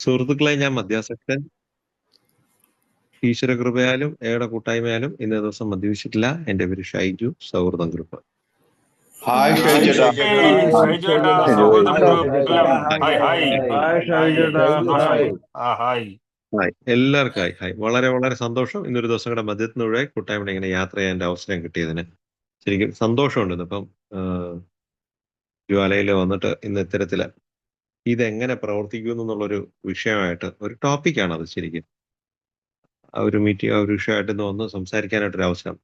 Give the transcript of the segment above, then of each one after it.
സുഹൃത്തുക്കളെ, ഞാൻ മദ്യാസക്തൻ. ഈശ്വര കൃപയാലും ഏടെ കൂട്ടായ്മയാലും ഇന്നേ ദിവസം മദ്യപിച്ചിട്ടില്ല. എന്റെ പേര് ഷൈജു, സൗഹൃദം ഗ്രൂപ്പ്. ഹായ് ഹായ് ഷൈജേട്ടാ. ഷൈജേട്ടാ, ഹായ് സൗഹൃദം ഹായ് ഗ്രൂപ്പ് എല്ലാം ഹായ് ഹായ് ഹായ് ഹായ് ഷൈജേട്ടാ, സന്തോഷം. ഹായ്. Hi hi. എല്ലാവർക്കും ഹായ് ഹായ്. വളരെ വളരെ സന്തോഷം. ഇന്നൊരു ദിവസം കൂടെ മദ്യത്തിനൊഴിവായി കൂട്ടായ്മയുടെ ഇങ്ങനെ യാത്ര ചെയ്യാൻ അവസരം കിട്ടിയതിന് ശരിക്കും സന്തോഷമുണ്ട്. ഇന്നിപ്പം ജ്വാലയിൽ വന്നിട്ട് ഇന്ന് ഇത്തരത്തില് ഇതെങ്ങനെ പ്രവർത്തിക്കുന്നു എന്നുള്ളൊരു വിഷയമായിട്ട് ഒരു ടോപ്പിക്കാണ് അത്. ശരിക്കും ആ ഒരു മീറ്റിംഗ്, ആ ഒരു വിഷയമായിട്ട് ഇന്ന് വന്ന് സംസാരിക്കാനായിട്ടൊരു അവസരം.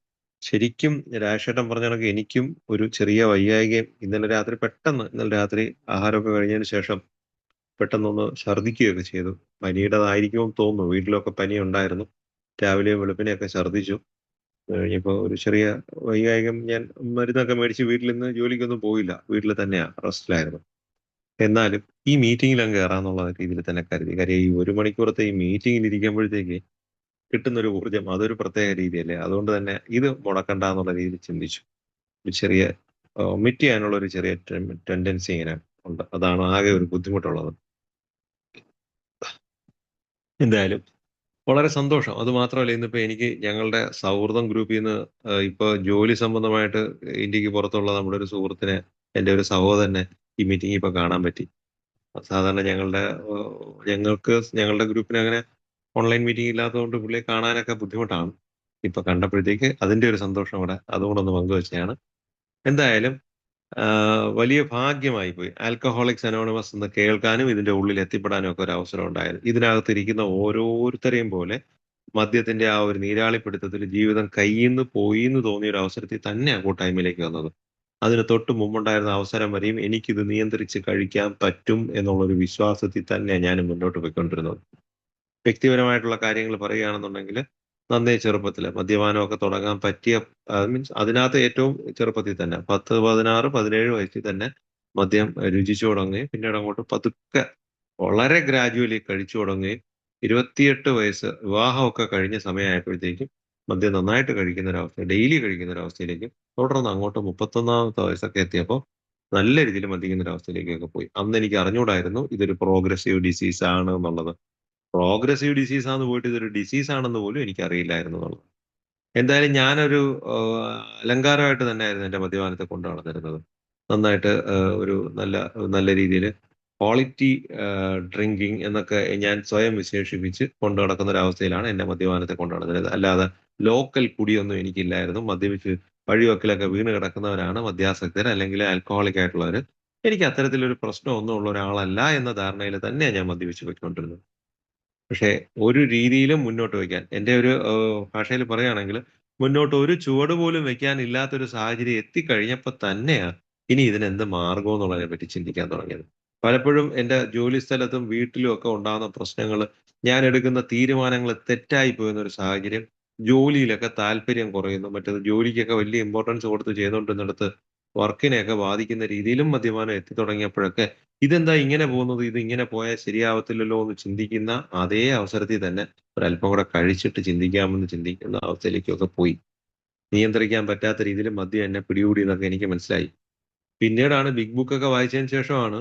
ശരിക്കും രാജേട്ടൻ പറഞ്ഞ കണക്ക് എനിക്കും ഒരു ചെറിയ വയ്യായികയും ഇന്നലെ രാത്രി ആഹാരമൊക്കെ കഴിഞ്ഞതിന് ശേഷം പെട്ടെന്നൊന്ന് ഛർദ്ദിക്കുകയൊക്കെ ചെയ്തു. പനിയുടേതായിരിക്കുമെന്ന് തോന്നുന്നു. വീട്ടിലൊക്കെ പനി ഉണ്ടായിരുന്നു. രാവിലെയും വെളുപ്പിനെയൊക്കെ ഛർദ്ദിച്ചു. കഴിഞ്ഞപ്പോൾ ഒരു ചെറിയ വൈകാരികം, ഞാൻ മരുന്നൊക്കെ മേടിച്ച് വീട്ടിൽ നിന്ന് ജോലിക്കൊന്നും പോയില്ല. വീട്ടിൽ തന്നെയാ, റെസ്റ്റിലായിരുന്നു. എന്നാലും ഈ മീറ്റിംഗിൽ അങ്ങ് കയറാന്നുള്ള രീതിയിൽ തന്നെ കരുതി. കാര്യം ഈ 1 മണിക്കൂറത്തെ ഈ മീറ്റിംഗിൽ ഇരിക്കുമ്പോഴത്തേക്ക് കിട്ടുന്നൊരു ഊർജ്ജം അതൊരു പ്രത്യേക രീതിയല്ലേ. അതുകൊണ്ട് തന്നെ ഇത് മുടക്കണ്ട എന്നുള്ള രീതിയിൽ ചിന്തിച്ചു. ഒരു ചെറിയ ഒമിറ്റ് ചെയ്യാനുള്ള ഒരു ചെറിയ ടെൻഡൻസി ഇങ്ങനെ ഉണ്ട്. അതാണ് ആകെ ഒരു ബുദ്ധിമുട്ടുള്ളത്. എന്തായാലും വളരെ സന്തോഷം. അത് മാത്രമല്ല, ഇന്നിപ്പോ എനിക്ക് ഞങ്ങളുടെ സൗഹൃദം ഗ്രൂപ്പിൽ നിന്ന് ഇപ്പൊ ജോലി സംബന്ധമായിട്ട് ഇന്ത്യക്ക് പുറത്തുള്ള നമ്മുടെ ഒരു സുഹൃത്തിനെ, എൻ്റെ ഒരു സഹോദരനെ ഈ മീറ്റിംഗ് ഇപ്പൊ കാണാൻ പറ്റി. സാധാരണ ഞങ്ങളുടെ ഗ്രൂപ്പിന് അങ്ങനെ ഓൺലൈൻ മീറ്റിംഗ് ഇല്ലാത്തതുകൊണ്ട് പുള്ളിയെ കാണാനൊക്കെ ബുദ്ധിമുട്ടാണ്. ഇപ്പൊ കണ്ടപ്പോഴത്തേക്ക് അതിന്റെ ഒരു സന്തോഷം കൂടെ അതുകൂടെ ഒന്ന് പങ്കുവെച്ചതാണ്. എന്തായാലും വലിയ ഭാഗ്യമായി പോയി. ആൽക്കഹോളിക്സ് അനോണിമസ് എന്ന് കേൾക്കാനും ഇതിന്റെ ഉള്ളിൽ എത്തിപ്പെടാനും ഒക്കെ ഒരു അവസരം ഉണ്ടായത്. ഇതിനകത്തിരിക്കുന്ന ഓരോരുത്തരെയും പോലെ മദ്യത്തിന്റെ ആ ഒരു നീരാളിപ്പിടുത്തത്തിൽ ജീവിതം കയ്യിന്ന് പോയിന്ന് തോന്നിയ ഒരു അവസരത്തിൽ തന്നെയാണ് കൂട്ടായ്മയിലേക്ക് വന്നത്. അതിന് തൊട്ട് മുമ്പുണ്ടായിരുന്ന അവസരം വരെയും എനിക്കിത് നിയന്ത്രിച്ച് കഴിക്കാൻ പറ്റും എന്നുള്ളൊരു വിശ്വാസത്തിൽ തന്നെയാണ് ഞാൻ മുന്നോട്ട് പോയിക്കൊണ്ടിരുന്നത്. വ്യക്തിപരമായിട്ടുള്ള കാര്യങ്ങൾ പറയുകയാണെന്നുണ്ടെങ്കിൽ, നന്നേ ചെറുപ്പത്തില് മദ്യപാനമൊക്കെ തുടങ്ങാൻ പറ്റിയ, മീൻസ് അതിനകത്ത് ഏറ്റവും ചെറുപ്പത്തിൽ തന്നെ 10, 16, 17 വയസ്സിൽ തന്നെ മദ്യം രുചിച്ചു തുടങ്ങുകയും പിന്നീട് അങ്ങോട്ട് പതുക്കെ വളരെ ഗ്രാജുവലി കഴിച്ചു തുടങ്ങുകയും 28 വയസ്സ് വിവാഹമൊക്കെ കഴിഞ്ഞ സമയമായപ്പോഴത്തേക്കും മദ്യം നന്നായിട്ട് കഴിക്കുന്ന ഒരവസ്ഥ, ഡെയിലി കഴിക്കുന്ന ഒരവസ്ഥയിലേക്കും, തുടർന്ന് അങ്ങോട്ട് 31-ാമത്തെ വയസ്സൊക്കെ എത്തിയപ്പോൾ നല്ല രീതിയിൽ മദ്യിക്കുന്ന ഒരവസ്ഥയിലേക്കൊക്കെ പോയി. അന്ന് എനിക്ക് അറിഞ്ഞൂടായിരുന്നു ഇതൊരു പ്രോഗ്രസീവ് ഡിസീസ് ആണ് എന്നുള്ളത്. പ്രോഗ്രസീവ് ഡിസീസ് ആണെന്ന് പോയിട്ട് ഇതൊരു ഡിസീസ് ആണെന്ന് പോലും എനിക്ക് അറിയില്ലായിരുന്നു എന്നുള്ളത്. എന്തായാലും ഞാനൊരു അലങ്കാരമായിട്ട് തന്നെയായിരുന്നു എൻ്റെ മദ്യപാനത്തെ കൊണ്ടു നടന്നിരുന്നത്. നന്നായിട്ട് ഒരു നല്ല നല്ല രീതിയിൽ ക്വാളിറ്റി ഡ്രിങ്കിങ് എന്നൊക്കെ ഞാൻ സ്വയം വിശേഷിപ്പിച്ച് കൊണ്ടു നടക്കുന്ന ഒരു അവസ്ഥയിലാണ് എൻ്റെ മദ്യപാനത്തെ കൊണ്ടു നടന്നിരുന്നത്. അല്ലാതെ ലോക്കൽ കുടിയൊന്നും എനിക്കില്ലായിരുന്നു. മദ്യപിച്ച് വഴിവക്കിലൊക്കെ വീണ് കിടക്കുന്നവരാണ് മദ്യാസക്തർ അല്ലെങ്കിൽ ആൽക്കഹോളിക് ആയിട്ടുള്ളവർ. എനിക്ക് അത്തരത്തിലൊരു പ്രശ്നമൊന്നും ഉള്ള ഒരാളല്ല എന്ന ധാരണയിൽ തന്നെയാണ് ഞാൻ മദ്യപിച്ച് പോയിക്കൊണ്ടിരുന്നത്. പക്ഷേ ഒരു രീതിയിലും മുന്നോട്ട് വയ്ക്കാൻ, എൻ്റെ ഒരു ഭാഷയിൽ പറയുകയാണെങ്കിൽ, മുന്നോട്ട് ഒരു ചുവട് പോലും വെക്കാൻ ഇല്ലാത്തൊരു സാഹചര്യം എത്തിക്കഴിഞ്ഞപ്പോൾ തന്നെയാ ഇനി ഇതിനെന്ത് മാർഗം എന്നുള്ളതിനെ പറ്റി ചിന്തിക്കാൻ തുടങ്ങിയത്. പലപ്പോഴും എൻ്റെ ജോലി സ്ഥലത്തും വീട്ടിലും ഒക്കെ ഉണ്ടാകുന്ന പ്രശ്നങ്ങൾ, ഞാൻ എടുക്കുന്ന തീരുമാനങ്ങൾ തെറ്റായി പോകുന്ന ഒരു സാഹചര്യം, ജോലിയിലൊക്കെ താല്പര്യം കുറയുന്നു, മറ്റേത് ജോലിക്കൊക്കെ വലിയ ഇമ്പോർട്ടൻസ് കൊടുത്ത് ചെയ്തുകൊണ്ടിരുന്നിടത്ത് വർക്കിനെയൊക്കെ ബാധിക്കുന്ന രീതിയിലും മദ്യപാനം എത്തി തുടങ്ങിയപ്പോഴൊക്കെ ഇതെന്താ ഇങ്ങനെ പോകുന്നത്, ഇത് ഇങ്ങനെ പോയാൽ ശരിയാവത്തില്ലല്ലോ എന്ന് ചിന്തിക്കുന്ന അതേ അവസരത്തിൽ തന്നെ ഒരല്പം കൂടെ കഴിച്ചിട്ട് ചിന്തിക്കാമെന്ന് ചിന്തിക്കുന്ന അവസ്ഥയിലേക്കൊക്കെ പോയി. നിയന്ത്രിക്കാൻ പറ്റാത്ത രീതിയിൽ മദ്യം എന്നെ പിടികൂടി എന്നൊക്കെ എനിക്ക് മനസ്സിലായി. പിന്നീടാണ് ബിഗ് ബുക്കൊക്കെ വായിച്ചതിന് ശേഷമാണ്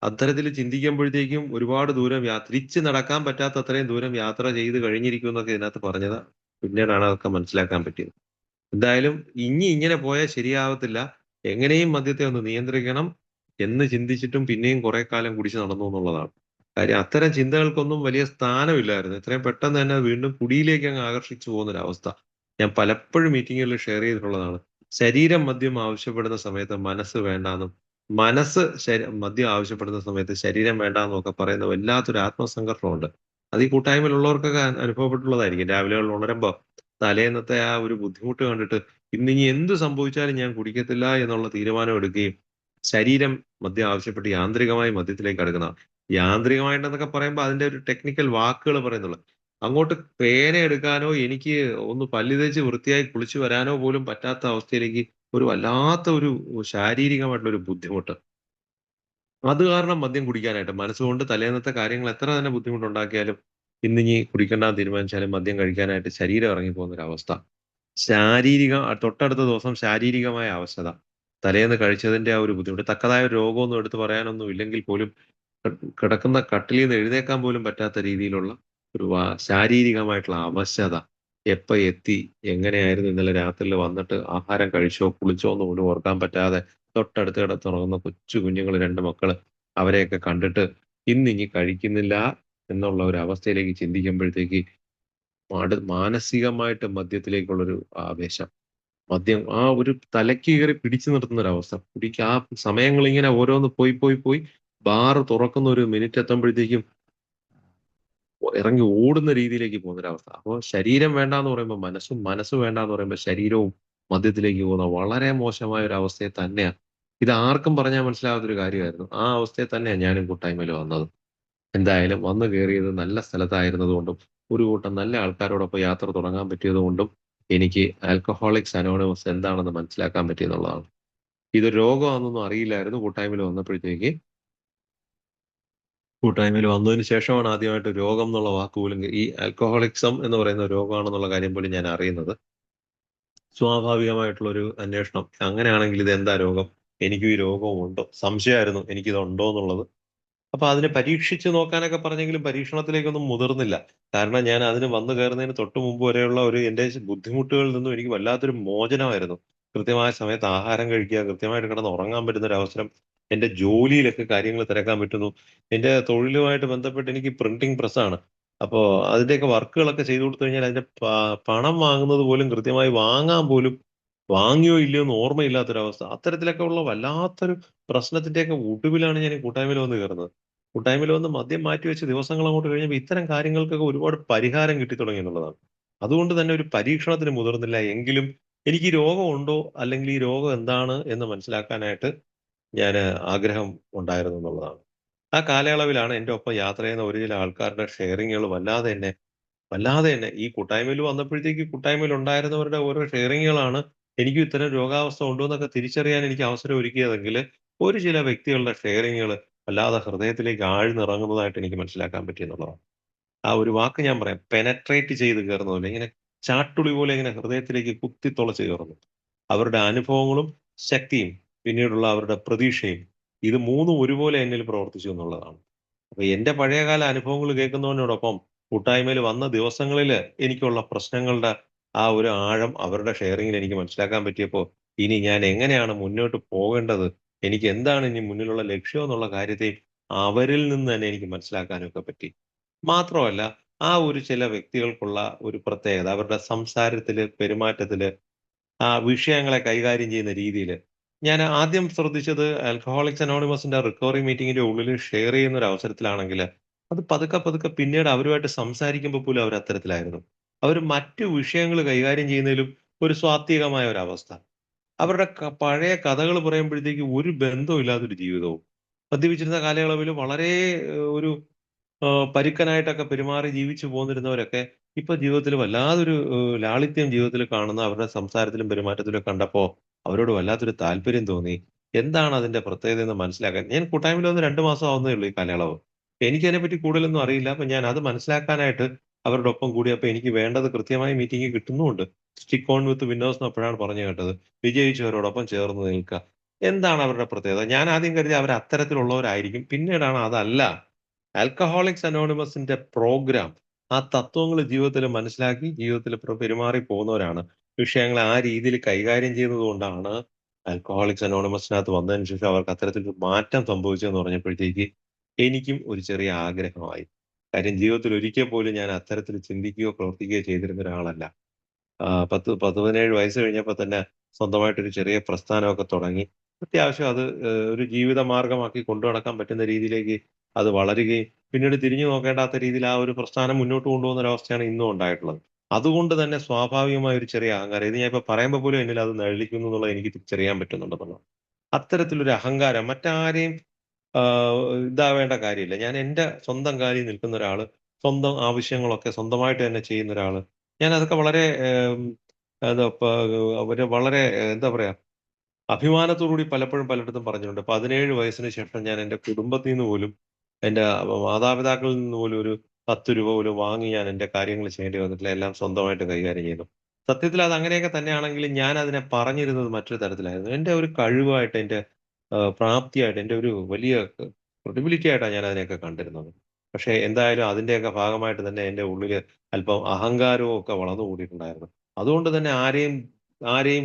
അത്തരത്തിൽ ചിന്തിക്കുമ്പോഴത്തേക്കും ഒരുപാട് ദൂരം തിരിച്ച് നടക്കാൻ പറ്റാത്ത അത്രയും ദൂരം യാത്ര ചെയ്ത് കഴിഞ്ഞിരിക്കും എന്നൊക്കെ ഇതിനകത്ത് പറഞ്ഞത് പിന്നീടാണ് അതൊക്കെ മനസ്സിലാക്കാൻ പറ്റിയത്. എന്തായാലും ഇനി ഇങ്ങനെ പോയാൽ ശരിയാവത്തില്ല, എങ്ങനെയും മദ്യത്തെ ഒന്ന് നിയന്ത്രിക്കണം എന്ന് ചിന്തിച്ചിട്ടും പിന്നെയും കുറെ കാലം കുടിച്ച് നടന്നു എന്നുള്ളതാണ് കാര്യം. അത്തരം ചിന്തകൾക്കൊന്നും വലിയ സ്ഥാനമില്ലായിരുന്നു. എത്രയും പെട്ടെന്ന് തന്നെ വീണ്ടും കുടിയിലേക്ക് അങ്ങ് ആകർഷിച്ചു പോകുന്നൊരവസ്ഥ ഞാൻ പലപ്പോഴും മീറ്റിങ്ങുകളിൽ ഷെയർ ചെയ്തിട്ടുള്ളതാണ്. ശരീരം മദ്യം ആവശ്യപ്പെടുന്ന സമയത്ത് മനസ്സ് വേണ്ടാന്നും, മദ്യം ആവശ്യപ്പെടുന്ന സമയത്ത് ശരീരം വേണ്ടാന്നും ഒക്കെ പറയുന്ന വല്ലാത്തൊരു ആത്മസംഘർഷമുണ്ട്. അത് ഈ കൂട്ടായ്മയിലുള്ളവർക്കൊക്കെ അനുഭവപ്പെട്ടുള്ളതായിരിക്കും. രാവിലെ ഉണരുമ്പോ തലേന്നത്തെ ആ ഒരു ബുദ്ധിമുട്ട് കണ്ടിട്ട് ഇന്നിനി എന്ത് സംഭവിച്ചാലും ഞാൻ കുടിക്കത്തില്ല എന്നുള്ള തീരുമാനം എടുക്കുകയും ശരീരം മദ്യം ആവശ്യപ്പെട്ട് യാന്ത്രികമായി മദ്യത്തിലേക്ക് അടുക്കുന്ന, യാന്ത്രികമായിട്ടെന്നൊക്കെ പറയുമ്പോൾ അതിന്റെ ഒരു ടെക്നിക്കൽ വാക്കുകൾ പറയുന്നുള്ളു. അങ്ങോട്ട് പേന എടുക്കാനോ എനിക്ക് ഒന്ന് പല്ല് തേച്ച് വൃത്തിയായി കുളിച്ചു വരാനോ പോലും പറ്റാത്ത അവസ്ഥയിലേക്ക് ഒരു വല്ലാത്ത ഒരു ശാരീരികമായിട്ടുള്ള ഒരു ബുദ്ധിമുട്ട്. അത് കാരണം മദ്യം കുടിക്കാനായിട്ട് മനസ്സുകൊണ്ട് തലേന്നത്തെ കാര്യങ്ങൾ എത്ര തന്നെ ബുദ്ധിമുട്ടുണ്ടാക്കിയാലും ഇന്നിനി കുടിക്കണ്ടെന്ന് തീരുമാനിച്ചാലും മദ്യം കഴിക്കാനായിട്ട് ശരീരം ഇറങ്ങിപ്പോകുന്ന ഒരു അവസ്ഥ. തൊട്ടടുത്ത ദിവസം ശാരീരികമായ അവശത, തലേന്ന് കഴിച്ചതിന്റെ ആ ഒരു ബുദ്ധിമുട്ട്, തക്കതായ ഒരു രോഗമൊന്നും എടുത്തു പറയാനൊന്നും ഇല്ലെങ്കിൽ പോലും കിടക്കുന്ന കട്ടിലിൽ നിന്ന് എഴുന്നേക്കാൻ പോലും പറ്റാത്ത രീതിയിലുള്ള ഒരു ശാരീരികമായിട്ടുള്ള അവശത. എപ്പ എത്തി, എങ്ങനെയായിരുന്നു ഇന്നലെ രാത്രിയിൽ വന്നിട്ട് ആഹാരം കഴിച്ചോ കുളിച്ചോ എന്ന് പോലും ഓർക്കാൻ പറ്റാതെ തൊട്ടടുത്ത് കിടന്നുറങ്ങുന്ന കൊച്ചു കുഞ്ഞുങ്ങൾ, രണ്ട് മക്കള്, അവരെയൊക്കെ കണ്ടിട്ട് ഇന്നിനി കഴിക്കുന്നില്ല എന്നുള്ള ഒരു അവസ്ഥയിലേക്ക് ചിന്തിക്കുമ്പോഴത്തേക്ക് മാനസികമായിട്ട് മദ്യത്തിലേക്കുള്ളൊരു ആവേശം, മദ്യം ആ ഒരു തലയ്ക്ക് കയറി പിടിച്ചു നിർത്തുന്ന ഒരവസ്ഥ. ആ സമയങ്ങൾ ഇങ്ങനെ ഓരോന്ന് പോയി പോയി പോയി ബാറ് തുറക്കുന്ന ഒരു മിനിറ്റ് എത്തുമ്പോഴത്തേക്കും ഇറങ്ങി ഓടുന്ന രീതിയിലേക്ക് പോകുന്നൊരവസ്ഥ. അപ്പോൾ ശരീരം വേണ്ടാന്ന് പറയുമ്പോൾ മനസ്സും, മനസ്സ് വേണ്ടാന്ന് പറയുമ്പോൾ ശരീരവും മദ്യത്തിലേക്ക് പോകുന്ന വളരെ മോശമായ ഒരു അവസ്ഥയെ തന്നെയാ. ഇത് ആർക്കും പറഞ്ഞാൽ മനസ്സിലാവാത്തൊരു കാര്യമായിരുന്നു. ആ അവസ്ഥയിൽ തന്നെയാ ഞാനും കൂട്ടായ്മയിൽ വന്നത്. എന്തായാലും വന്നു കയറിയത് നല്ല സ്ഥലത്തായിരുന്നതുകൊണ്ടും ഒരു കൂട്ടം നല്ല ആൾക്കാരോടൊപ്പം യാത്ര തുടങ്ങാൻ പറ്റിയതുകൊണ്ടും എനിക്ക് ആൽക്കഹോളിക്സ് അനോണിമസ് എന്താണെന്ന് മനസ്സിലാക്കാൻ പറ്റിയെന്നുള്ളതാണ്. ഇതൊരു രോഗമാണെന്നൊന്നും അറിയില്ലായിരുന്നു. കൂട്ടായ്മയിൽ വന്നതിന് ശേഷമാണ് ആദ്യമായിട്ട് രോഗം എന്നുള്ള വാക്ക് പോലും ഈ ആൽക്കഹോളിക്സം എന്ന് പറയുന്ന രോഗമാണെന്നുള്ള കാര്യം പോലും ഞാൻ അറിയുന്നത്. സ്വാഭാവികമായിട്ടുള്ള ഒരു അന്വേഷണം, അങ്ങനെയാണെങ്കിൽ ഇത് എന്താ രോഗം, എനിക്കും ഈ രോഗവും ഉണ്ടോ, സംശയമായിരുന്നു എനിക്കിത് ഉണ്ടോ എന്നുള്ളത്. അപ്പൊ അതിനെ പരീക്ഷിച്ച് നോക്കാനൊക്കെ പറഞ്ഞെങ്കിലും പരീക്ഷണത്തിലേക്കൊന്നും മുതിർന്നില്ല. കാരണം ഞാൻ അതിന് വന്നു കയറുന്നതിന് തൊട്ട് മുമ്പ് വരെയുള്ള ഒരു എന്റെ ബുദ്ധിമുട്ടുകളിൽ നിന്നും എനിക്ക് വല്ലാത്തൊരു മോചനമായിരുന്നു. കൃത്യമായ സമയത്ത് ആഹാരം കഴിക്കുക, കൃത്യമായിട്ട് കിടന്ന് ഉറങ്ങാൻ പറ്റുന്ന ഒരു അവസരം, എന്റെ ജോലിയിലൊക്കെ കാര്യങ്ങൾ തിരക്കാൻ പറ്റുന്നു. എന്റെ തൊഴിലുമായിട്ട് ബന്ധപ്പെട്ട് എനിക്ക് പ്രിന്റിംഗ് പ്രസ്സാണ്. അപ്പോ അതിന്റെയൊക്കെ വർക്കുകളൊക്കെ ചെയ്തു കൊടുത്തു കഴിഞ്ഞാൽ അതിന്റെ പണം വാങ്ങുന്നത് പോലും കൃത്യമായി വാങ്ങാൻ പോലും വാങ്ങിയോ ഇല്ലയോ എന്ന് ഓർമ്മയില്ലാത്തൊരവസ്ഥ. അത്തരത്തിലൊക്കെ ഉള്ള വല്ലാത്തൊരു പ്രശ്നത്തിന്റെയൊക്കെ ഒടുവിലാണ് ഞാൻ ഈ കൂട്ടായ്മയിൽ വന്ന് കയറുന്നത്. കൂട്ടായ്മയിൽ വന്ന് മദ്യം മാറ്റിവെച്ച് ദിവസങ്ങൾ അങ്ങോട്ട് കഴിഞ്ഞപ്പോൾ ഇത്തരം കാര്യങ്ങൾക്കൊക്കെ ഒരുപാട് പരിഹാരം കിട്ടിത്തുടങ്ങി എന്നുള്ളതാണ്. അതുകൊണ്ട് തന്നെ ഒരു പരീക്ഷണത്തിന് മുതിർന്നില്ല എങ്കിലും എനിക്ക് ഈ രോഗം ഉണ്ടോ അല്ലെങ്കിൽ ഈ രോഗം എന്താണ് എന്ന് മനസ്സിലാക്കാനായിട്ട് ഞാൻ ആഗ്രഹം ഉണ്ടായിരുന്നു എന്നുള്ളതാണ്. ആ കാലയളവിലാണ് എന്റെ ഒപ്പം യാത്ര ചെയ്യുന്ന ഒരു ചില ആൾക്കാരുടെ ഷെയറിങ്ങുകൾ വല്ലാതെ തന്നെ ഈ കൂട്ടായ്മയിൽ വന്നപ്പോഴത്തേക്ക് കൂട്ടായ്മയിൽ ഉണ്ടായിരുന്നവരുടെ ഓരോ ഷെയറിങ്ങുകളാണ് എനിക്കും ഇത്തരം രോഗാവസ്ഥ ഉണ്ടോ എന്നൊക്കെ തിരിച്ചറിയാൻ എനിക്ക് അവസരം ഒരുക്കിയതെങ്കിൽ ഒരു ചില വ്യക്തികളുടെ ഷെയറിങ്ങുകൾ വല്ലാതെ ഹൃദയത്തിലേക്ക് ആഴ്ന്നിറങ്ങുന്നതായിട്ട് എനിക്ക് മനസ്സിലാക്കാൻ പറ്റിയെന്നുള്ളതാണ്. ആ ഒരു വാക്ക് ഞാൻ പറയാം, പെനട്രേറ്റ് ചെയ്ത് കയറുന്ന പോലെ ഇങ്ങനെ ചാട്ടുളി പോലെ ഇങ്ങനെ ഹൃദയത്തിലേക്ക് കുത്തിത്തുളച്ച് കയറുന്നു. അവരുടെ അനുഭവങ്ങളും ശക്തിയും പിന്നീടുള്ള അവരുടെ പ്രതീക്ഷയും, ഇത് മൂന്നും ഒരുപോലെ എന്നിൽ പ്രവർത്തിച്ചു എന്നുള്ളതാണ്. അപ്പൊ എന്റെ പഴയകാല അനുഭവങ്ങൾ കേൾക്കുന്നതിനോടൊപ്പം കൂട്ടായ്മയിൽ വന്ന ദിവസങ്ങളിൽ എനിക്കുള്ള പ്രശ്നങ്ങളുടെ ആ ഒരു ആഴം അവരുടെ ഷെയറിങ്ങിൽ എനിക്ക് മനസ്സിലാക്കാൻ പറ്റിയപ്പോ ഇനി ഞാൻ എങ്ങനെയാണ് മുന്നോട്ട് പോകേണ്ടത്, എനിക്ക് എന്താണ് ഇനി മുന്നിലുള്ള ലക്ഷ്യം എന്നുള്ള കാര്യത്തെ അവരിൽ നിന്ന് തന്നെ എനിക്ക് മനസ്സിലാക്കാനും ഒക്കെ പറ്റി. മാത്രമല്ല, ആ ഒരു ചില വ്യക്തികൾക്കുള്ള ഒരു പ്രത്യേകത അവരുടെ സംസാരത്തില്, പെരുമാറ്റത്തില്, ആ വിഷയങ്ങളെ കൈകാര്യം ചെയ്യുന്ന രീതിയില്. ഞാൻ ആദ്യം ശ്രദ്ധിച്ചത് ആൽക്കഹോളിക്സ് അനോണിമസിന്റെ റിക്കവറി മീറ്റിംഗിന്റെ ഉള്ളിൽ ഷെയർ ചെയ്യുന്ന ഒരു അവസരത്തിലാണെങ്കില്, അത് പതുക്കെ പതുക്കെ പിന്നീട് അവരുമായിട്ട് സംസാരിക്കുമ്പോൾ പോലും അവർ അത്തരത്തിലായിരുന്നു. അവർ മറ്റു വിഷയങ്ങൾ കൈകാര്യം ചെയ്യുന്നതിലും ഒരു സ്വാത്വികമായ ഒരവസ്ഥ. അവരുടെ പഴയ കഥകൾ പറയുമ്പോഴത്തേക്ക് ഒരു ബന്ധവും ഇല്ലാത്തൊരു ജീവിതവും. മദ്യപിച്ചിരുന്ന കാലയളവിൽ വളരെ ഒരു പരുക്കനായിട്ടൊക്കെ പെരുമാറി ജീവിച്ചു പോന്നിരുന്നവരൊക്കെ ഇപ്പൊ ജീവിതത്തിൽ വല്ലാതൊരു ലാളിത്യം ജീവിതത്തിൽ കാണുന്ന അവരുടെ സംസാരത്തിലും പെരുമാറ്റത്തിലും ഒക്കെ കണ്ടപ്പോ അവരോട് വല്ലാത്തൊരു താല്പര്യം തോന്നി. എന്താണ് അതിന്റെ പ്രത്യേകത എന്ന് മനസ്സിലാക്കാൻ ഞാൻ കൂട്ടായ്മയിൽ വന്ന് 2 മാസം ആവുന്നേ ഉള്ളൂ ഈ കാലയളവ്. എനിക്കതിനെപ്പറ്റി കൂടുതലൊന്നും അറിയില്ല. അപ്പൊ ഞാൻ അത് മനസ്സിലാക്കാനായിട്ട് അവരുടെ ഒപ്പം കൂടിയപ്പോ എനിക്ക് വേണ്ടത് കൃത്യമായി മീറ്റിംഗിൽ കിട്ടുന്നുമുണ്ട്. സ്റ്റിക്ക് ഓൺ വിത്ത് വിന്നേഴ്സ് എന്ന് അപ്പോഴാണ് പറഞ്ഞു കേട്ടത്. വിജയിച്ചവരോടൊപ്പം ചേർന്ന് നിൽക്കുക. എന്താണ് അവരുടെ പ്രത്യേകത? ഞാൻ ആദ്യം കരുതി അവർ അത്തരത്തിലുള്ളവരായിരിക്കും. പിന്നീടാണ് അതല്ല. ആൽക്കഹോളിക്സ് അനോണിമസിന്റെ പ്രോഗ്രാം, ആ തത്വങ്ങൾ ജീവിതത്തിൽ മനസ്സിലാക്കി ജീവിതത്തിൽ പെരുമാറി പോകുന്നവരാണ്. വിഷയങ്ങളെ ആ രീതിയിൽ കൈകാര്യം ചെയ്യുന്നത് കൊണ്ടാണ് ആൽക്കഹോളിക്സ് അനോണിമസിനകത്ത് വന്നതിന് ശേഷം അവർക്ക് അത്തരത്തിലൊരു മാറ്റം സംഭവിച്ചതെന്ന് പറഞ്ഞപ്പോഴത്തേക്ക് എനിക്കും ഒരു ചെറിയ ആഗ്രഹമായി. കാര്യം ജീവിതത്തിൽ ഒരിക്കൽ പോലും ഞാൻ അത്തരത്തിൽ ചിന്തിക്കുകയോ പ്രവർത്തിക്കുകയോ ചെയ്തിരുന്ന ഒരാളല്ല. 17 വയസ്സ് കഴിഞ്ഞപ്പോ തന്നെ സ്വന്തമായിട്ടൊരു ചെറിയ പ്രസ്ഥാനമൊക്കെ തുടങ്ങി. അത്യാവശ്യം അത് ഒരു ജീവിത മാർഗ്ഗമാക്കി കൊണ്ടുനടക്കാൻ പറ്റുന്ന രീതിയിലേക്ക് അത് വളരുകയും, പിന്നീട് തിരിഞ്ഞു നോക്കേണ്ടാത്ത രീതിയിൽ ആ ഒരു പ്രസ്ഥാനം മുന്നോട്ട് കൊണ്ടുപോകുന്ന ഒരവസ്ഥയാണ് ഇന്നും ഉണ്ടായിട്ടുള്ളത്. അതുകൊണ്ട് തന്നെ സ്വാഭാവികമായ ഒരു ചെറിയ അഹങ്കാരം, ഇത് ഞാൻ ഇപ്പൊ പറയുമ്പോ പോലും എന്നിൽ അത് നിഴലിക്കുന്നു എന്നുള്ളത് എനിക്ക് തിരിച്ചറിയാൻ പറ്റുന്നുണ്ടെന്നുള്ളതാണ്. അത്തരത്തിലൊരു അഹങ്കാരം മറ്റാരെയും ഇതാവേണ്ട കാര്യമില്ല. ഞാൻ എന്റെ സ്വന്തം കാലിൽ നിൽക്കുന്ന ഒരാള്, സ്വന്തം ആവശ്യങ്ങളൊക്കെ സ്വന്തമായിട്ട് തന്നെ ചെയ്യുന്ന ഒരാള്. ഞാൻ അതൊക്കെ വളരെ എന്താ പ അവര് വളരെ എന്താ പറയാ, അഭിമാനത്തോടുകൂടി പലപ്പോഴും പലയിടത്തും പറഞ്ഞിട്ടുണ്ട്. 17 വയസ്സിന് ശേഷം ഞാൻ എന്റെ കുടുംബത്തിൽ നിന്ന് പോലും, എന്റെ മാതാപിതാക്കളിൽ നിന്ന് പോലും ഒരു ₹10 പോലും വാങ്ങി ഞാൻ എന്റെ കാര്യങ്ങൾ ചെയ്യേണ്ടി വന്നിട്ടില്ല. എല്ലാം സ്വന്തമായിട്ട് കൈകാര്യം ചെയ്യുന്നു. സത്യത്തിൽ അത് അങ്ങനെയൊക്കെ തന്നെയാണെങ്കിലും ഞാൻ അതിനെ പറഞ്ഞിരുന്നത് മറ്റൊരു തരത്തിലായിരുന്നു. എന്റെ ഒരു കഴിവായിട്ട്, എന്റെ പ്രാപ്തിയായിട്ട്, എന്റെ ഒരു വലിയ ക്രെഡിബിലിറ്റി ആയിട്ടാണ് ഞാൻ അതിനെയൊക്കെ കണ്ടിരുന്നത്. പക്ഷേ എന്തായാലും അതിന്റെയൊക്കെ ഭാഗമായിട്ട് തന്നെ എന്റെ ഉള്ളില് അല്പം അഹങ്കാരവും ഒക്കെ വളർന്നു കൂടിയിട്ടുണ്ടായിരുന്നു. അതുകൊണ്ട് തന്നെ ആരെയും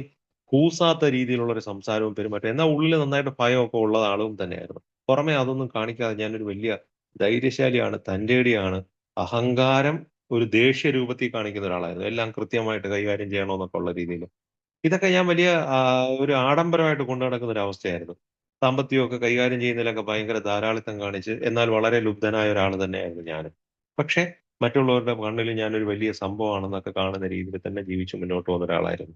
കൂസാത്ത രീതിയിലുള്ള ഒരു സംസാരവും പെരുമാറ്റവും എന്നാൽ ഉള്ളില് നന്നായിട്ട് ഭയമൊക്കെ ഉള്ള ആളും തന്നെയായിരുന്നു. പുറമെ അതൊന്നും കാണിക്കാതെ ഞാനൊരു വലിയ ധൈര്യശാലിയാണ്, തന്റേടിയാണ്, അഹങ്കാരം ഒരു ദേഷ്യ രൂപത്തിൽ കാണിക്കുന്ന ഒരാളായിരുന്നു. എല്ലാം കൃത്യമായിട്ട് കൈകാര്യം ചെയ്യണമെന്നൊക്കെ ഉള്ള രീതിയില്. ഇതൊക്കെ ഞാൻ വലിയ ഒരു ആഡംബരമായിട്ട് കൊണ്ട് നടക്കുന്ന ഒരു അവസ്ഥയായിരുന്നു. സാമ്പത്തികമൊക്കെ കൈകാര്യം ചെയ്യുന്നതിലൊക്കെ ഭയങ്കര ധാരാളിത്തം കാണിച്ച്, എന്നാൽ വളരെ ലുബ്ധനായ ഒരാള് തന്നെയായിരുന്നു ഞാനും. പക്ഷേ മറ്റുള്ളവരുടെ കണ്ണില് ഞാനൊരു വലിയ സംഭവമാണെന്നൊക്കെ കാണുന്ന രീതിയിൽ തന്നെ ജീവിച്ച് മുന്നോട്ട് പോകുന്ന ഒരാളായിരുന്നു.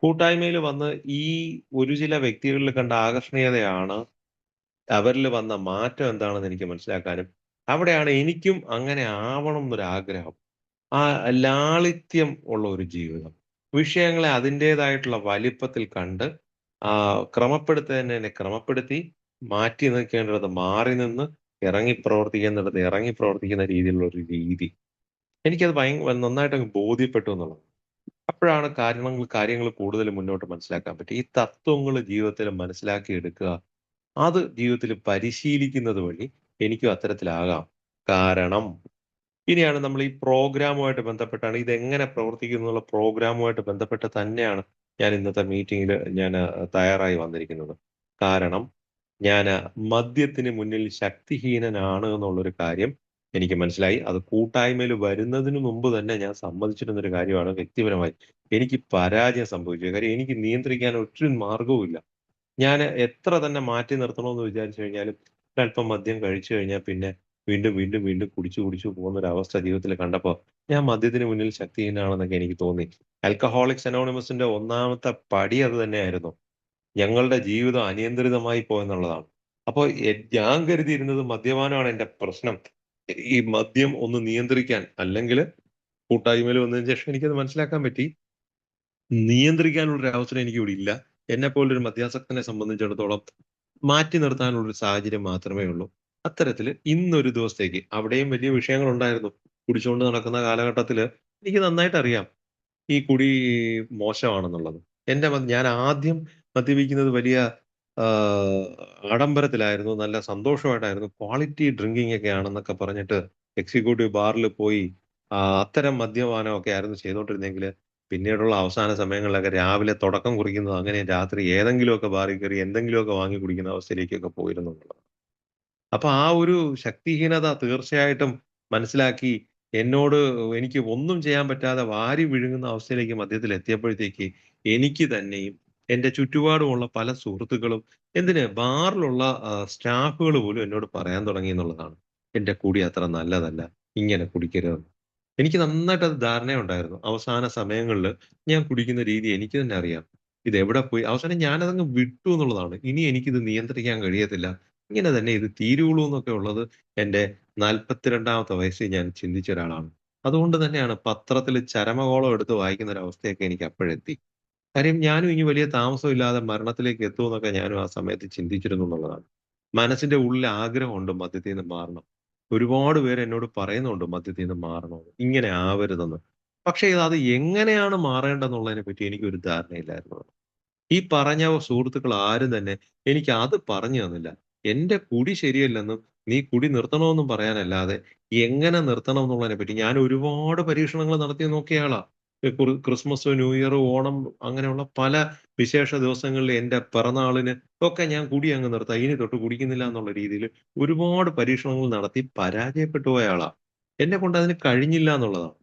കൂട്ടായ്മയില് വന്ന് ഈ ഒരു ചില വ്യക്തികളിൽ കണ്ട ആകർഷണീയതയാണ് അവരില് വന്ന മാറ്റം എന്താണെന്ന് എനിക്ക് മനസ്സിലാക്കാനും, അവിടെയാണ് എനിക്കും അങ്ങനെ ആവണം എന്നൊരാഗ്രഹം. ആ ലാളിത്യം ഉള്ള ഒരു ജീവിതം. വിഷയങ്ങളെ അതിന്റേതായിട്ടുള്ള വലിപ്പത്തിൽ കണ്ട്, ക്രമപ്പെടുത്തേണ്ടതിനെ ക്രമപ്പെടുത്തി, മാറ്റി നിൽക്കേണ്ടിടത്ത് മാറി നിന്ന്, ഇറങ്ങി പ്രവർത്തിക്കേണ്ടിടത്ത് ഇറങ്ങി പ്രവർത്തിക്കുന്ന രീതിയിലുള്ള ഒരു രീതി. എനിക്കത് നന്നായിട്ടങ്ങ് ബോധ്യപ്പെട്ടു എന്നുള്ളതാണ്. അപ്പോഴാണ് കാര്യങ്ങൾ കൂടുതൽ മുന്നോട്ട് മനസ്സിലാക്കാൻ പറ്റി. ഈ തത്വങ്ങള് ജീവിതത്തില് മനസ്സിലാക്കിയെടുക്കുക, അത് ജീവിതത്തില് പരിശീലിക്കുന്നത് വഴി എനിക്കും അത്തരത്തിലാകാം. കാരണം ഇനിയാണ് നമ്മൾ ഈ പ്രോഗ്രാമുമായിട്ട് ബന്ധപ്പെട്ടാണ് ഇതെങ്ങനെ പ്രവർത്തിക്കുന്നു എന്നുള്ള പ്രോഗ്രാമുമായിട്ട് ബന്ധപ്പെട്ട് തന്നെയാണ് ഞാൻ ഇന്നത്തെ മീറ്റിംഗില് ഞാന് തയ്യാറായി വന്നിരിക്കുന്നത്. കാരണം ഞാന് മദ്യത്തിന് മുന്നിൽ ശക്തിഹീനനാണ് എന്നുള്ളൊരു കാര്യം എനിക്ക് മനസ്സിലായി. അത് കൂട്ടായ്മയിൽ വരുന്നതിന് മുമ്പ് തന്നെ ഞാൻ സമ്മതിച്ചിരുന്നൊരു കാര്യമാണ് വ്യക്തിപരമായി. എനിക്ക് പരാജയം സംഭവിച്ചു. കാര്യം എനിക്ക് നിയന്ത്രിക്കാൻ ഒരു മാർഗവുമില്ല. ഞാന് എത്ര തന്നെ മാറ്റി നിർത്തണമെന്ന് വിചാരിച്ചു കഴിഞ്ഞാലും, ഒരല്പം മദ്യം കഴിച്ചു കഴിഞ്ഞാൽ പിന്നെ വീണ്ടും കുടിച്ചു പോകുന്നൊരവസ്ഥ ജീവിതത്തില് കണ്ടപ്പോ, ഞാൻ മദ്യത്തിന് മുന്നിൽ ശക്തിഹീനനാണെന്നൊക്കെ എനിക്ക് തോന്നി. ആൽക്കഹോളിക്സ് അനോണിമസിന്റെ ഒന്നാമത്തെ പടി അത് തന്നെയായിരുന്നു. ഞങ്ങളുടെ ജീവിതം അനിയന്ത്രിതമായി പോയെന്നുള്ളതാണ്. അപ്പൊ ഞാൻ കരുതിയിരുന്നത് മദ്യപാനമാണ് എന്റെ പ്രശ്നം. ഈ മദ്യം ഒന്ന് നിയന്ത്രിക്കാൻ അല്ലെങ്കില് കൂട്ടായ്മയിൽ വന്നതിന് ശേഷം എനിക്കത് മനസ്സിലാക്കാൻ പറ്റി. നിയന്ത്രിക്കാനുള്ള ഒരു അവസരം എനിക്കിവിടെ ഇല്ല. എന്നെപ്പോലൊരു മദ്യാസക്തനെ സംബന്ധിച്ചിടത്തോളം മാറ്റി നിർത്താനുള്ള ഒരു സാഹചര്യം മാത്രമേ ഉള്ളൂ. അത്തരത്തില് ഇന്നൊരു ദിവസത്തേക്ക് അവിടെയും വലിയ വിഷയങ്ങളുണ്ടായിരുന്നു. കുടിച്ചുകൊണ്ട് നടക്കുന്ന കാലഘട്ടത്തില് എനിക്ക് നന്നായിട്ട് അറിയാം. ഈ കുടി മോശമാണെന്നുള്ളത്. ഞാൻ ആദ്യം മദ്യപിക്കുന്നത് വലിയ ആഹ്, ആഡംബരത്തിലായിരുന്നു. നല്ല സന്തോഷമായിട്ടായിരുന്നു. ക്വാളിറ്റി ഡ്രിങ്കിങ് ഒക്കെ ആണെന്നൊക്കെ പറഞ്ഞിട്ട് എക്സിക്യൂട്ടീവ് ബാറിൽ പോയി അത്തരം മദ്യപാനമൊക്കെ ആയിരുന്നു ചെയ്തുകൊണ്ടിരുന്നെങ്കില്, പിന്നീടുള്ള അവസാന സമയങ്ങളിലൊക്കെ രാവിലെ തുടക്കം കുറിക്കുന്നത് അങ്ങനെ രാത്രി ഏതെങ്കിലുമൊക്കെ ബാറിൽ കയറി എന്തെങ്കിലുമൊക്കെ വാങ്ങി കുടിക്കുന്ന അവസ്ഥയിലേക്കൊക്കെ പോയിരുന്നു എന്നുള്ളതാണ്. അപ്പൊ ആ ഒരു ശക്തിഹീനത തീർച്ചയായിട്ടും മനസ്സിലാക്കി എന്നോട് എനിക്ക് ഒന്നും ചെയ്യാൻ പറ്റാതെ വാരി വിഴുങ്ങുന്ന അവസ്ഥയിലേക്ക് മധ്യത്തിൽ എത്തിയപ്പോഴത്തേക്ക് എനിക്ക് തന്നെയും എന്റെ ചുറ്റുപാടുമുള്ള പല സുഹൃത്തുക്കളും എന്തിന് ബാറിലുള്ള സ്റ്റാഫുകൾ പോലും എന്നോട് പറയാൻ തുടങ്ങി എന്നുള്ളതാണ്. എന്റെ കുടി അത്ര നല്ലതല്ല. ഇങ്ങനെ കുടിക്കരുതെന്ന്. എനിക്ക് നന്നായിട്ട് അത് ധാരണയുണ്ടായിരുന്നു. അവസാന സമയങ്ങളില് ഞാൻ കുടിക്കുന്ന രീതി എനിക്ക് തന്നെ അറിയാം. ഇതെവിടെ പോയി അവസാനം ഞാനതങ്ങ് വിട്ടു എന്നുള്ളതാണ്. ഇനി എനിക്കിത് നിയന്ത്രിക്കാൻ കഴിയത്തില്ല. ഇങ്ങനെ തന്നെ ഇത് തീരുവുള്ളൂ എന്നൊക്കെ ഉള്ളത് എന്റെ 42ാമത്തെ വയസ്സിൽ ഞാൻ ചിന്തിച്ച ഒരാളാണ്. അതുകൊണ്ട് തന്നെയാണ് പത്രത്തില് ചരമകോളം എടുത്ത് വായിക്കുന്ന ഒരു അവസ്ഥയൊക്കെ എനിക്ക് അപ്പോഴെത്തി. കാര്യം ഞാനും ഇനി വലിയ താമസമില്ലാതെ മരണത്തിലേക്ക് എത്തുമെന്നൊക്കെ ഞാനും ആ സമയത്ത് ചിന്തിച്ചിരുന്നു എന്നുള്ളതാണ്. മനസ്സിന്റെ ഉള്ളിൽ ആഗ്രഹമുണ്ട് മദ്യത്തിൽ നിന്ന് മാറണം. ഒരുപാട് പേര് എന്നോട് പറയുന്നുണ്ട് മദ്യത്തിൽ നിന്ന് മാറണമെന്ന്. ഇങ്ങനെ ആവരുതെന്ന്. പക്ഷേ അത് എങ്ങനെയാണ് മാറേണ്ടതെന്നുള്ളതിനെ പറ്റി എനിക്കൊരു ധാരണയില്ലായിരുന്നു. ഈ പറഞ്ഞ സുഹൃത്തുക്കൾ ആരും തന്നെ എനിക്ക് അത് പറഞ്ഞു തന്നില്ല. എന്റെ കുടി ശരിയല്ലെന്നും, നീ കുടി നിർത്തണമെന്നും പറയാനല്ലാതെ, എങ്ങനെ നിർത്തണം എന്നുള്ളതിനെ പറ്റി ഞാൻ ഒരുപാട് പരീക്ഷണങ്ങൾ നടത്തി നോക്കിയ ആളാ. ക്രിസ്മസ്, ന്യൂ ഇയർ, ഓണം അങ്ങനെയുള്ള പല വിശേഷ ദിവസങ്ങളിൽ എന്റെ പിറന്നാളിന് ഒക്കെ ഞാൻ കുടി അങ്ങ് നിർത്താം. ഇനി തൊട്ട് കുടിക്കുന്നില്ല എന്നുള്ള രീതിയിൽ ഒരുപാട് പരീക്ഷണങ്ങൾ നടത്തി പരാജയപ്പെട്ടു പോയ ആളാ. എന്നെക്കൊണ്ട് അതിന് കഴിഞ്ഞില്ല എന്നുള്ളതാണ്.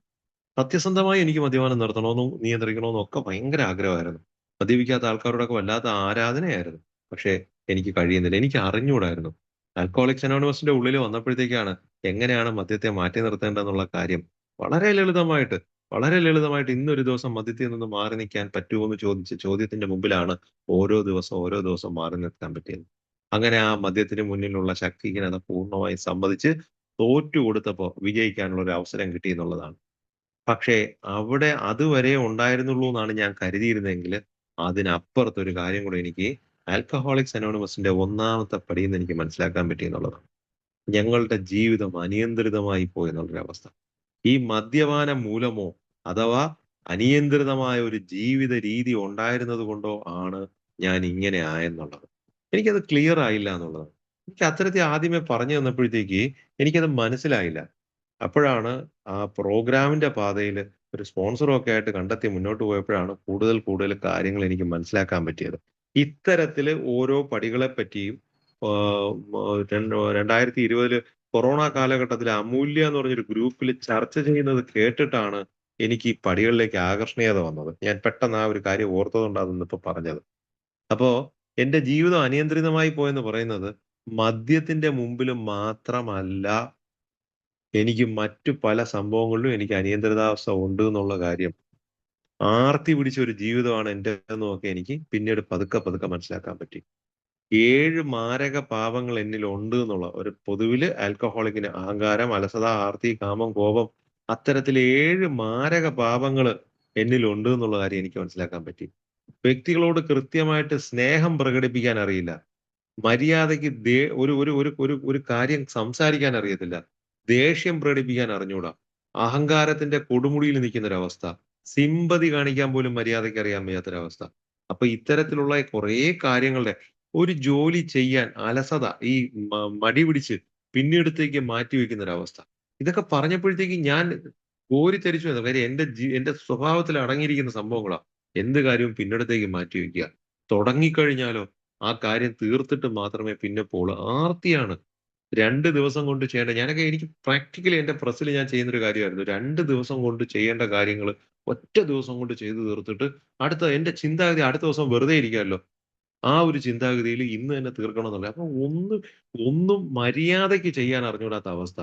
സത്യസന്ധമായി എനിക്ക് മദ്യപാനം നിർത്തണമെന്നും നിയന്ത്രിക്കണമെന്നും ഒക്കെ ഭയങ്കര ആഗ്രഹമായിരുന്നു. മദ്യപിക്കാത്ത ആൾക്കാരോടൊക്കെ വല്ലാത്ത ആരാധനയായിരുന്നു. പക്ഷേ എനിക്ക് കഴിയുന്നില്ല. എനിക്ക് അറിഞ്ഞൂടായിരുന്നു. ആൽക്കഹോളിക്സ് അനോണിമസിന്റെ ഉള്ളിൽ വന്നപ്പോഴത്തേക്കാണ് എങ്ങനെയാണ് മദ്യത്തെ മാറ്റി നിർത്തേണ്ടതെന്നുള്ള കാര്യം വളരെ ലളിതമായിട്ട്, വളരെ ലളിതമായിട്ട് ഇന്നൊരു ദിവസം മദ്യത്തിൽ നിന്ന് മാറി നിൽക്കാൻ പറ്റുമോ എന്ന് ചോദിച്ച ചോദ്യത്തിന്റെ മുമ്പിലാണ് ഓരോ ദിവസം മാറി നിൽക്കാൻ പറ്റിയത്. അങ്ങനെ ആ മദ്യത്തിന് മുന്നിലുള്ള ശക്തിഹീനത പൂർണ്ണമായും സമ്മതിച്ച് തോറ്റു കൊടുത്തപ്പോ വിജയിക്കാനുള്ള ഒരു അവസരം കിട്ടി എന്നുള്ളതാണ്. പക്ഷേ അവിടെ അതുവരെ ഉണ്ടായിരുന്നുള്ളൂ എന്നാണ് ഞാൻ കരുതിയിരുന്നതെങ്കില്, അതിനപ്പുറത്തൊരു കാര്യം കൂടെ എനിക്ക് ആൽക്കഹോളിക്സ് അനോണിമസിന്റെ ഒന്നാമത്തെ പടിയിൽ എനിക്ക് മനസ്സിലാക്കാൻ പറ്റി എന്നുള്ളതാണ്. ഞങ്ങളുടെ ജീവിതം അനിയന്ത്രിതമായി പോയി എന്നുള്ളൊരവസ്ഥ. ഈ മദ്യപാനം മൂലമോ അഥവാ അനിയന്ത്രിതമായ ഒരു ജീവിത രീതി ഉണ്ടായിരുന്നത് കൊണ്ടോ ആണ് ഞാൻ ഇങ്ങനെ ആയെന്നുള്ളത്. എനിക്കത് ക്ലിയർ ആയില്ല എന്നുള്ളതാണ്. എനിക്ക് അത്തരത്തിൽ ആദ്യമേ പറഞ്ഞു തന്നപ്പോഴത്തേക്ക് എനിക്കത് മനസ്സിലായില്ല. അപ്പോഴാണ് ആ പ്രോഗ്രാമിന്റെ പാതയില് ഒരു സ്പോൺസറും ഒക്കെ ആയിട്ട് കണ്ടെത്തി മുന്നോട്ട് പോയപ്പോഴാണ് കൂടുതൽ കൂടുതൽ കാര്യങ്ങൾ എനിക്ക് മനസ്സിലാക്കാൻ പറ്റിയത്. ഇത്തരത്തില് ഓരോ പടികളെ പറ്റിയും ആഹ്, മ 2020 കൊറോണ കാലഘട്ടത്തില് അമൂല്യ എന്ന് പറഞ്ഞൊരു ഗ്രൂപ്പില് ചർച്ച ചെയ്യുന്നത് കേട്ടിട്ടാണ് എനിക്ക് ഈ പടികളിലേക്ക് ആകർഷണീയത വന്നത്. ഞാൻ പെട്ടെന്ന് ആ ഒരു കാര്യം ഓർത്തതുകൊണ്ടാ അതൊന്നിപ്പോ പറഞ്ഞത്. അപ്പോ എന്റെ ജീവിതം അനിയന്ത്രിതമായി പോയെന്ന് പറയുന്നത് മദ്യത്തിന്റെ മുമ്പില് മാത്രമല്ല, എനിക്ക് മറ്റു പല സംഭവങ്ങളിലും എനിക്ക് അനിയന്ത്രിതാവസ്ഥ ഉണ്ട് എന്നുള്ള കാര്യം, ആർത്തി പിടിച്ച ഒരു ജീവിതമാണ് എന്റേതെന്നൊക്കെ എനിക്ക് പിന്നീട് പതുക്കെ പതുക്കെ മനസ്സിലാക്കാൻ പറ്റി. 7 മാരക പാപങ്ങൾ എന്നിൽ ഉണ്ട് എന്നുള്ള ഒരു പൊതുവില് ആൽക്കഹോളിക്കിന് അഹങ്കാരം, അലസത, ആർത്തി, കാമം, കോപം അത്തരത്തിൽ 7 മാരക പാപങ്ങള് എന്നിൽ ഉണ്ട് എന്നുള്ള കാര്യം എനിക്ക് മനസ്സിലാക്കാൻ പറ്റി. വ്യക്തികളോട് കൃത്യമായിട്ട് സ്നേഹം പ്രകടിപ്പിക്കാൻ അറിയില്ല. മര്യാദയ്ക്ക് ഒരു ഒരു ഒരു ഒരു ഒരു കാര്യം സംസാരിക്കാൻ അറിയത്തില്ല. ദേഷ്യം പ്രകടിപ്പിക്കാൻ അറിഞ്ഞൂടാ. അഹങ്കാരത്തിന്റെ കൊടുമുടിയിൽ നിൽക്കുന്നൊരവസ്ഥ. സിമ്പതി കാണിക്കാൻ പോലും മര്യാദയ്ക്ക് അറിയാൻ വയ്യാത്തൊരവസ്ഥ. അപ്പൊ ഇത്തരത്തിലുള്ള കുറേ കാര്യങ്ങളുടെ ഒരു ജോലി ചെയ്യാൻ അലസത, ഈ മടി പിടിച്ച് പിന്നീടത്തേക്ക് മാറ്റിവെക്കുന്നൊരവസ്ഥ. ഇതൊക്കെ പറഞ്ഞപ്പോഴത്തേക്ക് ഞാൻ കോരിത്തരിച്ചു പോയതാ. കാര്യം എന്റെ സ്വഭാവത്തിൽ അടങ്ങിയിരിക്കുന്ന സംഭവങ്ങളാ. എന്ത് കാര്യവും പിന്നിടത്തേക്ക് മാറ്റിവെക്കുക. തുടങ്ങിക്കഴിഞ്ഞാലോ ആ കാര്യം തീർത്തിട്ട് മാത്രമേ പിന്നെ പോളൂ. ആർത്തിയാണ്. 2 ദിവസം കൊണ്ട് ചെയ്യേണ്ട എനിക്ക് പ്രാക്ടിക്കലി എന്റെ പ്രസ്സിൽ ഞാൻ ചെയ്യുന്നൊരു കാര്യമായിരുന്നു. 2 ദിവസം കൊണ്ട് ചെയ്യേണ്ട കാര്യങ്ങള് ഒറ്റ ദിവസം കൊണ്ട് ചെയ്തു തീർത്തിട്ട് എന്റെ ചിന്താഗതി അടുത്ത ദിവസം വെറുതെ ഇരിക്കാമല്ലോ. ആ ഒരു ചിന്താഗതിയിൽ ഇന്ന് തന്നെ തീർക്കണം എന്നുള്ളത്. അപ്പൊ ഒന്നും മര്യാദയ്ക്ക് ചെയ്യാൻ അറിഞ്ഞൂടാത്ത അവസ്ഥ.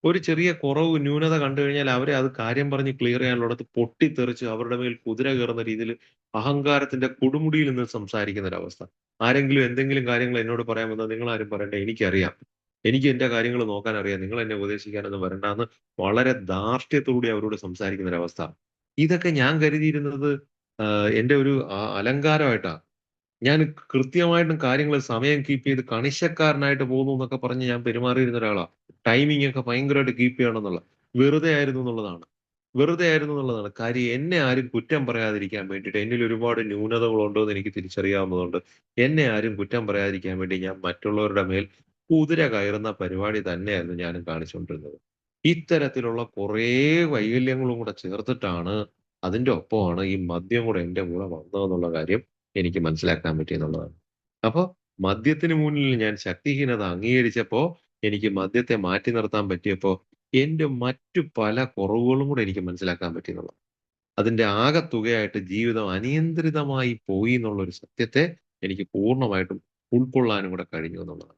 ഒരു ചെറിയ കുറവ്, ന്യൂനത കണ്ടു കഴിഞ്ഞാൽ അവരെ അത് കാര്യം പറഞ്ഞ് ക്ലിയർ ചെയ്യാനുള്ളിടത്ത് പൊട്ടിത്തെറിച്ച് അവരുടെ മേൽ കുതിര കയറുന്ന രീതിയിൽ അഹങ്കാരത്തിന്റെ കൊടുമുടിയിൽ നിന്ന് സംസാരിക്കുന്ന ഒരവസ്ഥ. ആരെങ്കിലും എന്തെങ്കിലും കാര്യങ്ങൾ എന്നോട് പറയാൻ വന്നാൽ നിങ്ങളാരും പറയണ്ട, എനിക്കറിയാം. എനിക്ക് എന്റെ കാര്യങ്ങൾ നോക്കാൻ അറിയാം. നിങ്ങൾ എന്നെ ഉപദേശിക്കാനൊന്നും വരണ്ടാന്ന് വളരെ ധാർഷ്ട്യത്തോടുകൂടി അവരോട് സംസാരിക്കുന്ന ഒരവസ്ഥ. ഇതൊക്കെ ഞാൻ കരുതിയിരുന്നത് എന്റെ ഒരു അലങ്കാരമായിട്ടാ. ഞാൻ കൃത്യമായിട്ടും കാര്യങ്ങൾ സമയം കീപ്പ് ചെയ്ത് കണിശക്കാരനായിട്ട് പോകുന്നു എന്നൊക്കെ പറഞ്ഞ് ഞാൻ പെരുമാറിയിരുന്ന ഒരാളാ. ടൈമിംഗ് ഒക്കെ ഭയങ്കരമായിട്ട് കീപ്പ് ചെയ്യണമെന്നുള്ള. വെറുതെ ആയിരുന്നു എന്നുള്ളതാണ്. വെറുതെ ആയിരുന്നു എന്നുള്ളതാണ്. കാര്യം എന്നെ ആരും കുറ്റം പറയാതിരിക്കാൻ വേണ്ടിയിട്ട് എന്നിൽ ഒരുപാട് ന്യൂനതകളുണ്ടോ എന്ന് എനിക്ക് തിരിച്ചറിയാവുന്നതുകൊണ്ട് എന്നെ ആരും കുറ്റം പറയാതിരിക്കാൻ വേണ്ടി ഞാൻ മറ്റുള്ളവരുടെ മേൽ കുതിര കയറുന്ന പരിപാടി തന്നെയായിരുന്നു ഞാനും കാണിച്ചുകൊണ്ടിരുന്നത്. ഇത്തരത്തിലുള്ള കുറേ വൈകല്യങ്ങളും കൂടെ ചേർത്തിട്ടാണ് അതിന്റെ ഒപ്പമാണ് ഈ മദ്യം കൂടെ എന്റെ കൂടെ വന്നതെന്നുള്ള കാര്യം എനിക്ക് മനസ്സിലാക്കാൻ പറ്റിയെന്നുള്ളതാണ്. അപ്പൊ മദ്യത്തിന് മുന്നിൽ ഞാൻ ശക്തിഹീനത അംഗീകരിച്ചപ്പോ, എനിക്ക് മദ്യത്തെ മാറ്റി നിർത്താൻ പറ്റിയപ്പോ, എന്റെ മറ്റു പല കുറവുകളും കൂടെ എനിക്ക് മനസ്സിലാക്കാൻ പറ്റിയെന്നുള്ളതാണ്. അതിന്റെ ആകത്തുകയായിട്ട് ജീവിതം അനിയന്ത്രിതമായി പോയി എന്നുള്ളൊരു സത്യത്തെ എനിക്ക് പൂർണ്ണമായിട്ടും ഉൾക്കൊള്ളാനും കൂടെ കഴിഞ്ഞു എന്നുള്ളതാണ്.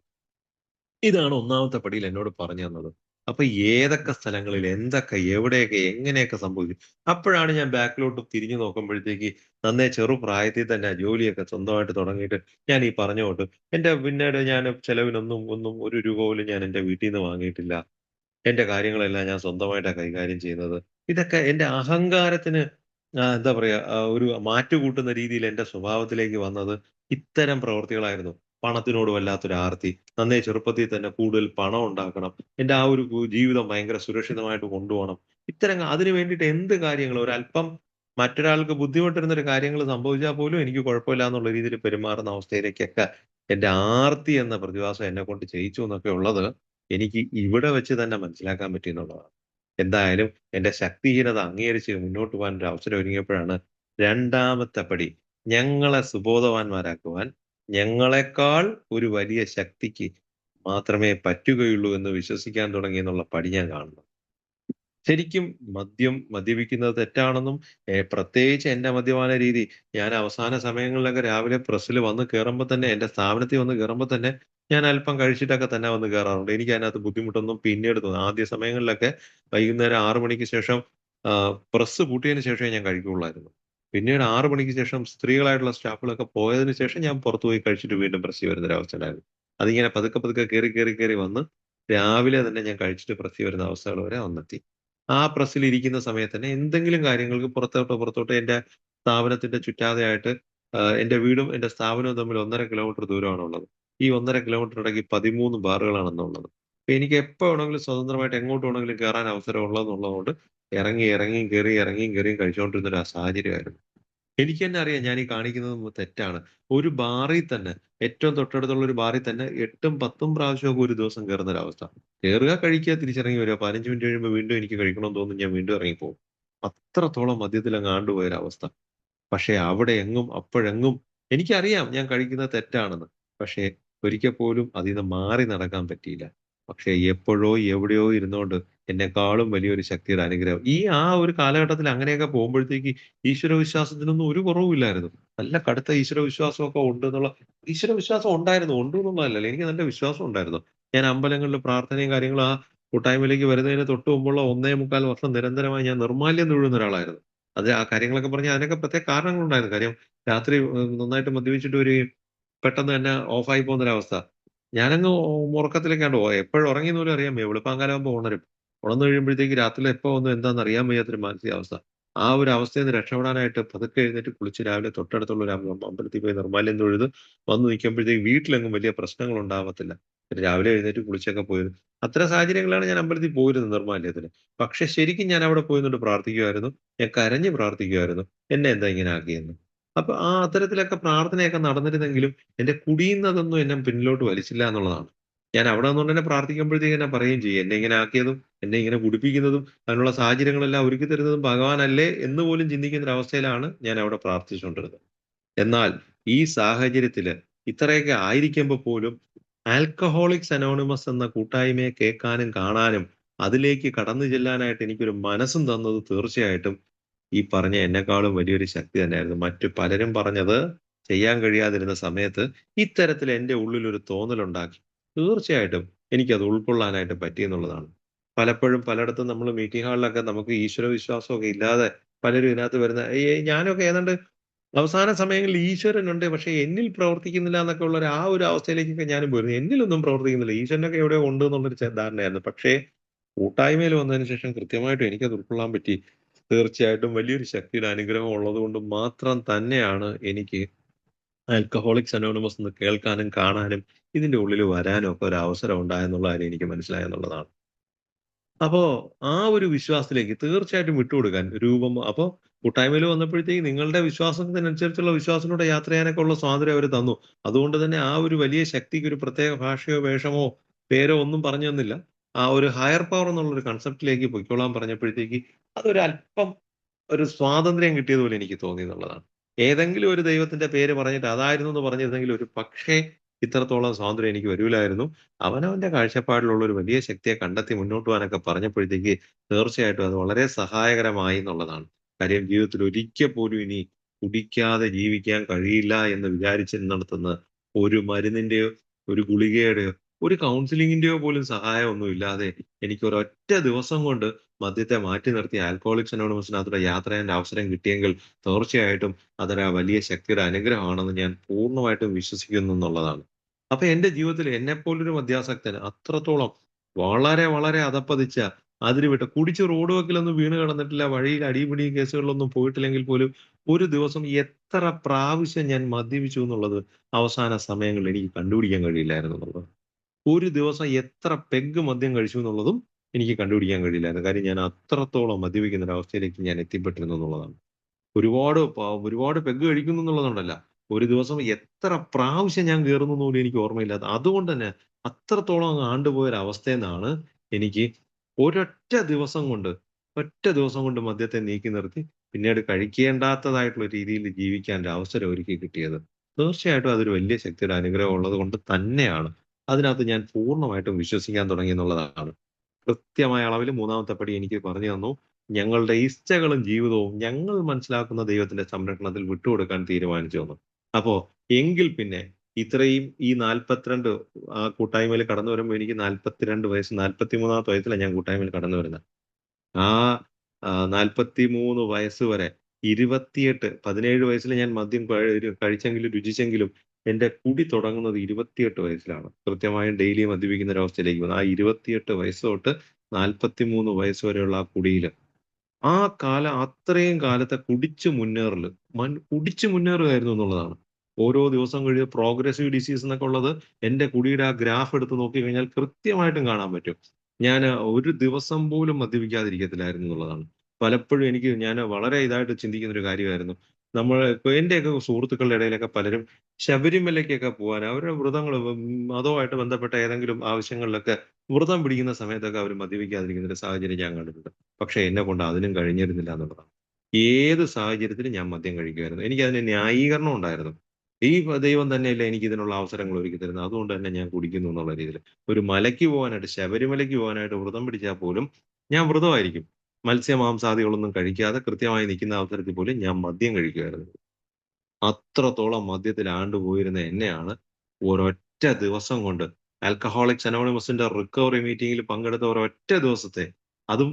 ഇതാണ് ഒന്നാമത്തെ പടിയിൽ എന്നോട് പറഞ്ഞു തന്നത്. അപ്പൊ ഏതൊക്കെ സ്ഥലങ്ങളിൽ, എന്തൊക്കെ, എവിടെയൊക്കെ, എങ്ങനെയൊക്കെ സംഭവിക്കും. അപ്പോഴാണ് ഞാൻ ബാക്കിലോട്ട് തിരിഞ്ഞു നോക്കുമ്പോഴത്തേക്ക് നന്നേ ചെറുപ്രായത്തിൽ തന്നെ ജോലിയൊക്കെ സ്വന്തമായിട്ട് തുടങ്ങിയിട്ട് ഞാൻ ഈ പറഞ്ഞ കൊണ്ട് എന്റെ പിന്നീട് ഞാൻ ചെലവിനൊന്നും ഒരു രൂപ പോലും ഞാൻ എന്റെ വീട്ടിൽ നിന്ന് വാങ്ങിയിട്ടില്ല. എന്റെ കാര്യങ്ങളെല്ലാം ഞാൻ സ്വന്തമായിട്ടാ കൈകാര്യം ചെയ്യുന്നത്. ഇതൊക്കെ എന്റെ അഹങ്കാരത്തിന് എന്താ പറയാ, ഒരു മാറ്റുകൂട്ടുന്ന രീതിയിൽ എന്റെ സ്വഭാവത്തിലേക്ക് വന്നത് ഇത്തരം പ്രവൃത്തികളായിരുന്നു. പണത്തിനോട് വല്ലാത്തൊരു ആർത്തി. നന്നേ ചെറുപ്പത്തിൽ തന്നെ കൂടുതൽ പണം ഉണ്ടാക്കണം. എന്റെ ആ ഒരു ജീവിതം ഭയങ്കര സുരക്ഷിതമായിട്ട് കൊണ്ടുപോകണം. ഇത്തരം അതിന് വേണ്ടിയിട്ട് എന്ത് കാര്യങ്ങളും ഒരല്പം മറ്റൊരാൾക്ക് ബുദ്ധിമുട്ട് ഒരു കാര്യങ്ങൾ സംഭവിച്ചാൽ പോലും എനിക്ക് കുഴപ്പമില്ല എന്നുള്ള രീതിയിൽ പെരുമാറുന്ന അവസ്ഥയിലേക്കൊക്കെ എന്റെ ആർത്തി എന്ന പ്രതിഭാസം എന്നെക്കൊണ്ട് ചെയ്യിച്ചു എന്നൊക്കെ ഉള്ളത് എനിക്ക് ഇവിടെ വെച്ച് തന്നെ മനസ്സിലാക്കാൻ പറ്റി എന്നുള്ളതാണ്. എന്തായാലും എന്റെ ശക്തിഹീനത അംഗീകരിച്ച് മുന്നോട്ട് പോകാൻ ഒരു അവസരം ഒരുങ്ങിയപ്പോഴാണ് രണ്ടാമത്തെ പടി, ഞങ്ങളെ സുബോധവാന്മാരാക്കുവാൻ ഞങ്ങളെക്കാൾ ഒരു വലിയ ശക്തിക്ക് മാത്രമേ പറ്റുകയുള്ളൂ എന്ന് വിശ്വസിക്കാൻ തുടങ്ങി എന്നുള്ള പടി ഞാൻ കാണുന്നു. ശരിക്കും മദ്യപിക്കുന്നത് തെറ്റാണെന്നും, പ്രത്യേകിച്ച് എന്റെ മദ്യപാന രീതി, ഞാൻ അവസാന സമയങ്ങളിലൊക്കെ രാവിലെ പ്രസ്സിൽ വന്ന് കേറുമ്പോ തന്നെ, എന്റെ സ്ഥാപനത്തിൽ വന്ന് കേറുമ്പോ തന്നെ ഞാൻ അല്പം കഴിച്ചിട്ടൊക്കെ തന്നെ വന്ന് കേറാറുണ്ട്. എനിക്ക് അതിനകത്ത് ബുദ്ധിമുട്ടൊന്നും പിന്നീട് തോന്നും. ആദ്യ സമയങ്ങളിലൊക്കെ വൈകുന്നേരം 6 മണിക്ക് ശേഷം പ്രസ് പൂട്ടിയതിന് ശേഷമേ ഞാൻ കഴിക്കുകയുള്ളായിരുന്നു. പിന്നീട് 6 മണിക്ക് ശേഷം സ്ത്രീകളായിട്ടുള്ള സ്റ്റാഫുകളൊക്കെ പോയതിന് ശേഷം ഞാൻ പുറത്ത് പോയി കഴിച്ചിട്ട് വീണ്ടും പ്രസ്സിൽ വരുന്ന ഒരു അവസ്ഥ ഉണ്ടായിരുന്നു. അതിങ്ങനെ പതുക്കെ പതുക്കെ കേറി വന്ന് രാവിലെ തന്നെ ഞാൻ കഴിച്ചിട്ട് പ്രസ്സിൽ വരുന്ന അവസ്ഥകൾ വരെ വന്നെത്തി. ആ പ്രസ്സിൽ ഇരിക്കുന്ന സമയത്ത് തന്നെ എന്തെങ്കിലും കാര്യങ്ങൾക്ക് പുറത്തോട്ടോ എന്റെ സ്ഥാപനത്തിന്റെ ചുറ്റാതെയായിട്ട് എന്റെ വീടും എന്റെ സ്ഥാപനവും തമ്മിൽ 1.5 കിലോമീറ്റർ ദൂരമാണുള്ളത്. ഈ 1.5 കിലോമീറ്റർ ഇടയ്ക്ക് 13 ബാറുകളാണെന്നുള്ളത്. അപ്പൊ എനിക്ക് എപ്പോ വേണമെങ്കിലും സ്വതന്ത്രമായിട്ട് എങ്ങോട്ട് വേണമെങ്കിലും കേറാൻ അവസരം ഉള്ളതെന്നുള്ളതുകൊണ്ട് ഇറങ്ങിയും കേറിയും കഴിച്ചുകൊണ്ടിരുന്ന ഒരു സാഹചര്യമായിരുന്നു. എനിക്ക് തന്നെ അറിയാം ഞാൻ ഈ കാണിക്കുന്നത് തെറ്റാണ്. ഒരു ബാറിൽ തന്നെ ഏറ്റവും തൊട്ടടുത്തുള്ള ഒരു ബാറിൽ തന്നെ 8ഉം 10ഉം പ്രാവശ്യമൊക്കെ ഒരു ദിവസം കേറുന്നൊരവസ്ഥ. കേറുക, കഴിക്കുക, തിരിച്ചിറങ്ങി വരിക. 15 മിനിറ്റ് കഴിയുമ്പോൾ വീണ്ടും എനിക്ക് കഴിക്കണമെന്ന് തോന്നും. ഞാൻ വീണ്ടും ഇറങ്ങിപ്പോവും. അത്രത്തോളം മദ്യത്തിലങ്ങ് ആണ്ടുപോയൊരവസ്ഥ. പക്ഷേ അവിടെ എങ്ങും അപ്പോഴെങ്ങും എനിക്കറിയാം ഞാൻ കഴിക്കുന്നത് തെറ്റാണെന്ന്. പക്ഷേ ഒരിക്കൽ പോലും അതീന്ന് മാറി നടക്കാൻ പറ്റിയില്ല. പക്ഷേ എപ്പോഴോ എവിടെയോ ഇരുന്നോണ്ട് എന്നെക്കാളും വലിയൊരു ശക്തിയുടെ അനുഗ്രഹം ആ ഒരു കാലഘട്ടത്തിൽ അങ്ങനെയൊക്കെ പോകുമ്പോഴത്തേക്ക് ഈശ്വര വിശ്വാസത്തിനൊന്നും ഒരു കുറവുമില്ലായിരുന്നു. നല്ല കടുത്ത ഈശ്വര വിശ്വാസമൊക്കെ ഉണ്ടെന്നുള്ള ഈശ്വര വിശ്വാസം ഉണ്ടായിരുന്നു. ഉണ്ടെന്നുള്ളതല്ലല്ലോ. എനിക്ക് നല്ല വിശ്വാസം ഉണ്ടായിരുന്നു. ഞാൻ അമ്പലങ്ങളില് പ്രാർത്ഥനയും കാര്യങ്ങളും കൂട്ടായ്മയിലേക്ക് വരുന്നതിന് തൊട്ട് മുമ്പുള്ള 1 1/4 വർഷം നിരന്തരമായി ഞാൻ നിർമ്മാല്യം തൊഴുന്ന ഒരാളായിരുന്നു. അത് ആ കാര്യങ്ങളൊക്കെ പറഞ്ഞാൽ അതിനൊക്കെ പ്രത്യേക കാരണങ്ങളുണ്ടായിരുന്നു. കാര്യം രാത്രി നന്നായിട്ട് മദ്യപിച്ചിട്ട് വരികയും പെട്ടെന്ന് തന്നെ ഓഫായി പോകുന്നൊരവസ്ഥ. ഞാനങ്ങ് ഉറക്കത്തിലേക്കാണ്ട് പോയി. എപ്പോഴും ഉറങ്ങിയെന്ന് പോലും അറിയാൻ വയ്യ. വെളുപ്പാങ്കാലമാകുമ്പോൾ ഉണരും. ഉണർന്നു കഴിയുമ്പോഴത്തേക്ക് രാത്രിയിൽ എപ്പോ വന്നു എന്താണെന്ന് അറിയാൻ വയ്യാത്തൊരു മാനസികാവസ്ഥ. ആ ഒരു അവസ്ഥയിൽ നിന്ന് രക്ഷപ്പെടാനായിട്ട് പതുക്കെ എഴുന്നേറ്റ് കുളിച്ച് രാവിലെ തൊട്ടടുത്തുള്ള ഒരു അമ്പലത്തിൽ പോയി നിർമ്മാല്യം തൊഴുത് വന്ന് നിൽക്കുമ്പോഴത്തേക്ക് വീട്ടിലെങ്ങും വലിയ പ്രശ്നങ്ങൾ ഉണ്ടാവത്തില്ല. പിന്നെ രാവിലെ എഴുന്നേറ്റ് കുളിച്ചൊക്കെ പോയിരുന്നു. അത്തരം സാഹചര്യങ്ങളാണ് ഞാൻ അമ്പലത്തിൽ പോയിരുന്നത് നിർമ്മാല്യത്തിന്. പക്ഷെ ശരിക്കും ഞാൻ അവിടെ പോയി നിന്നിട്ട് പ്രാർത്ഥിക്കുമായിരുന്നു. ഞാൻ കരഞ്ഞു പ്രാർത്ഥിക്കുമായിരുന്നു. എന്നെ എന്താ ഇങ്ങനെ ആക്കിയെന്ന്. അപ്പൊ അത്തരത്തിലൊക്കെ പ്രാർത്ഥനയൊക്കെ നടന്നിരുന്നെങ്കിലും എന്റെ കുടിയുന്നതൊന്നും എന്നെ പിന്നിലോട്ട് വലിച്ചില്ല എന്നുള്ളതാണ്. ഞാൻ അവിടെ നിന്നുകൊണ്ട് തന്നെ പ്രാർത്ഥിക്കുമ്പോഴത്തേക്ക് എന്നെ പറയുകയും ചെയ്യും. എന്നെ ഇങ്ങനെ ആക്കിയതും, എന്നെ ഇങ്ങനെ കുടിപ്പിക്കുന്നതും, അതിനുള്ള സാഹചര്യങ്ങളെല്ലാം ഒരുക്കി തരുന്നതും ഭഗവാനല്ലേ എന്ന് പോലും ചിന്തിക്കുന്ന ഒരു അവസ്ഥയിലാണ് ഞാൻ അവിടെ പ്രാർത്ഥിച്ചുകൊണ്ടിരുന്നത്. എന്നാൽ ഈ സാഹചര്യത്തില് ഇത്രയൊക്കെ ആയിരിക്കുമ്പോ പോലും ആൽക്കഹോളിക്സ് അനോണിമസ് എന്ന കൂട്ടായ്മയെ കേൾക്കാനും കാണാനും അതിലേക്ക് കടന്നു ചെല്ലാനായിട്ട് എനിക്കൊരു മനസ്സും തന്നത് തീർച്ചയായിട്ടും ഈ പറഞ്ഞ എന്നെക്കാളും വലിയൊരു ശക്തി തന്നെയായിരുന്നു. മറ്റു പലരും പറഞ്ഞത് ചെയ്യാൻ കഴിയാതിരുന്ന സമയത്ത് ഇത്തരത്തിൽ എന്റെ ഉള്ളിൽ ഒരു തോന്നലുണ്ടാക്കി. തീർച്ചയായിട്ടും എനിക്കത് ഉൾക്കൊള്ളാനായിട്ട് പറ്റിയെന്നുള്ളതാണ്. പലപ്പോഴും പലയിടത്തും നമ്മൾ മീറ്റിംഗ് ഹാളിലൊക്കെ നമുക്ക് ഈശ്വര വിശ്വാസമൊക്കെ ഇല്ലാതെ പലരും ഇതിനകത്ത് വരുന്ന ഞാനൊക്കെ ഏതാണ്ട് അവസാന സമയങ്ങളിൽ ഈശ്വരനുണ്ട് പക്ഷെ എന്നിൽ പ്രവർത്തിക്കുന്നില്ല എന്നൊക്കെ ഉള്ള ഒരു അവസ്ഥയിലേക്കൊക്കെ ഞാനും പോയിരുന്നു. എന്നിലൊന്നും പ്രവർത്തിക്കുന്നില്ല. ഈശ്വരനൊക്കെ എവിടെയോ ഉണ്ട് എന്നുള്ളൊരു ധാരണയായിരുന്നു. പക്ഷേ കൂട്ടായ്മയിൽ വന്നതിന് ശേഷം കൃത്യമായിട്ടും എനിക്കത് ഉൾക്കൊള്ളാൻ പറ്റി. തീർച്ചയായിട്ടും വലിയൊരു ശക്തിയുടെ അനുഗ്രഹം ഉള്ളതുകൊണ്ട് മാത്രം തന്നെയാണ് എനിക്ക് ആൽക്കഹോളിക്സ് അനോണിമസ് എന്ന് കേൾക്കാനും കാണാനും ഇതിന്റെ ഉള്ളിൽ വരാനും ഒക്കെ ഒരു അവസരം ഉണ്ടായെന്നുള്ള കാര്യം എനിക്ക് മനസ്സിലായെന്നുള്ളതാണ്. അപ്പോ ആ ഒരു വിശ്വാസത്തിലേക്ക് തീർച്ചയായിട്ടും വിട്ടുകൊടുക്കാൻ അപ്പോ കൂട്ടായ്മയിൽ വന്നപ്പോഴത്തേക്ക് നിങ്ങളുടെ വിശ്വാസത്തിനനുസരിച്ചുള്ള വിശ്വാസത്തിലൂടെ യാത്ര ചെയ്യാനൊക്കെ ഉള്ള സ്വാതന്ത്ര്യം അവര് തന്നു. അതുകൊണ്ട് തന്നെ ആ ഒരു വലിയ ശക്തിക്ക് ഒരു പ്രത്യേക ഭാഷയോ, വേഷമോ, പേരോ ഒന്നും പറഞ്ഞു തന്നില്ല. ആ ഒരു ഹയർ പവർ എന്നുള്ള ഒരു കൺസെപ്റ്റിലേക്ക് പൊയ്ക്കോളാൻ പറഞ്ഞപ്പോഴത്തേക്ക് അതൊരു അല്പം ഒരു സ്വാതന്ത്ര്യം കിട്ടിയതുപോലെ എനിക്ക് തോന്നി എന്നുള്ളതാണ്. ഏതെങ്കിലും ഒരു ദൈവത്തിന്റെ പേര് പറഞ്ഞിട്ട് അതായിരുന്നു എന്ന് പറഞ്ഞിരുന്നെങ്കിൽ ഒരു പക്ഷേ ഇത്രത്തോളം സ്വാതന്ത്ര്യം എനിക്ക് വരൂലായിരുന്നു. അവനവന്റെ കാഴ്ചപ്പാടിലുള്ള ഒരു വലിയ ശക്തിയെ കണ്ടെത്തി മുന്നോട്ട് പോകാനൊക്കെ പറഞ്ഞപ്പോഴത്തേക്ക് തീർച്ചയായിട്ടും അത് വളരെ സഹായകരമായി എന്നുള്ളതാണ്. കാര്യം ജീവിതത്തിൽ ഒരിക്കൽ പോലും ഇനി കുടിക്കാതെ ജീവിക്കാൻ കഴിയില്ല എന്ന് വിചാരിച്ചിരുന്നിടത്തുന്ന് ഒരു മരുന്നിന്റെയോ, ഒരു ഗുളികയുടെയോ, ഒരു കൗൺസിലിങ്ങിന്റെയോ പോലും സഹായമൊന്നും ഇല്ലാതെ എനിക്ക് ഒരൊറ്റ ദിവസം കൊണ്ട് മദ്യത്തെ മാറ്റി നിർത്തി ആൽക്കഹോളിക്സ് അനോണിമസിനകത്തൂടെ യാത്ര ചെയ്യാൻ അവസരം കിട്ടിയെങ്കിൽ തീർച്ചയായിട്ടും അതൊരു വലിയ ശക്തിയുടെ അനുഗ്രഹമാണെന്ന് ഞാൻ പൂർണ്ണമായിട്ടും വിശ്വസിക്കുന്നു എന്നുള്ളതാണ്. അപ്പൊ എന്റെ ജീവിതത്തിൽ എന്നെപ്പോലൊരു മദ്യാസക്തന് അത്രത്തോളം വളരെ വളരെ അധപ്പതിച്ച അതിര് വിട്ട് കുടിച്ച് റോഡ് വക്കിലൊന്നും വീണ് കിടന്നിട്ടില്ല. വഴിയിൽ അടിപിടി കേസുകളിലൊന്നും പോയിട്ടില്ലെങ്കിൽ പോലും ഒരു ദിവസം എത്ര പ്രാവശ്യം ഞാൻ മദ്യപിച്ചു എന്നുള്ളത് അവസാന സമയങ്ങളിൽ എനിക്ക് കണ്ടുപിടിക്കാൻ കഴിയില്ലായിരുന്നു എന്നുള്ളത്. ഒരു ദിവസം എത്ര പെഗ് മദ്യം കഴിച്ചു എന്നുള്ളതും എനിക്ക് കണ്ടുപിടിക്കാൻ കഴിയില്ലായിരുന്നു. കാര്യം ഞാൻ അത്രത്തോളം മദ്യപിക്കുന്ന ഒരു അവസ്ഥയിലേക്ക് ഞാൻ എത്തിപ്പെട്ടിരുന്നു എന്നുള്ളതാണ്. ഒരുപാട് പെഗ് കഴിക്കുന്നു എന്നുള്ളതുകൊണ്ടല്ല. ഒരു ദിവസം എത്ര പ്രാവശ്യം ഞാൻ കേറുന്നു എന്ന് പോലും എനിക്ക് ഓർമ്മയില്ലാത്ത അതുകൊണ്ട് തന്നെ അത്രത്തോളം അങ്ങ് ആണ്ടുപോയൊരവസ്ഥേന്നാണ് എനിക്ക് ഒറ്റ ദിവസം കൊണ്ട് മദ്യത്തെ നീക്കി നിർത്തി പിന്നീട് കഴിക്കേണ്ടാത്തതായിട്ടുള്ള രീതിയിൽ ജീവിക്കാൻ ഒരു അവസരം ഒരുക്കി കിട്ടിയത്. തീർച്ചയായിട്ടും അതൊരു വലിയ ശക്തിയുടെ അനുഗ്രഹം ഉള്ളത് കൊണ്ട് തന്നെയാണ്. അതിനകത്ത് ഞാൻ പൂർണ്ണമായിട്ടും വിശ്വസിക്കാൻ തുടങ്ങി എന്നുള്ളതാണ്. കൃത്യമായ അളവിൽ മൂന്നാമത്തെ പടി എനിക്ക് പറഞ്ഞു തന്നു. ഞങ്ങളുടെ ഇച്ഛകളും ജീവിതവും ഞങ്ങൾ മനസ്സിലാക്കുന്ന ദൈവത്തിന്റെ സംരക്ഷണത്തിൽ വിട്ടുകൊടുക്കാൻ തീരുമാനിച്ചു എന്ന്. അപ്പോ എങ്കിൽ പിന്നെ ഇത്രയും ഈ 42 കൂട്ടായ്മയിൽ കടന്നു വരുമ്പോ എനിക്ക് 42 വയസ്സ് 43ാമത്തെ വയസ്സിലാണ് ഞാൻ കൂട്ടായ്മയിൽ കടന്നു വരുന്നത്. ആ 43 വയസ്സ് വരെ 17 വയസ്സിൽ ഞാൻ മദ്യം കഴിച്ചെങ്കിലും രുചിച്ചെങ്കിലും എന്റെ കുടി തുടങ്ങുന്നത് 28 വയസ്സിലാണ്. കൃത്യമായും ഡെയിലി മദ്യപിക്കുന്ന ഒരവസ്ഥയിലേക്ക് വന്നു. ആ 28 വയസ്സ് തൊട്ട് 43 വയസ്സ് വരെയുള്ള ആ കുടിയില് അത്രയും കാലത്തെ കുടിച്ചു മുന്നേറുകയായിരുന്നു എന്നുള്ളതാണ്. ഓരോ ദിവസം കഴിയും പ്രോഗ്രസീവ് ഡിസീസ് എന്നൊക്കെ ഉള്ളത് എന്റെ കുടിയുടെ ആ ഗ്രാഫ് എടുത്ത് നോക്കിക്കഴിഞ്ഞാൽ കൃത്യമായിട്ടും കാണാൻ പറ്റും. ഞാന് ഒരു ദിവസം പോലും മദ്യപിക്കാതിരിക്കത്തില്ലായിരുന്നു എന്നുള്ളതാണ്. പലപ്പോഴും ഞാൻ വളരെ ഇതായിട്ട് ചിന്തിക്കുന്ന ഒരു കാര്യമായിരുന്നു. ഇപ്പൊ എന്റെയൊക്കെ സുഹൃത്തുക്കളുടെ ഇടയിലൊക്കെ പലരും ശബരിമലയ്ക്കൊക്കെ പോകാൻ അവരുടെ വ്രതങ്ങൾ മതവുമായിട്ട് ബന്ധപ്പെട്ട ഏതെങ്കിലും ആവശ്യങ്ങളിലൊക്കെ വ്രതം പിടിക്കുന്ന സമയത്തൊക്കെ അവർ മദ്യപിക്കാതിരിക്കുന്ന ഒരു സാഹചര്യം ഞാൻ കണ്ടിട്ടുണ്ട്. പക്ഷെ എന്നെ കൊണ്ട് അതിനും കഴിഞ്ഞിരുന്നില്ല എന്നുള്ളതാണ്. ഏത് സാഹചര്യത്തിലും ഞാൻ മദ്യം കഴിക്കുമായിരുന്നു. എനിക്ക് അതിന് ന്യായീകരണം ഉണ്ടായിരുന്നു. ഈ ദൈവം തന്നെയല്ലേ എനിക്ക് ഇതിനുള്ള അവസരങ്ങൾ ഒരുക്കി തരുന്നത്. അതുകൊണ്ട് തന്നെ ഞാൻ കുടിക്കുന്നു എന്നുള്ള രീതിയിൽ. ഒരു മലയ്ക്ക് പോകാനായിട്ട്, ശബരിമലയ്ക്ക് പോകാനായിട്ട് വ്രതം പിടിച്ചാൽ പോലും ഞാൻ വ്രതമായിരിക്കും. മത്സ്യമാംസാദികളൊന്നും കഴിക്കാതെ കൃത്യമായി നിൽക്കുന്ന അവസരത്തിൽ പോലും ഞാൻ മദ്യം കഴിക്കുമായിരുന്നു. അത്രത്തോളം മദ്യത്തിൽ ആണ്ടുപോയിരുന്ന എന്നെയാണ് ഒരൊറ്റ ദിവസം കൊണ്ട് ആൽക്കഹോളിക്സ് അനോണിമസിന്റെ റിക്കവറി മീറ്റിംഗിൽ പങ്കെടുത്ത ഒരൊറ്റ ദിവസത്തെ, അതും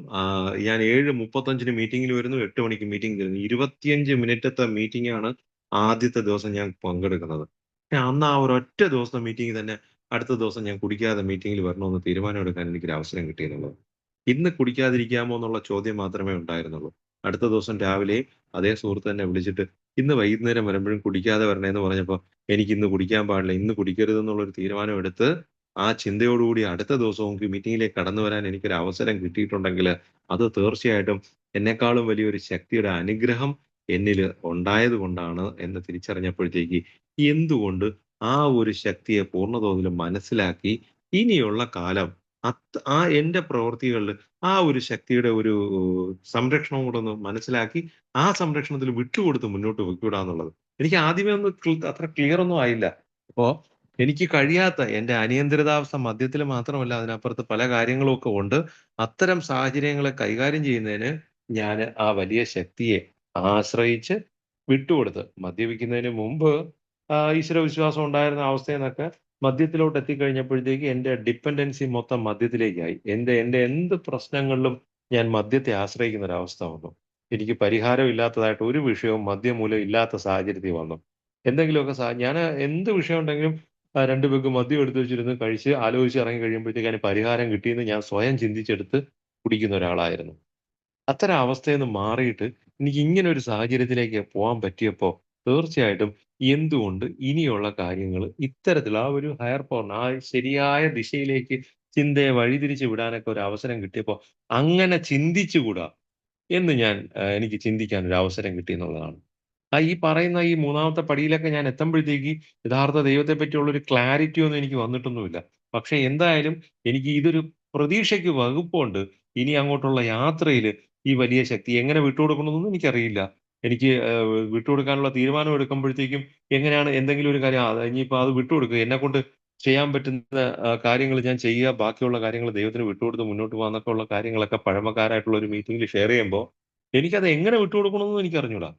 ഞാൻ 7:35 മീറ്റിംഗിൽ വരുന്നു, 8 മണിക്ക് മീറ്റിംഗ് തീരുന്നു. 25 മിനിറ്റത്തെ മീറ്റിംഗ് ആണ് ആദ്യത്തെ ദിവസം ഞാൻ പങ്കെടുക്കുന്നത്. പക്ഷെ അന്ന് ആ ഒരൊറ്റ ദിവസത്തെ മീറ്റിംഗ് തന്നെ അടുത്ത ദിവസം ഞാൻ കുടിക്കാതെ മീറ്റിംഗിൽ വരണമെന്ന് തീരുമാനമെടുക്കാൻ എനിക്കൊരു അവസരം കിട്ടിയെന്നുള്ളത്. ഇന്ന് കുടിക്കാതിരിക്കാമോ എന്നുള്ള ചോദ്യം മാത്രമേ ഉണ്ടായിരുന്നുള്ളൂ. അടുത്ത ദിവസം രാവിലെയും അതേ സുഹൃത്ത് തന്നെ വിളിച്ചിട്ട് ഇന്ന് വൈകുന്നേരം വരുമ്പോഴും കുടിക്കാതെ വരണേന്ന് പറഞ്ഞപ്പോ, എനിക്കിന്ന് കുടിക്കാൻ പാടില്ല, ഇന്ന് കുടിക്കരുതെന്നുള്ളൊരു തീരുമാനമെടുത്ത്, ആ ചിന്തയോടുകൂടി അടുത്ത ദിവസവും മീറ്റിംഗിലേക്ക് കടന്നു വരാൻ എനിക്കൊരു അവസരം കിട്ടിയിട്ടുണ്ടെങ്കില്, അത് തീർച്ചയായിട്ടും എന്നെക്കാളും വലിയൊരു ശക്തിയുടെ അനുഗ്രഹം എന്നില് ഉണ്ടായത് കൊണ്ടാണ് എന്ന് തിരിച്ചറിഞ്ഞപ്പോഴത്തേക്ക്, എന്തുകൊണ്ട് ആ ഒരു ശക്തിയെ പൂർണ്ണതോതിൽ മനസ്സിലാക്കി ഇനിയുള്ള കാലം എന്റെ പ്രവൃത്തികളില് ആ ഒരു ശക്തിയുടെ ഒരു സംരക്ഷണവും കൂടെ ഒന്ന് മനസ്സിലാക്കി ആ സംരക്ഷണത്തിൽ വിട്ടുകൊടുത്ത് മുന്നോട്ട് പൊയ്ക്കൂടാന്നുള്ളത്. എനിക്ക് ആദ്യമേ ഒന്നും അത്ര ക്ലിയർ ഒന്നും ആയില്ല. അപ്പോ എനിക്ക് കഴിയാത്ത എന്റെ അനിയന്ത്രിതാവസ്ഥ മദ്യത്തിൽ മാത്രമല്ല അതിനപ്പുറത്ത് പല കാര്യങ്ങളും ഒക്കെ ഉണ്ട്. അത്തരം സാഹചര്യങ്ങളെ കൈകാര്യം ചെയ്യുന്നതിന് ഞാന് ആ വലിയ ശക്തിയെ ആശ്രയിച്ച് വിട്ടുകൊടുത്ത്, മദ്യപിക്കുന്നതിന് മുമ്പ് ഈശ്വര വിശ്വാസം ഉണ്ടായിരുന്ന അവസ്ഥയിൽ നിന്നൊക്കെ മദ്യത്തിലോട്ട് എത്തിക്കഴിഞ്ഞപ്പോഴത്തേക്ക് എന്റെ ഡിപ്പെൻഡൻസി മൊത്തം മദ്യത്തിലേക്കായി. എന്റെ എന്ത് പ്രശ്നങ്ങളിലും ഞാൻ മദ്യത്തെ ആശ്രയിക്കുന്ന ഒരവസ്ഥ വന്നു. എനിക്ക് പരിഹാരമില്ലാത്തതായിട്ട് ഒരു വിഷയവും മദ്യം മൂലം ഇല്ലാത്ത സാഹചര്യത്തിൽ വന്നു. എന്തെങ്കിലുമൊക്കെ ഞാന് എന്ത് വിഷയം ഉണ്ടെങ്കിലും 2 പെഗ് മദ്യം എടുത്ത് വെച്ചിരുന്ന് കഴിച്ച് ആലോചിച്ച് ഇറങ്ങി കഴിയുമ്പോഴത്തേക്ക് അതിന് പരിഹാരം കിട്ടിയെന്ന് ഞാൻ സ്വയം ചിന്തിച്ചെടുത്ത് കുടിക്കുന്ന ഒരാളായിരുന്നു. അത്തരം അവസ്ഥയിന്ന് മാറിയിട്ട് എനിക്ക് ഇങ്ങനെ ഒരു സാഹചര്യത്തിലേക്ക് പോവാൻ പറ്റിയപ്പോ, തീർച്ചയായിട്ടും എന്തുകൊണ്ട് ഇനിയുള്ള കാര്യങ്ങള് ഇത്തരത്തിൽ ആ ഒരു ഹയർ പവറിന് ആ ശരിയായ ദിശയിലേക്ക് ചിന്തയെ വഴിതിരിച്ച് വിടാനൊക്കെ ഒരു അവസരം കിട്ടിയപ്പോ, അങ്ങനെ ചിന്തിച്ചുകൂടാ എന്ന് ഞാൻ എനിക്ക് ചിന്തിക്കാൻ ഒരു അവസരം കിട്ടിയെന്നുള്ളതാണ്. ഈ പറയുന്ന ഈ 3ാമത്തെ പടിയിലൊക്കെ ഞാൻ എത്തുമ്പഴത്തേക്ക് യഥാർത്ഥ ദൈവത്തെ പറ്റിയുള്ള ഒരു ക്ലാരിറ്റി ഒന്നും എനിക്ക് വന്നിട്ടൊന്നുമില്ല. പക്ഷെ എന്തായാലും എനിക്ക് ഇതൊരു പ്രതീക്ഷയ്ക്ക് വകുപ്പുണ്ട്. ഇനി അങ്ങോട്ടുള്ള യാത്രയില് ഈ വലിയ ശക്തി എങ്ങനെ വിട്ടുകൊടുക്കണമെന്നൊന്നും എനിക്കറിയില്ല. എനിക്ക് വിട്ടുകൊടുക്കാനുള്ള തീരുമാനം എടുക്കുമ്പഴത്തേക്കും എങ്ങനെയാണ് എന്തെങ്കിലും ഒരു കാര്യം ഇനിയിപ്പോ അത് വിട്ടുകൊടുക്കുക. എന്നെക്കൊണ്ട് ചെയ്യാൻ പറ്റുന്ന കാര്യങ്ങൾ ഞാൻ ചെയ്യുക. ബാക്കിയുള്ള കാര്യങ്ങൾ ദൈവത്തിന് വിട്ടുകൊടുത്ത് മുന്നോട്ട് പോകാന്നൊക്കെ ഉള്ള കാര്യങ്ങളൊക്കെ പഴമക്കാരായിട്ടുള്ള ഒരു മീറ്റിംഗിൽ ഷെയർ ചെയ്യുമ്പോ, എനിക്കത് എങ്ങനെ വിട്ടുകൊടുക്കണമെന്നും എനിക്കറിഞ്ഞൂടാ.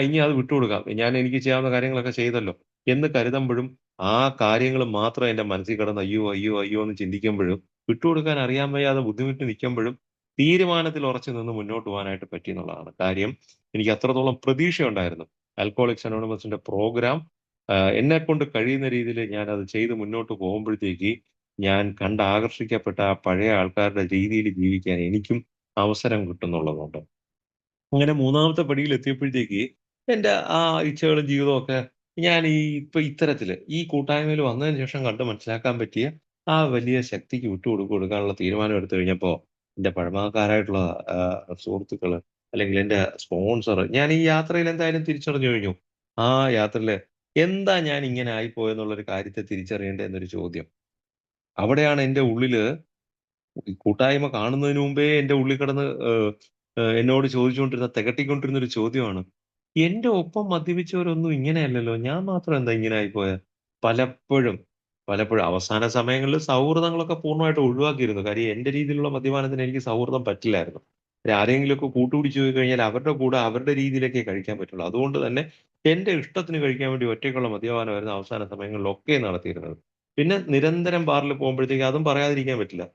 ഇനി അത് വിട്ടുകൊടുക്കാം. ഞാൻ എനിക്ക് ചെയ്യാവുന്ന കാര്യങ്ങളൊക്കെ ചെയ്തല്ലോ എന്ന് കരുതുമ്പഴും, ആ കാര്യങ്ങൾ മാത്രം എന്റെ മനസ്സിൽ കിടന്ന് അയ്യോ, അയ്യോ, അയ്യോ എന്ന് ചിന്തിക്കുമ്പഴും, വിട്ടുകൊടുക്കാൻ അറിയാൻ വയ്യാതെ ബുദ്ധിമുട്ടി നിൽക്കുമ്പഴും, തീരുമാനത്തിൽ ഉറച്ചു നിന്ന് മുന്നോട്ട് പോകാനായിട്ട് പറ്റിയെന്നുള്ളതാണ്. കാര്യം എനിക്ക് അത്രത്തോളം പ്രതീക്ഷയുണ്ടായിരുന്നു. ആൽക്കഹോളിക്സ് അനോണിമസിന്റെ പ്രോഗ്രാം എന്നെക്കൊണ്ട് കഴിയുന്ന രീതിയിൽ ഞാനത് ചെയ്ത് മുന്നോട്ട് പോകുമ്പഴത്തേക്ക്, ഞാൻ കണ്ട് ആകർഷിക്കപ്പെട്ട ആ പഴയ ആൾക്കാരുടെ രീതിയിൽ ജീവിക്കാൻ എനിക്കും അവസരം കിട്ടുന്നുള്ളതുകൊണ്ട്. അങ്ങനെ 3ാമത്തെ പടിയിൽ എത്തിയപ്പോഴത്തേക്ക് എന്റെ ആ ഇച്ഛകളും ജീവിതവും ഒക്കെ ഞാൻ ഇപ്പൊ ഇത്തരത്തില് ഈ കൂട്ടായ്മയിൽ വന്നതിന് ശേഷം കണ്ട് മനസ്സിലാക്കാൻ പറ്റിയ ആ വലിയ ശക്തിക്ക് കൊടുക്കാനുള്ള തീരുമാനം എടുത്തു കഴിഞ്ഞപ്പോ, എന്റെ പഴമക്കാരായിട്ടുള്ള സുഹൃത്തുക്കള് അല്ലെങ്കിൽ എന്റെ സ്പോൺസർ ഞാൻ ഈ യാത്രയിൽ എന്തായാലും തിരിച്ചറിഞ്ഞു കഴിഞ്ഞു. ആ യാത്രയില് എന്താ ഞാൻ ഇങ്ങനെ ആയിപ്പോയെന്നുള്ള ഒരു കാര്യത്തെ തിരിച്ചറിയണ്ടേ എന്നൊരു ചോദ്യം. അവിടെയാണ് എന്റെ ഉള്ളില് ഈ കൂട്ടായ്മ കാണുന്നതിന് മുമ്പേ എന്റെ ഉള്ളിൽ കിടന്ന് എന്നോട് ചോദിച്ചുകൊണ്ടിരുന്ന തികട്ടിക്കൊണ്ടിരുന്ന ഒരു ചോദ്യമാണ്. എന്റെ ഒപ്പം മദ്യപിച്ചവരൊന്നും ഇങ്ങനെയല്ലല്ലോ. ഞാൻ മാത്രം എന്താ ഇങ്ങനെ ആയിപ്പോയെ? പലപ്പോഴും, പലപ്പോഴും അവസാന സമയങ്ങളിൽ സൗഹൃദങ്ങളൊക്കെ പൂർണ്ണമായിട്ട് ഒഴിവാക്കിയിരുന്നു. കാര്യം എന്റെ രീതിയിലുള്ള മദ്യപാനത്തിന് എനിക്ക് സൗഹൃദം പറ്റില്ലായിരുന്നു. ആരെങ്കിലുമൊക്കെ കൂട്ടുപിടിച്ച് പോയി കഴിഞ്ഞാൽ അവരുടെ കൂടെ അവരുടെ രീതിയിലൊക്കെ കഴിക്കാൻ പറ്റുള്ളൂ. അതുകൊണ്ട് തന്നെ എന്റെ ഇഷ്ടത്തിന് കഴിക്കാൻ വേണ്ടി ഒറ്റയ്ക്കുള്ള മദ്യപാനമായിരുന്നു അവസാന സമയങ്ങളിലൊക്കെ നടത്തിയിരുന്നത്. പിന്നെ നിരന്തരം ബാറിൽ പോകുമ്പോഴത്തേക്ക് അതും പറയാതിരിക്കാൻ പറ്റില്ല.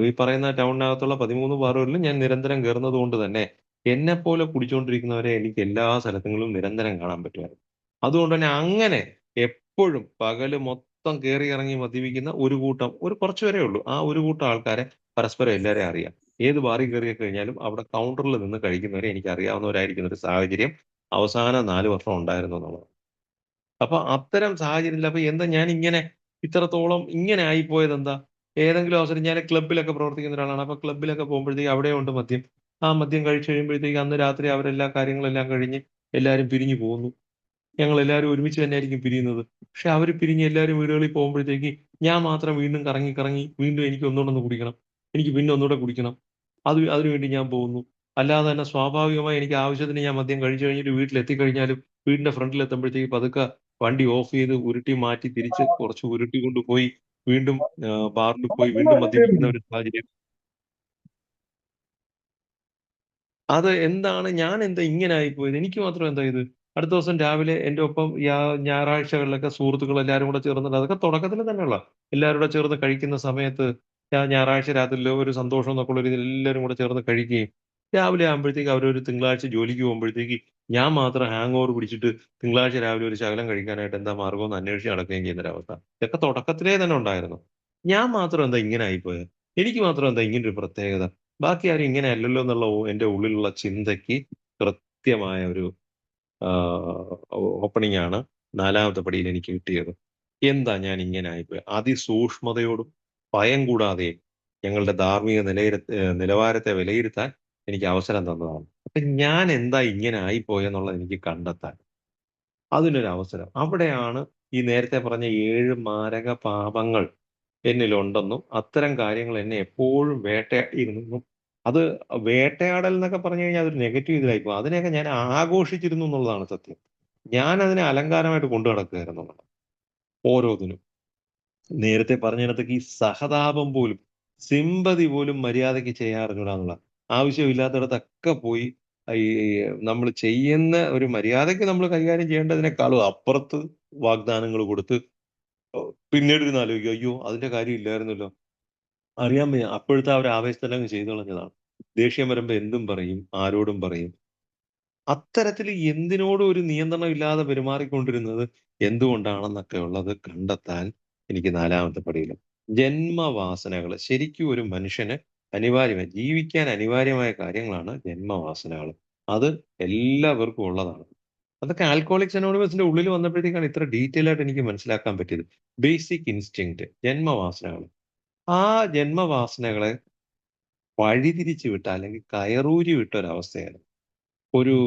ഈ പറയുന്ന ടൗണിനകത്തുള്ള 13 ബാറുകളിലും ഞാൻ നിരന്തരം കേറുന്നത് കൊണ്ട് തന്നെ, എന്നെപ്പോലെ കുടിച്ചുകൊണ്ടിരിക്കുന്നവരെ എനിക്ക് എല്ലാ സ്ഥലങ്ങളിലും നിരന്തരം കാണാൻ പറ്റുമായിരുന്നു. അതുകൊണ്ട് തന്നെ അങ്ങനെ എപ്പോഴും പകല് മൊത്തം കേറി ഇറങ്ങി മദ്യപിക്കുന്ന ഒരു കൂട്ടം, ഒരു കുറച്ച് പേരേ ഉള്ളൂ. ആ ഒരു കൂട്ടം ആൾക്കാരെ പരസ്പരം എല്ലാവരെയും അറിയാം. ഏത് ബാറിൽ കേറി കഴിഞ്ഞാലും അവിടെ കൗണ്ടറിൽ നിന്ന് കഴിക്കുന്നവരെ എനിക്ക് അറിയാവുന്നവരായിരിക്കുന്ന ഒരു സാഹചര്യം അവസാന 4 വർഷം ഉണ്ടായിരുന്നു എന്നുള്ളതാണ്. അപ്പൊ അത്തരം സാഹചര്യത്തിൽ അപ്പൊ എന്താ ഞാനിങ്ങനെ ഇത്രത്തോളം ഇങ്ങനെ ആയിപ്പോയതെന്താ? ഏതെങ്കിലും അവസരം ഞാൻ ക്ലബ്ബിലൊക്കെ പ്രവർത്തിക്കുന്ന ഒരാളാണ്. അപ്പൊ ക്ലബ്ബിലൊക്കെ പോകുമ്പോഴത്തേക്ക് അവിടെയും ഉണ്ട് മദ്യം. ആ മദ്യം കഴിച്ച് കഴിയുമ്പോഴത്തേക്ക് അന്ന് രാത്രി അവരെല്ലാ കാര്യങ്ങളെല്ലാം കഴിഞ്ഞ് എല്ലാരും പിരിഞ്ഞു പോകുന്നു. ഞങ്ങളെല്ലാരും ഒരുമിച്ച് തന്നെയായിരിക്കും പിരിയുന്നത്. പക്ഷെ അവര് പിരിഞ്ഞ് എല്ലാരും വീടുകളിൽ പോകുമ്പഴത്തേക്ക് ഞാൻ മാത്രം വീണ്ടും കറങ്ങി, കറങ്ങി വീണ്ടും എനിക്ക് ഒന്നൂടെ ഒന്ന് കുടിക്കണം. എനിക്ക് പിന്നെ ഒന്നൂടെ കുടിക്കണം. അതിനുവേണ്ടി ഞാൻ പോകുന്നു. അല്ലാതെ തന്നെ സ്വാഭാവികമായി എനിക്ക് ആവശ്യത്തിന് ഞാൻ മദ്യം കഴിച്ചു കഴിഞ്ഞിട്ട് വീട്ടിലെത്തിക്കഴിഞ്ഞാലും വീടിന്റെ ഫ്രണ്ടിലെത്തുമ്പഴത്തേക്ക് പതുക്കെ വണ്ടി ഓഫ് ചെയ്ത് ഉരുട്ടി മാറ്റി തിരിച്ച് കുറച്ച് ഉരുട്ടി കൊണ്ടുപോയി വീണ്ടും ബാറിൽ പോയി വീണ്ടും മദ്യപിക്കുന്ന ഒരു സാഹചര്യം. അത് എന്താണ് ഞാനെന്താ ഇങ്ങനെ ആയിപ്പോയത്? എനിക്ക് മാത്രം എന്താ ഇത്? അടുത്ത ദിവസം രാവിലെ എന്റെ ഒപ്പം ഞായറാഴ്ചകളിലൊക്കെ സുഹൃത്തുക്കൾ എല്ലാരും കൂടെ ചേർന്നിട്ട് അതൊക്കെ തുടക്കത്തില് തന്നെയുള്ളതാ. എല്ലാരും കൂടെ ചേർന്ന് കഴിക്കുന്ന സമയത്ത് ഞായറാഴ്ച രാത്രിയില് ഒരു സന്തോഷം എന്നൊക്കെയുള്ള രീതിയിൽ എല്ലാരും കൂടെ ചേർന്ന് കഴിക്കുകയും, രാവിലെ ആകുമ്പഴത്തേക്ക് അവരൊരു തിങ്കളാഴ്ച ജോലിക്ക് പോകുമ്പഴത്തേക്ക് ഞാൻ മാത്രം ഹാങ് ഓവർ പിടിച്ചിട്ട് തിങ്കളാഴ്ച രാവിലെ ഒരു ശകലം കഴിക്കാനായിട്ട് എന്താ മാർഗ്ഗമെന്ന് അന്വേഷിച്ച് നടക്കുകയും ചെയ്യുന്നൊരവസ്ഥ. ഇതൊക്കെ തുടക്കത്തിലേ തന്നെ ഉണ്ടായിരുന്നു. ഞാൻ മാത്രം എന്താ ഇങ്ങനെ ആയിപ്പോയത്? എനിക്ക് മാത്രം എന്താ ഇങ്ങനൊരു പ്രത്യേകത? ബാക്കി ആരും ഇങ്ങനെയല്ലല്ലോ എന്നുള്ള എന്റെ ഉള്ളിലുള്ള ചിന്തയ്ക്ക് കൃത്യമായ ഒരു ഓപ്പണിംഗ് ആണ് 4ാമത്തെ പടിയിൽ എനിക്ക് കിട്ടിയത്. എന്താ ഞാൻ ഇങ്ങനെ ആയിപ്പോയി? അതിസൂക്ഷ്മതയോടും ഭയം കൂടാതെയും ഞങ്ങളുടെ ധാർമ്മിക നിലവാരത്തെ വിലയിരുത്താൻ എനിക്ക് അവസരം തന്നതാണ്. അപ്പൊ ഞാൻ എന്താ ഇങ്ങനെ ആയിപ്പോയെന്നുള്ളത് എനിക്ക് കണ്ടെത്താൻ അതിനൊരു അവസരം. അവിടെയാണ് ഈ നേരത്തെ പറഞ്ഞ 7 മാരക പാപങ്ങൾ എന്നിലുണ്ടെന്നും, അത്തരം കാര്യങ്ങൾ എന്നെ എപ്പോഴും വേട്ടയാടിയിരുന്നെന്നും, അത് വേട്ടയാടൽ എന്നൊക്കെ പറഞ്ഞു കഴിഞ്ഞാൽ അതൊരു നെഗറ്റീവ് ഇതിലായി പോകും. അതിനെയൊക്കെ ഞാൻ ആഘോഷിച്ചിരുന്നു എന്നുള്ളതാണ് സത്യം. ഞാൻ അതിനെ അലങ്കാരമായിട്ട് കൊണ്ടു നടക്കുകയായിരുന്നു ഓരോന്നിനും. നേരത്തെ പറഞ്ഞിടത്തേക്ക് ഈ സഹതാപം പോലും, സിമ്പതി പോലും മര്യാദയ്ക്ക് ചെയ്യാൻ അറിഞ്ഞൂടാ എന്നുള്ളതാ. ആവശ്യമില്ലാത്തിടത്തൊക്കെ പോയി ഈ നമ്മൾ ചെയ്യുന്ന ഒരു മര്യാദയ്ക്ക് നമ്മൾ കൈകാര്യം ചെയ്യേണ്ടതിനേക്കാളും അപ്പുറത്ത് വാഗ്ദാനങ്ങൾ കൊടുത്ത് പിന്നീട് ആലോചിക്കും, അയ്യോ! അതിന്റെ കാര്യം ഇല്ലായിരുന്നല്ലോ. അറിയാൻ വയ്യ. അപ്പോഴത്തെ ആ ഒരു ആവേശത്തിലങ്ങ് ചെയ്തു കളഞ്ഞതാണ്. ദേഷ്യം വരുമ്പോ എന്തും പറയും, ആരോടും പറയും. അത്തരത്തില് എന്തിനോടും ഒരു നിയന്ത്രണം ഇല്ലാതെ പെരുമാറിക്കൊണ്ടിരുന്നത് എന്തുകൊണ്ടാണെന്നൊക്കെ ഉള്ളത് കണ്ടെത്താൻ എനിക്ക് 4ാമത്തെ പടിയില്. ജന്മവാസനകള് ശരിക്കും ഒരു മനുഷ്യന് ജീവിക്കാൻ അനിവാര്യമായ കാര്യങ്ങളാണ് ജന്മവാസനകള്. അത് എല്ലാവർക്കും ഉള്ളതാണ്. അതൊക്കെ ആൽക്കഹോളിക്സ് അനോണിമസിന്റെ ഉള്ളിൽ വന്നപ്പോഴത്തേക്കാണ് ഇത്ര ഡീറ്റെയിൽ ആയിട്ട് എനിക്ക് മനസ്സിലാക്കാൻ പറ്റിയത്. ബേസിക് ഇൻസ്റ്റിങ്ക്റ്റ് ജന്മവാസനകള്. ആ ജന്മവാസനകളെ വഴിതിരിച്ചു വിട്ട അല്ലെങ്കിൽ കയറൂരി വിട്ട ഒരവസ്ഥയാണ്. ഒരു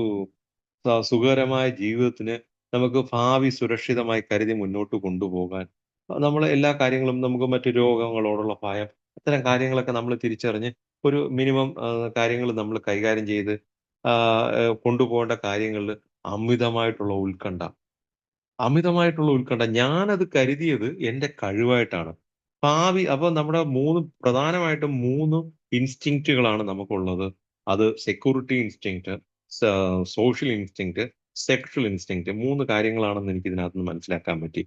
സുഖകരമായ ജീവിതത്തിന് നമുക്ക് ഭാവി സുരക്ഷിതമായി കരുതി മുന്നോട്ട് കൊണ്ടുപോകാൻ നമ്മള് എല്ലാ കാര്യങ്ങളും നമുക്ക് മറ്റു രോഗങ്ങളോടുള്ള ഭയം, അത്തരം കാര്യങ്ങളൊക്കെ നമ്മൾ തിരിച്ചറിഞ്ഞ് ഒരു മിനിമം കാര്യങ്ങൾ നമ്മൾ കൈകാര്യം ചെയ്ത് കൊണ്ടുപോകേണ്ട കാര്യങ്ങളില് അമിതമായിട്ടുള്ള ഉത്കണ്ഠ. ഞാനത് കരുതിയത് എന്റെ കഴിവായിട്ടാണ്. അപ്പൊ നമ്മുടെ പ്രധാനമായിട്ടും 3 ഇൻസ്റ്റിങ്ക്റ്റുകളാണ് നമുക്കുള്ളത്. അത് security instinct, social instinct, sexual instinct 3 കാര്യങ്ങളാണെന്ന് എനിക്ക് ഇതിനകത്ത് നിന്ന് മനസ്സിലാക്കാൻ പറ്റി.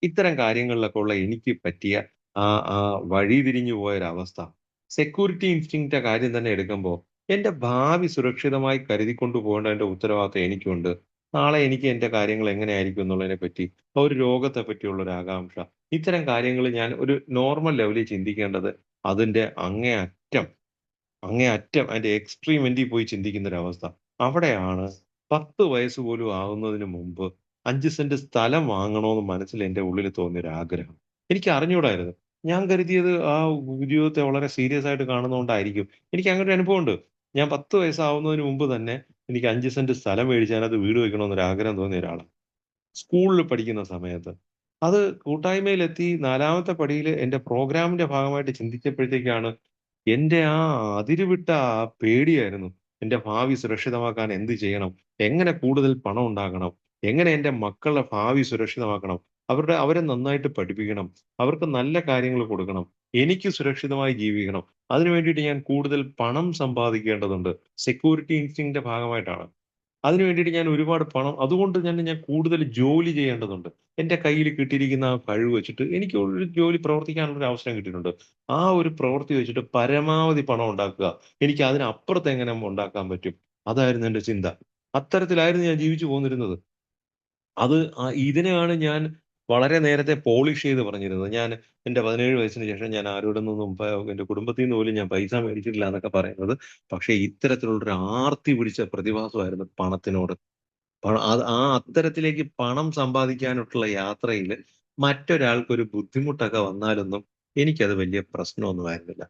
ഇത്തരം കാര്യങ്ങളിലൊക്കെ ഉള്ള എനിക്ക് പറ്റിയ ആ ആ വഴിതിരിഞ്ഞു പോയൊരവസ്ഥ. സെക്യൂരിറ്റി ഇൻസ്റ്റിങ്ക്റ്റ്ന്റെ കാര്യം തന്നെ എടുക്കുമ്പോ, എന്റെ ഭാവി സുരക്ഷിതമായി കരുതിക്കൊണ്ട് പോകേണ്ടതിന്റെ ഉത്തരവാദിത്തം എനിക്കുണ്ട്. നാളെ എനിക്ക് എന്റെ കാര്യങ്ങൾ എങ്ങനെയായിരിക്കും എന്നുള്ളതിനെ പറ്റി, ഒരു രോഗത്തെ പറ്റിയുള്ള ഒരു ആകാംക്ഷ. ഇത്തരം കാര്യങ്ങൾ ഞാൻ ഒരു നോർമൽ ലെവലിൽ ചിന്തിക്കേണ്ടത് അതിന്റെ അതിന്റെ എക്സ്ട്രീം എൻഡിൽ പോയി ചിന്തിക്കുന്ന ഒരവസ്ഥ. അവിടെയാണ് 10 വയസ്സ് പോലും ആകുന്നതിന് മുമ്പ് 5 സെന്റ് സ്ഥലം വാങ്ങണോന്ന് മനസ്സിൽ എന്റെ ഉള്ളിൽ തോന്നിയൊരാഗ്രഹം. എനിക്ക് അറിഞ്ഞൂടായിരുന്നു. ഞാൻ കരുതിയത് ആ ജീവിതത്തെ വളരെ സീരിയസ് ആയിട്ട് കാണുന്നതുകൊണ്ടായിരിക്കും. എനിക്ക് അങ്ങനെ ഒരു അനുഭവമുണ്ട്. ഞാൻ 10 വയസ്സാവുന്നതിന് മുമ്പ് തന്നെ എനിക്ക് 5 സെന്റ് സ്ഥലം മേടിച്ച് അതിനകത്ത് വീട് വെക്കണമെന്നൊരു ആഗ്രഹം തോന്നിയ ഒരാളാ. സ്കൂളിൽ പഠിക്കുന്ന സമയത്ത്. അത് കൂട്ടായ്മയിലെത്തി 4ാമത്തെ പടിയില് എന്റെ പ്രോഗ്രാമിന്റെ ഭാഗമായിട്ട് ചിന്തിച്ചപ്പോഴത്തേക്കാണ് എന്റെ ആ അതിരുവിട്ട ആ പേടിയായിരുന്നു. എന്റെ ഭാവി സുരക്ഷിതമാക്കാൻ എന്ത് ചെയ്യണം? എങ്ങനെ കൂടുതൽ പണം ഉണ്ടാക്കണം? എങ്ങനെ എന്റെ മക്കളുടെ ഭാവി സുരക്ഷിതമാക്കണം? അവരെ നന്നായിട്ട് പഠിപ്പിക്കണം. അവർക്ക് നല്ല കാര്യങ്ങൾ കൊടുക്കണം. എനിക്ക് സുരക്ഷിതമായി ജീവിക്കണം. അതിനു വേണ്ടിയിട്ട് ഞാൻ കൂടുതൽ പണം സമ്പാദിക്കേണ്ടതുണ്ട്. സെക്യൂരിറ്റി ഇൻസ്റ്റിങ്ക്റ്റിന്റെ ഭാഗമായിട്ടാണ്. അതിന് വേണ്ടിയിട്ട് ഞാൻ ഒരുപാട് പണം അതുകൊണ്ട് തന്നെ ഞാൻ കൂടുതൽ ജോലി ചെയ്യേണ്ടതുണ്ട്. എന്റെ കയ്യിൽ കിട്ടിയിരിക്കുന്ന ആ കഴിവ് വെച്ചിട്ട് എനിക്ക് ഒരു ജോലി പ്രവർത്തിക്കാനുള്ള ഒരു അവസരം കിട്ടിയിട്ടുണ്ട്. ആ ഒരു പ്രവൃത്തി വെച്ചിട്ട് പരമാവധി പണം ഉണ്ടാക്കുക. എനിക്ക് അതിനപ്പുറത്ത് എങ്ങനെ ഉണ്ടാക്കാൻ പറ്റും? അതായിരുന്നു എന്റെ ചിന്ത. അത്തരത്തിലായിരുന്നു ഞാൻ ജീവിച്ചു പോന്നിരുന്നത്. ഇതിനെയാണ് ഞാൻ വളരെ നേരത്തെ പോളിഷ് ചെയ്ത് പറഞ്ഞിരുന്നത്. എന്റെ 17 വയസ്സിന് ശേഷം ഞാൻ ആരോടും നിന്നും എന്റെ കുടുംബത്തിൽ നിന്ന് പോലും ഞാൻ പൈസ മേടിച്ചിട്ടില്ല എന്നൊക്കെ പറയുന്നത്. പക്ഷേ ഇത്തരത്തിലുള്ളൊരു ആർത്തി പിടിച്ച പ്രതിഭാസമായിരുന്നു പണത്തിനോട്. അത്തരത്തിലേക്ക് പണം സമ്പാദിക്കാനായിട്ടുള്ള യാത്രയില് മറ്റൊരാൾക്കൊരു ബുദ്ധിമുട്ടൊക്കെ വന്നാലൊന്നും എനിക്കത് വലിയ പ്രശ്നമൊന്നും ആയിരുന്നില്ല.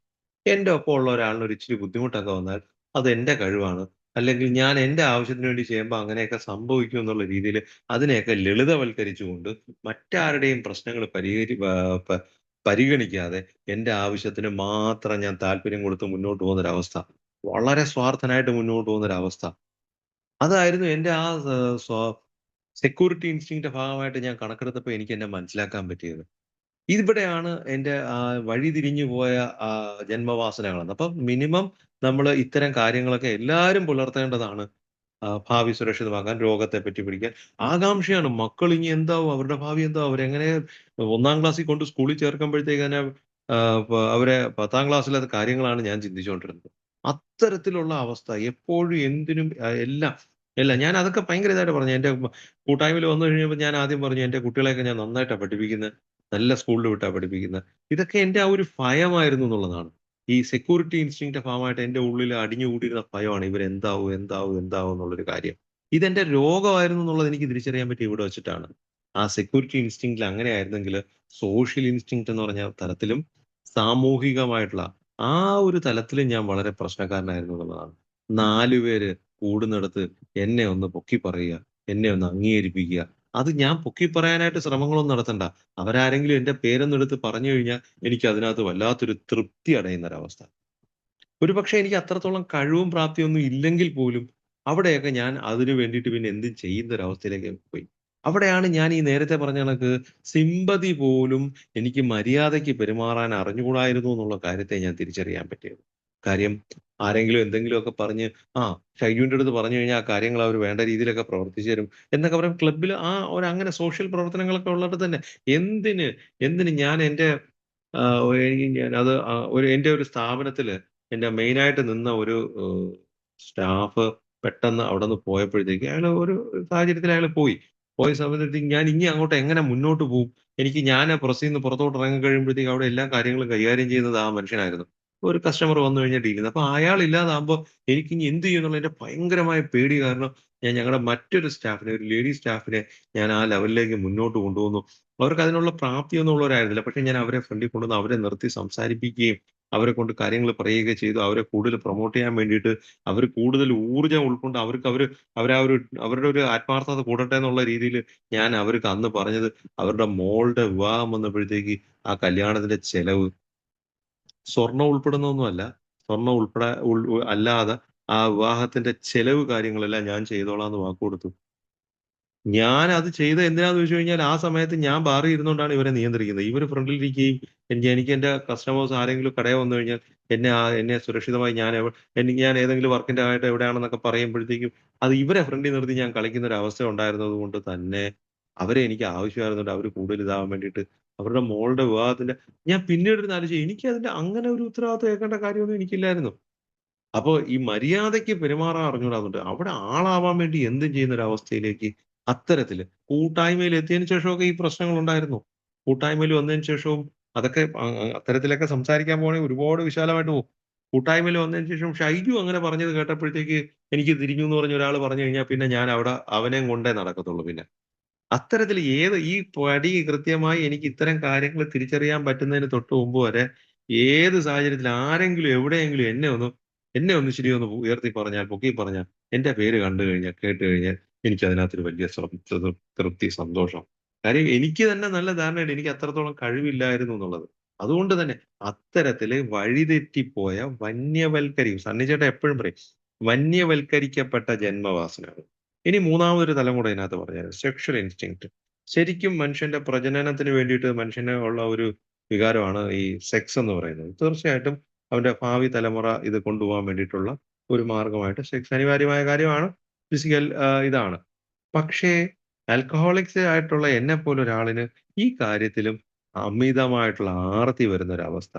എന്റെ ഒപ്പം ഉള്ള ഒരാളിന് ഒരു ഇച്ചിരി ബുദ്ധിമുട്ടൊക്കെ വന്നാൽ അത് എന്റെ കഴിവാണ്. അല്ലെങ്കിൽ ഞാൻ എന്റെ ആവശ്യത്തിന് വേണ്ടി ചെയ്യുമ്പോ അങ്ങനെയൊക്കെ സംഭവിക്കും എന്നുള്ള രീതിയില് അതിനെയൊക്കെ ലളിതവൽക്കരിച്ചുകൊണ്ട് മറ്റാരുടെയും പ്രശ്നങ്ങൾ പരിഗണിക്കാതെ എന്റെ ആവശ്യത്തിന് മാത്രം ഞാൻ താല്പര്യം കൊടുത്ത് മുന്നോട്ട് പോകുന്നൊരവസ്ഥ. വളരെ സ്വാർത്ഥനായിട്ട് മുന്നോട്ട് പോകുന്നൊരവസ്ഥ. അതായിരുന്നു എന്റെ ആ സ സ്വ സെക്യൂരിറ്റി ഇൻസ്റ്റിങ്ക്റ്റിന്റെ ഭാഗമായിട്ട് ഞാൻ കണക്കെടുത്തപ്പോ എനിക്ക് എന്നെ മനസ്സിലാക്കാൻ പറ്റിയത്. ഇവിടെയാണ് എന്റെ വഴിതിരിഞ്ഞു പോയ ജന്മവാസനകളെന്ന്. അപ്പം മിനിമം നമ്മള് ഇത്തരം കാര്യങ്ങളൊക്കെ എല്ലാരും പുലർത്തേണ്ടതാണ്. ഭാവി സുരക്ഷിതമാക്കാൻ, രോഗത്തെ പറ്റി പഠിക്കാൻ. ആകാംക്ഷയാണ്. മക്കൾ ഇനി എന്താവും? അവരുടെ ഭാവി എന്താവും? അവരെങ്ങനെ 1 ക്ലാസ്സിൽ കൊണ്ട് സ്കൂളിൽ ചേർക്കുമ്പോഴത്തേക്ക് തന്നെ അവരെ 10 ക്ലാസ്സിലെ കാര്യങ്ങളാണ് ഞാൻ ചിന്തിച്ചുകൊണ്ടിരുന്നത്. അത്തരത്തിലുള്ള അവസ്ഥ എപ്പോഴും എന്തിനും എല്ലാം എല്ലാം ഞാൻ അതൊക്കെ ഭയങ്കര ഇതായിട്ട് പറഞ്ഞു. എന്റെ കൂട്ടായ്മയിൽ വന്നു കഴിഞ്ഞപ്പോ ഞാൻ ആദ്യം പറഞ്ഞു, "എന്റെ കുട്ടികളെയൊക്കെ ഞാൻ നന്നായിട്ടാ പഠിപ്പിക്കുന്നെ. നല്ല സ്കൂളിൽ വിട്ടാ പഠിപ്പിക്കുന്നെ." ഇതൊക്കെ എന്റെ ആ ഒരു ഭയമായിരുന്നു എന്നുള്ളതാണ്. ഈ സെക്യൂരിറ്റി ഇൻസ്റ്റിങ്ക്റ്റിന്റെ ഭാഗമായിട്ട് എന്റെ ഉള്ളിൽ അടിഞ്ഞുകൂടിയിരുന്ന ഭയമാണ്. ഇവരെന്താവും, എന്താവും, എന്താവും എന്നുള്ളൊരു കാര്യം. ഇതെന്റെ രോഗമായിരുന്നു എന്നുള്ളത് എനിക്ക് തിരിച്ചറിയാൻ പറ്റിയത് ഇവിടെ വെച്ചിട്ടാണ്. ആ സെക്യൂരിറ്റി ഇൻസ്റ്റിങ്ക്റ്റിൽ അങ്ങനെയായിരുന്നെങ്കില് സോഷ്യൽ ഇൻസ്റ്റിങ്ക്റ്റ് എന്ന് പറഞ്ഞ തലത്തിലും സാമൂഹികമായിട്ടുള്ള ആ ഒരു തലത്തിലും ഞാൻ വളരെ പ്രശ്നക്കാരനായിരുന്നു എന്നുള്ളതാണ്. 4 പേര് കൂടുന്നിടത്ത് എന്നെ ഒന്ന് പൊക്കി പറയുക, എന്നെ ഒന്ന് അംഗീകരിപ്പിക്കുക. അത് ഞാൻ പൊക്കി പറയാനായിട്ട് ശ്രമങ്ങളൊന്നും നടത്തണ്ട. അവരാരെങ്കിലും എന്റെ പേരൊന്ന് എടുത്ത് പറഞ്ഞു കഴിഞ്ഞാൽ എനിക്ക് അതിനകത്ത് വല്ലാത്തൊരു തൃപ്തി അടയുന്നൊരവസ്ഥ. ഒരുപക്ഷെ എനിക്ക് അത്രത്തോളം കഴിവും പ്രാപ്തിയൊന്നും ഇല്ലെങ്കിൽ പോലും, അവിടെയൊക്കെ ഞാൻ അതിനു വേണ്ടിയിട്ട് പിന്നെ എന്തും ചെയ്യുന്നൊരവസ്ഥയിലേക്ക് പോയി. അവിടെയാണ് ഞാൻ ഈ നേരത്തെ പറഞ്ഞ കണക്ക് സിമ്പതി പോലും എനിക്ക് മര്യാദയ്ക്ക് പെരുമാറാൻ അറിഞ്ഞുകൂടായിരുന്നു എന്നുള്ള കാര്യത്തെ ഞാൻ തിരിച്ചറിയാൻ പറ്റിയത്. കാര്യം ആരെങ്കിലും എന്തെങ്കിലുമൊക്കെ പറഞ്ഞ്, ആ ഷൈജുവിന്റെ അടുത്ത് പറഞ്ഞു കഴിഞ്ഞാൽ ആ കാര്യങ്ങൾ അവർ വേണ്ട രീതിയിലൊക്കെ പ്രവർത്തിച്ചു തരും എന്നൊക്കെ പറയും. ക്ലബ്ബിൽ ആ ഒരു അങ്ങനെ സോഷ്യൽ പ്രവർത്തനങ്ങളൊക്കെ ഉള്ളിടത്ത് തന്നെ എന്തിന്, എന്തിന് ഞാൻ എന്റെ ഞാനത് എന്റെ ഒരു സ്ഥാപനത്തില് എന്റെ മെയിനായിട്ട് നിന്ന ഒരു സ്റ്റാഫ് പെട്ടെന്ന് അവിടുന്ന് പോയപ്പോഴത്തേക്ക് അയാള് ഒരു സാഹചര്യത്തിൽ അയാള് പോയി. പോയ സമയത്തേക്ക് ഞാൻ ഇനി അങ്ങോട്ട് എങ്ങനെ മുന്നോട്ട് പോകും? ഞാൻ പ്രസ്സിന്ന് പുറത്തോട്ട് ഇറങ്ങി കഴിയുമ്പോഴത്തേക്ക് അവിടെ എല്ലാ കാര്യങ്ങളും കൈകാര്യം ചെയ്യുന്നത് ആ മനുഷ്യനായിരുന്നു. ഒരു കസ്റ്റമർ വന്നു കഴിഞ്ഞാൽ ഡീൽ ചെയ്യുന്നത്. അപ്പൊ അയാൾ ഇല്ലാതാകുമ്പോ എനിക്കിനി എന്ത് ചെയ്യും എന്നുള്ളതിന്റെ ഭയങ്കരമായ പേടി കാരണം ഞാൻ ഞങ്ങളുടെ മറ്റൊരു സ്റ്റാഫിനെ, ഒരു ലേഡി സ്റ്റാഫിനെ ഞാൻ ആ ലെവലിലേക്ക് മുന്നോട്ട് കൊണ്ടുപോകുന്നു. അവർക്ക് അതിനുള്ള പ്രാപ്തിയൊന്നും ഉള്ളവരായിരുന്നില്ല. പക്ഷെ ഞാൻ അവരെ ഫ്രണ്ടിൽ കൊണ്ടുവന്ന് അവരെ നിർത്തി സംസാരിപ്പിക്കുകയും അവരെ കൊണ്ട് കാര്യങ്ങൾ പറയുകയും ചെയ്തു. അവരെ കൂടുതൽ പ്രൊമോട്ട് ചെയ്യാൻ വേണ്ടിയിട്ട് അവര് കൂടുതൽ ഊർജ്ജം ഉൾക്കൊണ്ട് അവരാ ഒരു അവരുടെ ഒരു ആത്മാർത്ഥത കൂടട്ടെ എന്നുള്ള രീതിയിൽ ഞാൻ അവർക്ക് അന്ന് പറഞ്ഞത് അവരുടെ മോളുടെ വിവാഹം വന്നപ്പോഴത്തേക്ക് ആ കല്യാണത്തിന്റെ ചെലവ് സ്വർണ്ണം ഉൾപ്പെടുന്നൊന്നുമല്ല. സ്വർണ്ണം ഉൾപ്പെടെ അല്ലാതെ ആ വിവാഹത്തിന്റെ ചെലവ് കാര്യങ്ങളെല്ലാം ഞാൻ ചെയ്തോളാം എന്ന് വാക്ക് കൊടുത്തു. ഞാൻ അത് ചെയ്തത് എന്തിനാന്ന് ചോദിച്ചു കഴിഞ്ഞാൽ, ആ സമയത്ത് ഞാൻ ബാറിൽ ഇരുന്നോണ്ടാണ് ഇവരെ നിയന്ത്രിക്കുന്നത്. ഇവര് ഫ്രണ്ടിലിരിക്കുകയും എനിക്ക് എന്റെ കസ്റ്റമേഴ്സ് ആരെങ്കിലും കടയിൽ വന്നു കഴിഞ്ഞാൽ എന്നെ സുരക്ഷിതമായി ഞാൻ ഏതെങ്കിലും വർക്കിന്റെ ആയിട്ട് എവിടെയാണെന്നൊക്കെ പറയുമ്പോഴത്തേക്കും, അത് ഇവരെ ഫ്രണ്ടിൽ നിർത്തി ഞാൻ കളിക്കുന്ന ഒരു അവസ്ഥ ഉണ്ടായിരുന്നത് കൊണ്ട് തന്നെ, അവരെ എനിക്ക് ആവശ്യമായിരുന്നുണ്ട്. അവര് കൂടുതൽ ഇതാവാൻ വേണ്ടിയിട്ട് അവരുടെ മോളുടെ വിവാഹത്തിന്റെ ഞാൻ പിന്നീടിരുന്ന് ആലോചിച്ചു. എനിക്കതിന്റെ അങ്ങനെ ഒരു ഉത്തരവാദിത്വം ഏൽക്കേണ്ട കാര്യമൊന്നും എനിക്കില്ലായിരുന്നു. അപ്പൊ ഈ മര്യാദയ്ക്ക് പെരുമാറാൻ അറിഞ്ഞൂടാന്നുണ്ട്. അവിടെ ആളാവാൻ വേണ്ടി എന്തും ചെയ്യുന്ന ഒരവസ്ഥയിലേക്ക് അത്തരത്തില് കൂട്ടായ്മയിൽ എത്തിയതിന് ശേഷമൊക്കെ ഈ പ്രശ്നങ്ങളുണ്ടായിരുന്നു. കൂട്ടായ്മയിൽ വന്നതിന് ശേഷവും അതൊക്കെ അത്തരത്തിലൊക്കെ സംസാരിക്കാൻ പോവാണെങ്കിൽ ഒരുപാട് വിശാലമായിട്ട് പോകും. കൂട്ടായ്മയിൽ വന്നതിന് ശേഷം ഷൈജു അങ്ങനെ പറഞ്ഞത് കേട്ടപ്പോഴത്തേക്ക് എനിക്ക് തിരിഞ്ഞുന്ന് പറഞ്ഞ് ഒരാള് പറഞ്ഞു കഴിഞ്ഞാൽ പിന്നെ ഞാൻ അവിടെ അവനെയും കൊണ്ടേ നടക്കത്തുള്ളൂ പിന്നെ. അത്തരത്തില് ഈ പടി കൃത്യമായി എനിക്ക് ഇത്തരം കാര്യങ്ങൾ തിരിച്ചറിയാൻ പറ്റുന്നതിന് തൊട്ട് മുമ്പ് വരെ ഏത് സാഹചര്യത്തിൽ ആരെങ്കിലും എവിടെയെങ്കിലും എന്നെ ഒന്ന് ഇച്ചിരി ഒന്ന് ഉയർത്തി പറഞ്ഞാൽ, പൊക്കി പറഞ്ഞാൽ, എന്റെ പേര് കണ്ടു കഴിഞ്ഞാൽ, കേട്ട് കഴിഞ്ഞാൽ എനിക്ക് അതിനകത്തൊരു വലിയ തൃപ്തി, സന്തോഷം. കാര്യം എനിക്ക് തന്നെ നല്ല ധാരണയുണ്ട് എനിക്ക് അത്രത്തോളം കഴിവില്ലായിരുന്നു എന്നുള്ളത്. അതുകൊണ്ട് തന്നെ അത്തരത്തില് വഴിതെറ്റിപ്പോയ സണ്ണി ചേട്ടൻ എപ്പഴും പറയും, വന്യവൽക്കരിക്കപ്പെട്ട ജന്മവാസനകൾ. ഇനി മൂന്നാമതൊരു തലം കൂടെ ഇതിനകത്ത് പറഞ്ഞുതരാം. Sexual instinct. ശരിക്കും മനുഷ്യന്റെ പ്രജനനത്തിന് വേണ്ടിയിട്ട് മനുഷ്യന് ഉള്ള ഒരു വികാരമാണ് ഈ സെക്സ് എന്ന് പറയുന്നത്. തീർച്ചയായിട്ടും അവന്റെ ഭാവി തലമുറ ഇത് കൊണ്ടുപോകാൻ വേണ്ടിയിട്ടുള്ള ഒരു മാർഗമായിട്ട് സെക്സ് അനിവാര്യമായ കാര്യമാണ്. ഫിസിക്കൽ ഇതാണ്. പക്ഷേ ആൽക്കഹോളിക്സ് ആയിട്ടുള്ള എന്നെപ്പോലെ ഒരാളിന് ഈ കാര്യത്തിലും അമിതമായിട്ടുള്ള ആർത്തി വരുന്നൊരവസ്ഥ.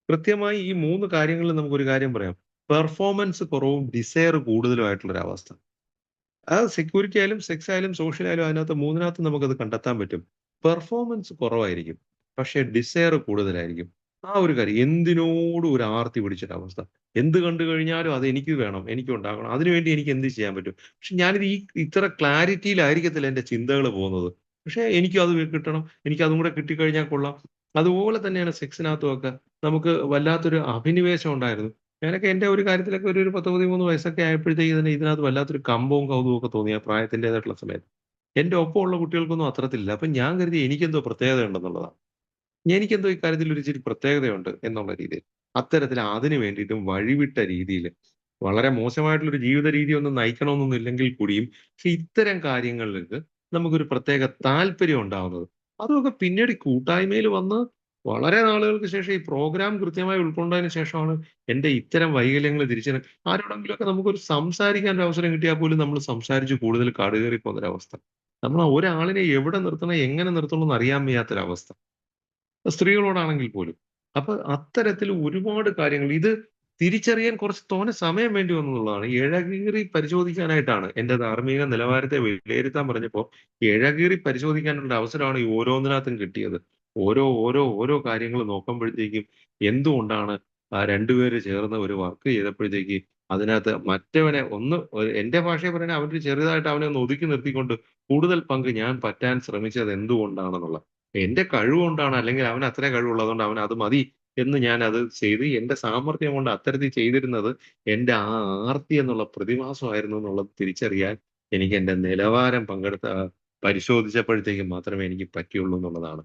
കൃത്യമായി ഈ 3 കാര്യങ്ങളിലും നമുക്കൊരു കാര്യം പറയാം. പെർഫോമൻസ് കുറവും ഡിസയർ കൂടുതലും ആയിട്ടുള്ളൊരവസ്ഥ. അത് സെക്യൂരിറ്റി ആയാലും, സെക്സ് ആയാലും, സോഷ്യൽ ആയാലും അതിനകത്ത് 3 നമുക്കത് കണ്ടെത്താൻ പറ്റും. പെർഫോമൻസ് കുറവായിരിക്കും. പക്ഷേ ഡിസയർ കൂടുതലായിരിക്കും. ആ ഒരു കാര്യം എന്തിനോടും ഒരു ആർത്തി പിടിച്ചൊരവസ്ഥ. എന്ത് കണ്ടു കഴിഞ്ഞാലും അത് എനിക്ക് വേണം, എനിക്കുണ്ടാകണം. അതിനുവേണ്ടി എനിക്ക് എന്ത് ചെയ്യാൻ പറ്റും? പക്ഷെ ഞാനിത് ഇത്ര ക്ലാരിറ്റിയിലായിരിക്കത്തില്ല എന്റെ ചിന്തകള് പോകുന്നത്. പക്ഷേ എനിക്കും അത് കിട്ടണം. എനിക്ക് അതും കൂടെ കിട്ടിക്കഴിഞ്ഞാൽ കൊള്ളാം. അതുപോലെ തന്നെയാണ് സെക്സിനകത്തുമൊക്കെ നമുക്ക് വല്ലാത്തൊരു അഭിനിവേശം ഉണ്ടായിരുന്നു. ഞാനൊക്കെ എന്റെ ഒരു കാര്യത്തിലൊക്കെ ഒരു 10, 13 വയസ്സൊക്കെ ആയപ്പോഴത്തേക്ക് തന്നെ ഇതിനകത്ത് വല്ലാത്തൊരു കമ്പവും കൗതുകവും ഒക്കെ തോന്നി ആ പ്രായത്തിന്റേതായിട്ടുള്ള സമയത്ത്. എന്റെ ഒപ്പമുള്ള കുട്ടികൾക്കൊന്നും അത്തരത്തിലില്ല. അപ്പൊ ഞാൻ കരുതി എനിക്കെന്തോ പ്രത്യേകത ഉണ്ടെന്നുള്ളതാണ്. എനിക്കെന്തോ ഇക്കാര്യത്തിൽ ഒരു ഇച്ചിരി പ്രത്യേകതയുണ്ട് എന്നുള്ള രീതിയിൽ. അത്തരത്തിൽ അതിന് വേണ്ടിയിട്ടും വഴിവിട്ട രീതിയില് വളരെ മോശമായിട്ടുള്ളൊരു ജീവിത രീതിയൊന്നും നയിക്കണമെന്നൊന്നും ഇല്ലെങ്കിൽ കൂടിയും, പക്ഷെ ഇത്തരം കാര്യങ്ങളിലേക്ക് നമുക്കൊരു പ്രത്യേക താല്പര്യം ഉണ്ടാവുന്നത്. അതുമൊക്കെ പിന്നീട് ഈ കൂട്ടായ്മയിൽ വന്ന് വളരെ നാളുകൾക്ക് ശേഷം ഈ പ്രോഗ്രാം കൃത്യമായി ഉൾക്കൊണ്ടതിന് ശേഷമാണ് എന്റെ ഇത്തരം വൈകല്യങ്ങൾ ആരോടെങ്കിലുമൊക്കെ നമുക്കൊരു സംസാരിക്കാൻ ഒരു അവസരം കിട്ടിയാൽ പോലും നമ്മൾ സംസാരിച്ച് കൂടുതൽ കടുകേറി പോകുന്നൊരവസ്ഥ. നമ്മൾ ഒരാളിനെ എവിടെ നിർത്തണം, എങ്ങനെ നിർത്തണം എന്ന് അറിയാൻ വയ്യാത്തൊരവസ്ഥ. സ്ത്രീകളോടാണെങ്കിൽ പോലും. അപ്പൊ അത്തരത്തിൽ ഒരുപാട് കാര്യങ്ങൾ ഇത് തിരിച്ചറിയാൻ കുറച്ച് തോനെ സമയം വേണ്ടി വന്നു എന്നുള്ളതാണ്. ഇഴകീറി പരിശോധിക്കാനായിട്ടാണ് എന്റെ ധാർമ്മിക നിലവാരത്തെ വിലയിരുത്താൻ പറഞ്ഞപ്പോ, ഇഴകീറി പരിശോധിക്കാനുള്ള അവസരമാണ് ഈ ഓരോന്നിനകത്തും കിട്ടിയത്. ഓരോ കാര്യങ്ങൾ നോക്കുമ്പോഴത്തേക്കും എന്തുകൊണ്ടാണ് ആ 2 പേര് ചേർന്ന് ഒരു വർക്ക് ചെയ്തപ്പോഴത്തേക്ക് അതിനകത്ത് മറ്റവനെ ഒന്ന് എന്റെ ഭാഷയിൽ പറയുകയാണെങ്കിൽ അവനൊരു ചെറുതായിട്ട് അവനെ ഒന്ന് ഒതുക്കി നിർത്തിക്കൊണ്ട് കൂടുതൽ പങ്ക് ഞാൻ പറ്റാൻ ശ്രമിച്ചത് എന്തുകൊണ്ടാണെന്നുള്ള. എന്റെ കഴിവുകൊണ്ടാണ് അല്ലെങ്കിൽ അവന് അത്രയും കഴിവുള്ളതുകൊണ്ട് അവന് അത് മതി എന്ന് ഞാൻ അത് ചെയ്ത് എന്റെ സാമർത്ഥ്യം കൊണ്ട് അത്തരത്തിൽ ചെയ്തിരുന്നത് എന്റെ ആ ആർത്തി എന്നുള്ള പ്രതിഭാസമായിരുന്നു എന്നുള്ളത് തിരിച്ചറിയാൻ എനിക്ക് എന്റെ നിലവാരം പരിശോധിച്ചപ്പോഴത്തേക്കും മാത്രമേ എനിക്ക് പറ്റിയുള്ളൂ എന്നുള്ളതാണ്.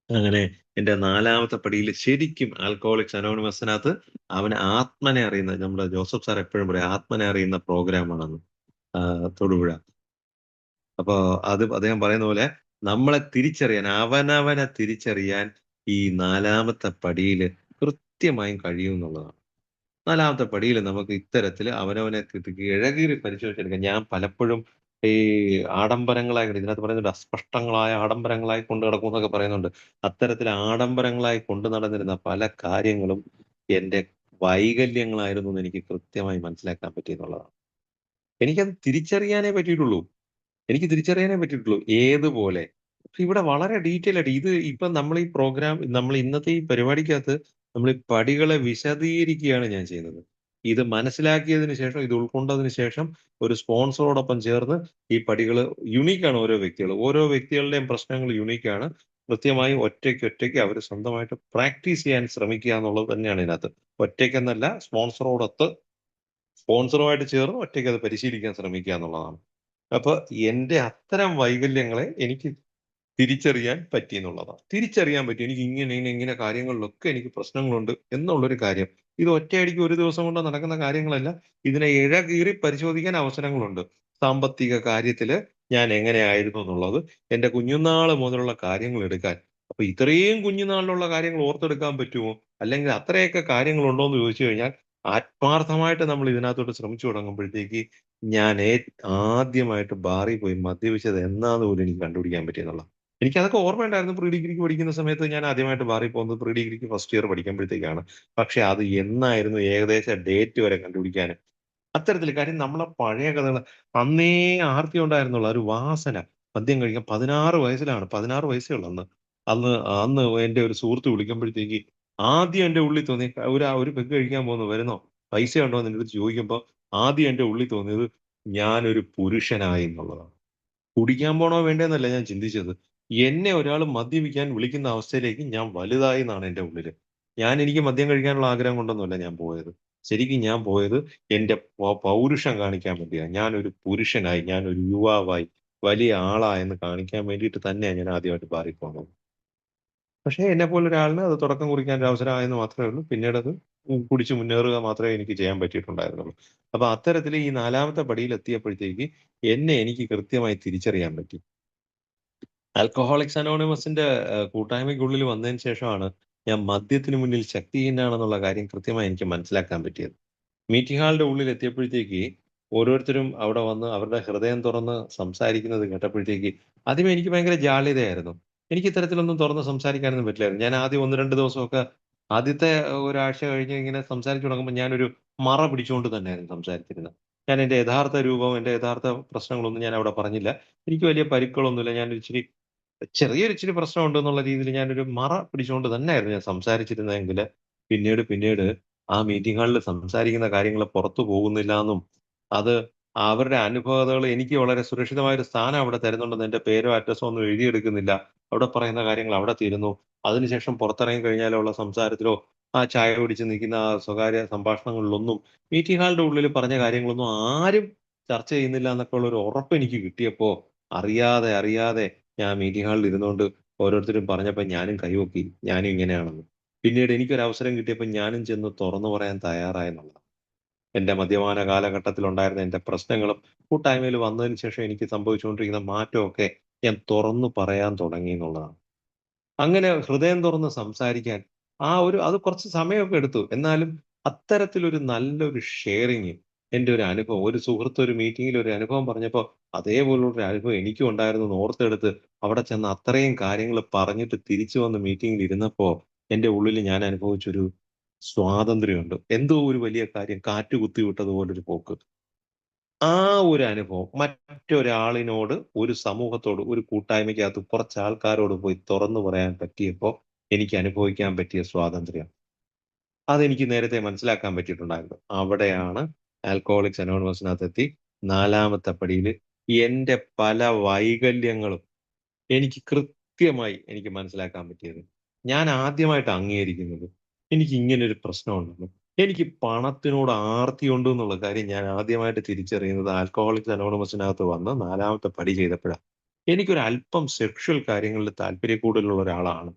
അങ്ങനെ എന്റെ 4ാമത്തെ പടിയിൽ ശരിക്കും ആൽക്കഹോളിക്സ് അനോണിമസിനകത്ത് അവന് ആത്മനെ അറിയുന്ന നമ്മുടെ ജോസഫ് സാർ എപ്പോഴും പറയും ആത്മനെ അറിയുന്ന പ്രോഗ്രാമാണെന്ന്. തൊടുപുഴ. അപ്പൊ അത് അദ്ദേഹം പറയുന്ന പോലെ നമ്മളെ തിരിച്ചറിയാൻ, അവനവനെ തിരിച്ചറിയാൻ ഈ 4ാമത്തെ പടിയില് കൃത്യമായും കഴിയുമെന്നുള്ളതാണ്. 4ാമത്തെ പടിയില് നമുക്ക് ഇത്തരത്തില് അവനവനെ ഇഴകീറി പരിശോധിച്ചെടുക്കാം. ഞാൻ പലപ്പോഴും ഈ ആഡംബരങ്ങളായി ഇതിനകത്ത് പറയുന്നുണ്ട് അസ്പഷ്ടങ്ങളായ ആഡംബരങ്ങളായി കൊണ്ട് നടക്കുമെന്നൊക്കെ പറയുന്നുണ്ട്. അത്തരത്തിൽ ആഡംബരങ്ങളായി കൊണ്ട് നടന്നിരുന്ന പല കാര്യങ്ങളും എന്റെ വൈകല്യങ്ങളായിരുന്നു എന്ന് എനിക്ക് കൃത്യമായി മനസ്സിലാക്കാൻ പറ്റിയെന്നുള്ളതാണ്. എനിക്കത് തിരിച്ചറിയാനേ പറ്റിയിട്ടുള്ളൂ. എനിക്ക് തിരിച്ചറിയാനേ പറ്റിയിട്ടുള്ളൂ. ഏതുപോലെ? പക്ഷെ ഇവിടെ വളരെ ഡീറ്റെയിൽ ആയിട്ട് ഇത് ഇപ്പം നമ്മൾ ഈ പ്രോഗ്രാം നമ്മൾ ഇന്നത്തെ ഈ പരിപാടിക്കകത്ത് നമ്മൾ ഈ പടികളെ വിശദീകരിക്കുകയാണ് ഞാൻ ചെയ്യുന്നത്. ഇത് മനസ്സിലാക്കിയതിന് ശേഷം, ഇത് ഉൾക്കൊണ്ടതിന് ശേഷം ഒരു സ്പോൺസറോടൊപ്പം ചേർന്ന് ഈ പടികള് യുണീക്കാണ് ഓരോ വ്യക്തികളും. ഓരോ വ്യക്തികളുടെയും പ്രശ്നങ്ങൾ യുണീക്കാണ്. കൃത്യമായി ഒറ്റയ്ക്ക് അവര് സ്വന്തമായിട്ട് പ്രാക്ടീസ് ചെയ്യാൻ ശ്രമിക്കുക എന്നുള്ളത് തന്നെയാണ് ഇതിനകത്ത്. ഒറ്റയ്ക്കെന്നല്ല സ്പോൺസറുമായിട്ട് ചേർന്ന് ഒറ്റയ്ക്ക് അത് പരിശീലിക്കാൻ ശ്രമിക്കുക എന്നുള്ളതാണ്. അപ്പൊ എന്റെ അത്തരം വൈകല്യങ്ങളെ എനിക്ക് തിരിച്ചറിയാൻ പറ്റി എന്നുള്ളതാണ്. തിരിച്ചറിയാൻ പറ്റി. എനിക്ക് ഇങ്ങനെ കാര്യങ്ങളിലൊക്കെ എനിക്ക് പ്രശ്നങ്ങളുണ്ട് എന്നുള്ളൊരു കാര്യം. ഇത് ഒറ്റയടിക്ക് ഒരു ദിവസം കൊണ്ട് നടക്കുന്ന കാര്യങ്ങളല്ല. ഇതിനെ ഇഴകീറി പരിശോധിക്കാൻ അവസരങ്ങളുണ്ട്. സാമ്പത്തിക കാര്യത്തില് ഞാൻ എങ്ങനെയായിരുന്നു എന്നുള്ളത്, എന്റെ കുഞ്ഞുനാള് മുതലുള്ള കാര്യങ്ങൾ എടുക്കാൻ. അപ്പൊ ഇത്രയും കുഞ്ഞുനാളിലുള്ള കാര്യങ്ങൾ ഓർത്തെടുക്കാൻ പറ്റുമോ? അല്ലെങ്കിൽ അത്രയൊക്കെ കാര്യങ്ങളുണ്ടോ എന്ന് ചോദിച്ചു കഴിഞ്ഞാൽ, ആത്മാർത്ഥമായിട്ട് നമ്മൾ ഇതിനകത്തോട്ട് ശ്രമിച്ചു തുടങ്ങുമ്പോഴത്തേക്ക് ഞാൻ ആദ്യമായിട്ട് ബാറിൽ പോയി മദ്യപിച്ചത് എന്നാന്ന് പോലും എനിക്ക് കണ്ടുപിടിക്കാൻ പറ്റിയെന്നുള്ളതാണ്. എനിക്കതൊക്കെ ഓർമ്മയുണ്ടായിരുന്നു. പ്രീ ഡിഗ്രിക്ക് പഠിക്കുന്ന സമയത്ത് ഞാൻ ആദ്യമായിട്ട് ബാറിൽ പോകുന്നത് പ്രീ ഡിഗ്രിക്ക് ഫസ്റ്റ് ഇയർ പഠിക്കുമ്പോഴത്തേക്കാണ്. പക്ഷെ അത് എന്നായിരുന്നു ഏകദേശം ഡേറ്റ് വരെ കണ്ടുപിടിക്കാന് അത്തരത്തില് കാര്യം നമ്മളെ പഴയ കഥകള് അന്നേ ആർത്തി ഉണ്ടായിരുന്നുള്ളൂ. ഒരു വാസന. മദ്യം കഴിക്കാൻ 16 വയസ്സിലാണ്. 16 വയസ്സേ ഉള്ളൂ അന്ന്. അന്ന് അന്ന് എന്റെ ഒരു സുഹൃത്ത് വിളിക്കുമ്പോഴത്തേക്ക് ആദ്യം എന്റെ ഉള്ളിൽ തോന്നി ഒരു പെഗ് കഴിക്കാൻ പോകുന്നു വരുന്നോ? പൈസ ഉണ്ടോ എന്ന് എന്റെടുത്ത് ചോദിക്കുമ്പോ ആദ്യം എന്റെ ഉള്ളിൽ തോന്നിയത് ഞാനൊരു പുരുഷനായി എന്നുള്ളതാണ്. കുടിക്കാൻ പോണോ വേണ്ടേന്നല്ല ഞാൻ ചിന്തിച്ചത്. എന്നെ ഒരാള് മദ്യപിക്കാൻ വിളിക്കുന്ന അവസ്ഥയിലേക്ക് ഞാൻ വലുതായി എന്നാണ് എന്റെ ഉള്ളില്. എനിക്ക് മദ്യം കഴിക്കാനുള്ള ആഗ്രഹം കൊണ്ടൊന്നുമല്ല ഞാൻ പോയത്. ശരിക്കും ഞാൻ പോയത് എന്റെ പൗരുഷം കാണിക്കാൻ വേണ്ടിയാ. ഞാനൊരു പുരുഷനായി, ഞാനൊരു യുവാവായി, വലിയ ആളായെന്ന് കാണിക്കാൻ വേണ്ടിയിട്ട് തന്നെയാ ഞാൻ ആദ്യമായിട്ട് ബാറിൽ പോണത്. പക്ഷേ എന്നെപ്പോലൊരാളിന് അത് തുടക്കം കുറിക്കാൻ ഒരു അവസരമായെന്ന് മാത്രമേ ഉള്ളൂ. പിന്നീടത് കുടിച്ച് മുന്നേറുക മാത്രമേ എനിക്ക് ചെയ്യാൻ പറ്റിയിട്ടുണ്ടായിരുന്നുള്ളൂ. അപ്പൊ അത്തരത്തില് ഈ 4ാമത്തെ പടിയിലെത്തിയപ്പോഴത്തേക്ക് എനിക്ക് കൃത്യമായി തിരിച്ചറിയാൻ പറ്റി. ആൽക്കഹോളിക്സ് അനോണിമസിന്റെ കൂട്ടായ്മയ്ക്കുള്ളിൽ വന്നതിന് ശേഷമാണ് ഞാൻ മദ്യത്തിന് മുന്നിൽ ശക്തിഹീനനാണെന്നുള്ള കാര്യം കൃത്യമായി എനിക്ക് മനസ്സിലാക്കാൻ പറ്റിയത്. മീറ്റിംഗ് ഹാളിന്റെ ഉള്ളിൽ എത്തിയപ്പോഴത്തേക്ക് ഓരോരുത്തരും അവിടെ വന്ന് അവരുടെ ഹൃദയം തുറന്ന് സംസാരിക്കുന്നത് കേട്ടപ്പോഴത്തേക്ക് ആദ്യമേ എനിക്ക് ഭയങ്കര ജാള്യതയായിരുന്നു. എനിക്ക് ഇത്തരത്തിലൊന്നും തുറന്ന് സംസാരിക്കാനൊന്നും പറ്റില്ലായിരുന്നു. ഞാൻ ആദ്യം 1, 2 ദിവസമൊക്കെ ആദ്യത്തെ ഒരാഴ്ച കഴിഞ്ഞ് ഇങ്ങനെ സംസാരിച്ചു തുടങ്ങുമ്പോൾ ഞാനൊരു മറ പിടിച്ചുകൊണ്ട് തന്നെയായിരുന്നു സംസാരിച്ചിരുന്നത്. ഞാൻ എന്റെ യഥാർത്ഥ രൂപം, എന്റെ യഥാർത്ഥ പ്രശ്നങ്ങളൊന്നും ഞാൻ അവിടെ പറഞ്ഞില്ല. എനിക്ക് വലിയ പരിക്കുകളൊന്നുമില്ല. ഞാനൊരു ഇച്ചിരി പ്രശ്നമുണ്ടെന്നുള്ള രീതിയിൽ ഞാനൊരു മറ പിടിച്ചുകൊണ്ട് തന്നെയായിരുന്നു ഞാൻ സംസാരിച്ചിരുന്നതെങ്കില്, പിന്നീട് ആ മീറ്റിംഗ് ഹാളിൽ സംസാരിക്കുന്ന കാര്യങ്ങൾ പുറത്തു പോകുന്നില്ലാന്നും, അത് അവരുടെ അനുഭവതകൾ എനിക്ക് വളരെ സുരക്ഷിതമായ ഒരു സ്ഥാനം അവിടെ തരുന്നുണ്ടെന്ന് എന്റെ പേരോ അഡ്രസ്സോ ഒന്നും എഴുതിയെടുക്കുന്നില്ല. അവിടെ പറയുന്ന കാര്യങ്ങൾ അവിടെ തീരുന്നു. അതിനുശേഷം പുറത്തിറങ്ങി കഴിഞ്ഞാലുള്ള സംസാരത്തിലോ ആ ചായ കുടിച്ച് നിൽക്കുന്ന ആ സ്വകാര്യ സംഭാഷണങ്ങളിലൊന്നും മീറ്റിംഗ് ഹാളിന്റെ ഉള്ളിൽ പറഞ്ഞ കാര്യങ്ങളൊന്നും ആരും ചർച്ച ചെയ്യുന്നില്ല എന്നൊക്കെ ഉള്ള ഒരു ഉറപ്പ് എനിക്ക് കിട്ടിയപ്പോ അറിയാതെ അറിയാതെ ഞാൻ മീറ്റിംഗ് ഹാളിൽ ഇരുന്നുകൊണ്ട് ഓരോരുത്തരും പറഞ്ഞപ്പോ ഞാനും കൈവക്കി ഞാനും ഇങ്ങനെയാണെന്ന്. പിന്നീട് എനിക്കൊരു അവസരം കിട്ടിയപ്പോൾ ഞാനും ചെന്ന് തുറന്നു പറയാൻ തയ്യാറായെന്നുള്ളതാണ്. എന്റെ മദ്യപാന കാലഘട്ടത്തിലുണ്ടായിരുന്ന എന്റെ പ്രശ്നങ്ങളും കൂട്ടായ്മയിൽ വന്നതിന് ശേഷം എനിക്ക് സംഭവിച്ചുകൊണ്ടിരിക്കുന്ന മാറ്റമൊക്കെ ഞാൻ തുറന്നു പറയാൻ തുടങ്ങി എന്നുള്ളതാണ്. അങ്ങനെ ഹൃദയം തുറന്ന് സംസാരിക്കാൻ അത് കുറച്ച് സമയമൊക്കെ എടുത്തു. എന്നാലും അത്തരത്തിലൊരു നല്ലൊരു ഷെയറിങ് എന്റെ ഒരു അനുഭവം ഒരു സുഹൃത്ത് ഒരു മീറ്റിംഗിൽ ഒരു അനുഭവം പറഞ്ഞപ്പോ അതേപോലുള്ളൊരു അനുഭവം എനിക്കും ഉണ്ടായിരുന്നെന്ന് ഓർത്തെടുത്ത് അവിടെ ചെന്ന് അത്രയും കാര്യങ്ങൾ പറഞ്ഞിട്ട് തിരിച്ചു വന്ന് മീറ്റിംഗിൽ ഇരുന്നപ്പോ എന്റെ ഉള്ളിൽ ഞാൻ അനുഭവിച്ചൊരു സ്വാതന്ത്ര്യമുണ്ട്. എന്തോ ഒരു വലിയ കാര്യം കാറ്റ് കുത്തിവിട്ടതുപോലൊരു പോക്ക്. ആ ഒരു അനുഭവം മറ്റൊരാളിനോട്, ഒരു സമൂഹത്തോട്, ഒരു കൂട്ടായ്മയ്ക്കകത്ത് കുറച്ച് ആൾക്കാരോട് പോയി തുറന്നു പറയാൻ പറ്റിയപ്പോ എനിക്ക് അനുഭവിക്കാൻ പറ്റിയ സ്വാതന്ത്ര്യം. അതെനിക്ക് നേരത്തെ മനസ്സിലാക്കാൻ പറ്റിയിട്ടുണ്ടായിരുന്നു. അവിടെയാണ് ആൽക്കഹോളിക്സ് അനോണിമസിനകത്തെത്തി 4-മത്തെ പടിയില് എന്റെ പല വൈകല്യങ്ങളും എനിക്ക് മനസ്സിലാക്കാൻ പറ്റിയത്. ഞാൻ ആദ്യമായിട്ട് അംഗീകരിക്കുന്നത് എനിക്ക് ഇങ്ങനൊരു പ്രശ്നമുണ്ടെന്നും, എനിക്ക് പണത്തിനോട് ആർത്തിയുണ്ട് എന്നുള്ള കാര്യം ഞാൻ ആദ്യമായിട്ട് തിരിച്ചറിയുന്നത് ആൽക്കഹോളിക്സ് അനോണിമസിനകത്ത് വന്ന് 4-മത്തെ പടി ചെയ്തപ്പോഴാ. എനിക്കൊരു അല്പം സെക്ഷൽ കാര്യങ്ങളിൽ താല്പര്യക്കൂടുതലുള്ള ഒരാളാണ്.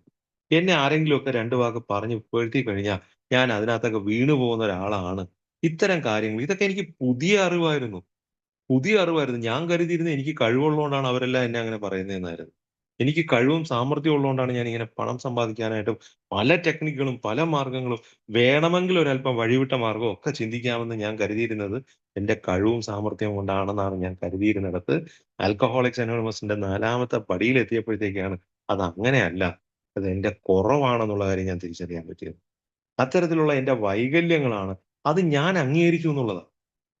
എന്നെ ആരെങ്കിലുമൊക്കെ 2 വാക്ക് പറഞ്ഞ് പുകഴ്ത്തി കഴിഞ്ഞാൽ ഞാൻ അതിനകത്തൊക്കെ വീണു പോകുന്ന ഒരാളാണ്. ഇത്തരം കാര്യങ്ങൾ ഇതൊക്കെ എനിക്ക് പുതിയ അറിവായിരുന്നു. ഞാൻ കരുതിയിരുന്നത് എനിക്ക് കഴിവുള്ളതുകൊണ്ടാണ് അവരെല്ലാം എന്നെ അങ്ങനെ പറയുന്നതെന്നായിരുന്നു. എനിക്ക് കഴിവും സാമർത്ഥ്യവും ഉള്ളതുകൊണ്ടാണ് ഞാനിങ്ങനെ പണം സമ്പാദിക്കാനായിട്ടും പല ടെക്നിക്കുകളും, പല മാർഗ്ഗങ്ങളും വേണമെങ്കിൽ ഒരല്പം വഴിവിട്ട മാർഗ്ഗവും ഒക്കെ ചിന്തിക്കാമെന്ന് ഞാൻ കരുതിയിരുന്നത് എന്റെ കഴിവും സാമർത്ഥ്യവും കൊണ്ടാണെന്നാണ് ഞാൻ കരുതിയിരുന്നിടത്ത് ആൽക്കഹോളിക്സ് അനോണിമസിന്റെ 4-മത്തെ പടിയിലെത്തിയപ്പോഴത്തേക്കാണ് അതങ്ങനെയല്ല. അത് എന്റെ കുറവാണെന്നുള്ള കാര്യം ഞാൻ തിരിച്ചറിയാൻ പറ്റിയത്. അത്തരത്തിലുള്ള എന്റെ വൈകല്യങ്ങളാണ്. അത് ഞാൻ അംഗീകരിച്ചു എന്നുള്ളതാ.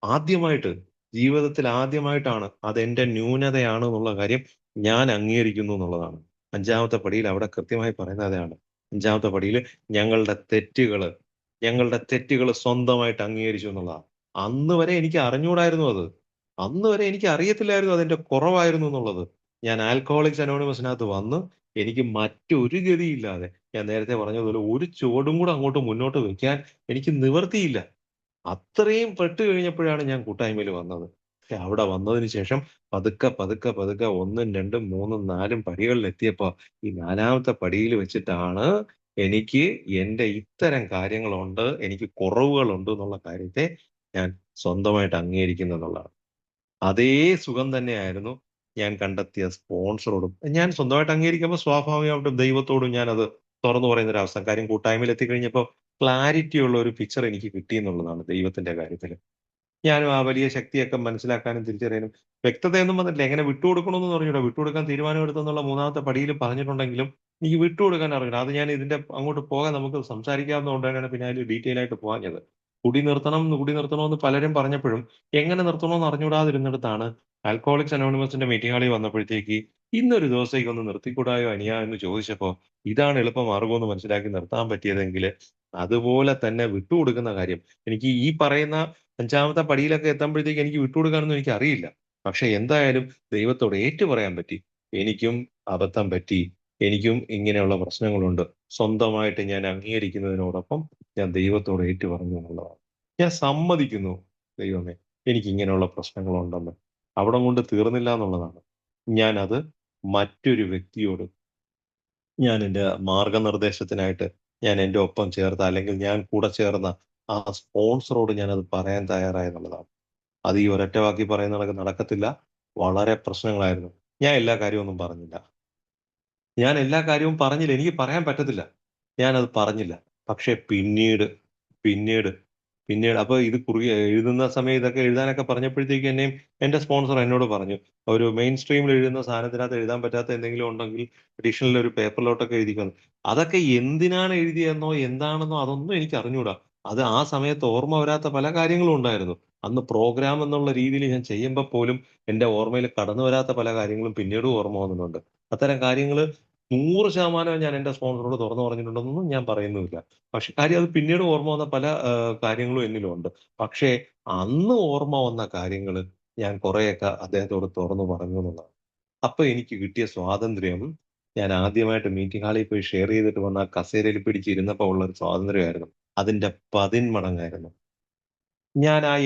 ആദ്യമായിട്ട്, ജീവിതത്തിൽ ആദ്യമായിട്ടാണ് അതെന്റെ ന്യൂനതയാണ് എന്നുള്ള കാര്യം ഞാൻ അംഗീകരിക്കുന്നു എന്നുള്ളതാണ്. 5-മത്തെ പടിയിൽ അവിടെ കൃത്യമായി പറയുന്നത് അതാണ്. 5-മത്തെ പടിയില് ഞങ്ങളുടെ തെറ്റുകള് സ്വന്തമായിട്ട് അംഗീകരിച്ചു എന്നുള്ളതാണ്. അന്ന് വരെ എനിക്ക് അറിഞ്ഞൂടായിരുന്നു അത്. അന്ന് വരെ എനിക്ക് അറിയത്തില്ലായിരുന്നു അതെന്റെ കുറവായിരുന്നു എന്നുള്ളത്. ഞാൻ ആൽക്കഹോളിക്സ് അനോണിമസിനകത്ത് വന്ന് എനിക്ക് മറ്റൊരു ഗതിയില്ലാതെ ഞാൻ നേരത്തെ പറഞ്ഞതുപോലെ ഒരു ചുവടും കൂടെ അങ്ങോട്ട് മുന്നോട്ട് വെക്കാൻ എനിക്ക് നിവർത്തിയില്ല. അത്രയും പെട്ട് കഴിഞ്ഞപ്പോഴാണ് ഞാൻ കൂട്ടായ്മയിൽ വന്നത്. പക്ഷെ അവിടെ വന്നതിന് ശേഷം പതുക്കെ 1ഉം 2ഉം 3ഉം 4ഉം പടികളിലെത്തിയപ്പോ ഈ 4-മത്തെ പടിയിൽ വെച്ചിട്ടാണ് എനിക്ക് എന്റെ ഇത്തരം കാര്യങ്ങളുണ്ട്, എനിക്ക് കുറവുകളുണ്ട് എന്നുള്ള കാര്യത്തെ ഞാൻ സ്വന്തമായിട്ട് അംഗീകരിക്കുന്നെന്നുള്ളതാണ്. അതേ സുഖം തന്നെയായിരുന്നു ഞാൻ കണ്ടെത്തിയ സ്പോൺസറോടും. ഞാൻ സ്വന്തമായിട്ട് അംഗീകരിക്കുമ്പോൾ സ്വാഭാവികമായിട്ടും ദൈവത്തോടും ഞാനത് തുറന്നു പറയുന്ന ഒരവസ്ഥ. കാര്യം കൂട്ടായ്മയിൽ എത്തിക്കഴിഞ്ഞപ്പോ ക്ലാരിറ്റി ഉള്ള ഒരു പിക്ചർ എനിക്ക് കിട്ടി എന്നുള്ളതാണ് ദൈവത്തിന്റെ കാര്യത്തില്. ഞാനും ആ വലിയ ശക്തിയൊക്കെ മനസ്സിലാക്കാനും തിരിച്ചറിയാനും വ്യക്തതയൊന്നും വന്നിട്ടില്ല. എങ്ങനെ വിട്ടുകൊടുക്കണമെന്ന് അറിഞ്ഞൂടാ. വിട്ടുകൊടുക്കാൻ തീരുമാനമെടുത്തെന്നുള്ള 3-മത്തെ പടിയിൽ പറഞ്ഞിട്ടുണ്ടെങ്കിലും എനിക്ക് വിട്ടുകൊടുക്കാൻ അറിഞ്ഞൂടാ. അത് ഞാൻ ഇതിന്റെ അങ്ങോട്ട് പോകാൻ നമുക്ക് സംസാരിക്കാവുന്നത് കൊണ്ടാണ് പിന്നെ അതിൽ ഡീറ്റെയിൽ ആയിട്ട് പോകാഞ്ഞത്. കുടി നിർത്തണമെന്ന് പലരും പറഞ്ഞപ്പോഴും എങ്ങനെ നിർത്തണമെന്ന് അറിഞ്ഞൂടാതിരുന്നിടത്താണ് ആൽക്കഹോളിക്സ് അനോണിമസിന്റെ മീറ്റിംഗ് ഹാളിൽ വന്നപ്പോഴത്തേക്ക് ഇന്നൊരു ദിവസത്തേക്ക് ഒന്ന് നിർത്തിക്കൂടായോ അനിയാ എന്ന് ചോദിച്ചപ്പോ ഇതാണ് എളുപ്പ മാർഗ്ഗമെന്ന് മനസ്സിലാക്കി നിർത്താൻ പറ്റിയതെങ്കില് അതുപോലെ തന്നെ വിട്ടുകൊടുക്കുന്ന കാര്യം എനിക്ക് ഈ പറയുന്ന 5-മത്തെ പടിയിലൊക്കെ എത്തുമ്പോഴത്തേക്ക് എനിക്ക് വിട്ടുകൊടുക്കാനൊന്നും എനിക്കറിയില്ല. പക്ഷെ എന്തായാലും ദൈവത്തോട് ഏറ്റുപറയാൻ പറ്റി. എനിക്കും അബദ്ധം പറ്റി. എനിക്കും ഇങ്ങനെയുള്ള പ്രശ്നങ്ങളുണ്ട്. സ്വന്തമായിട്ട് ഞാൻ അംഗീകരിക്കുന്നതിനോടൊപ്പം ഞാൻ ദൈവത്തോട് ഏറ്റുപറഞ്ഞു എന്നുള്ളതാണ്. ഞാൻ സമ്മതിക്കുന്നു, ദൈവമേ എനിക്ക് ഇങ്ങനെയുള്ള പ്രശ്നങ്ങളുണ്ടെന്ന്. അവിടം കൊണ്ട് തീർന്നില്ല എന്നുള്ളതാണ്. ഞാനത് മറ്റൊരു വ്യക്തിയോട് ഞാൻ എന്റെ മാർഗ്ഗനിർദ്ദേശത്തിനായിട്ട് ഞാൻ എന്റെ ഒപ്പം ചേർത്ത അല്ലെങ്കിൽ ഞാൻ കൂടെ ചേർന്ന ആ സ്പോൺസറോട് ഞാനത് പറയാൻ തയ്യാറായെന്നുള്ളതാണ്. അത് ഈ ഒരൊറ്റ വാക്കിൽ പറയുന്ന കണക്ക് നടക്കത്തില്ല. വളരെ പ്രശ്നങ്ങളായിരുന്നു. ഞാൻ എല്ലാ കാര്യമൊന്നും പറഞ്ഞില്ല. ഞാൻ എല്ലാ കാര്യവും പറഞ്ഞില്ല. എനിക്ക് പറയാൻ പറ്റത്തില്ല. ഞാനത് പറഞ്ഞില്ല. പക്ഷേ പിന്നീട് പിന്നീട് അപ്പൊ ഇത് എഴുതുന്ന സമയം ഇതൊക്കെ എഴുതാനൊക്കെ പറഞ്ഞപ്പോഴത്തേക്ക് എന്നെയും എന്റെ സ്പോൺസർ എന്നോട് പറഞ്ഞു. ഒരു മെയിൻ സ്ട്രീമിൽ എഴുതുന്ന സാധനത്തിനകത്ത് എഴുതാൻ പറ്റാത്ത എന്തെങ്കിലും ഉണ്ടെങ്കിൽ അഡീഷണൽ ഒരു പേപ്പറിലോട്ടൊക്കെ എഴുതിക്കോന്ന്. അതൊക്കെ എന്തിനാണ് എഴുതിയെന്നോ എന്താണെന്നോ അതൊന്നും എനിക്ക് അറിഞ്ഞൂടാ. അത് ആ സമയത്ത് ഓർമ്മ വരാത്ത പല കാര്യങ്ങളും ഉണ്ടായിരുന്നു. അന്ന് പ്രോഗ്രാം എന്നുള്ള രീതിയിൽ ഞാൻ ചെയ്യുമ്പോ പോലും എന്റെ ഓർമ്മയിൽ കടന്നു വരാത്ത പല കാര്യങ്ങളും പിന്നീടും ഓർമ്മ വന്നിട്ടുണ്ട്. അത്തരം കാര്യങ്ങള് 100% ഞാൻ എന്റെ സ്പോൺസറോട് തുറന്നു പറഞ്ഞിട്ടുണ്ടെന്നൊന്നും ഞാൻ പറയുന്നുമില്ല. പക്ഷെ കാര്യം അത് പിന്നീട് ഓർമ്മ വന്ന പല കാര്യങ്ങളും എന്നിലുണ്ട്. പക്ഷേ അന്ന് ഓർമ്മ വന്ന കാര്യങ്ങള് ഞാൻ കുറെയൊക്കെ അദ്ദേഹത്തോട് തുറന്നു പറഞ്ഞു എന്നുള്ളതാണ്. അപ്പൊ എനിക്ക് കിട്ടിയ സ്വാതന്ത്ര്യം ഞാൻ ആദ്യമായിട്ട് മീറ്റിംഗ് ഹാളിൽ പോയി ഷെയർ ചെയ്തിട്ട് വന്ന ആ കസേരയിൽ പിടിച്ചിരുന്നപ്പോൾ ഉള്ള ഒരു സ്വാതന്ത്ര്യമായിരുന്നു. അതിന്റെ 10 മടങ്ങായിരുന്നു.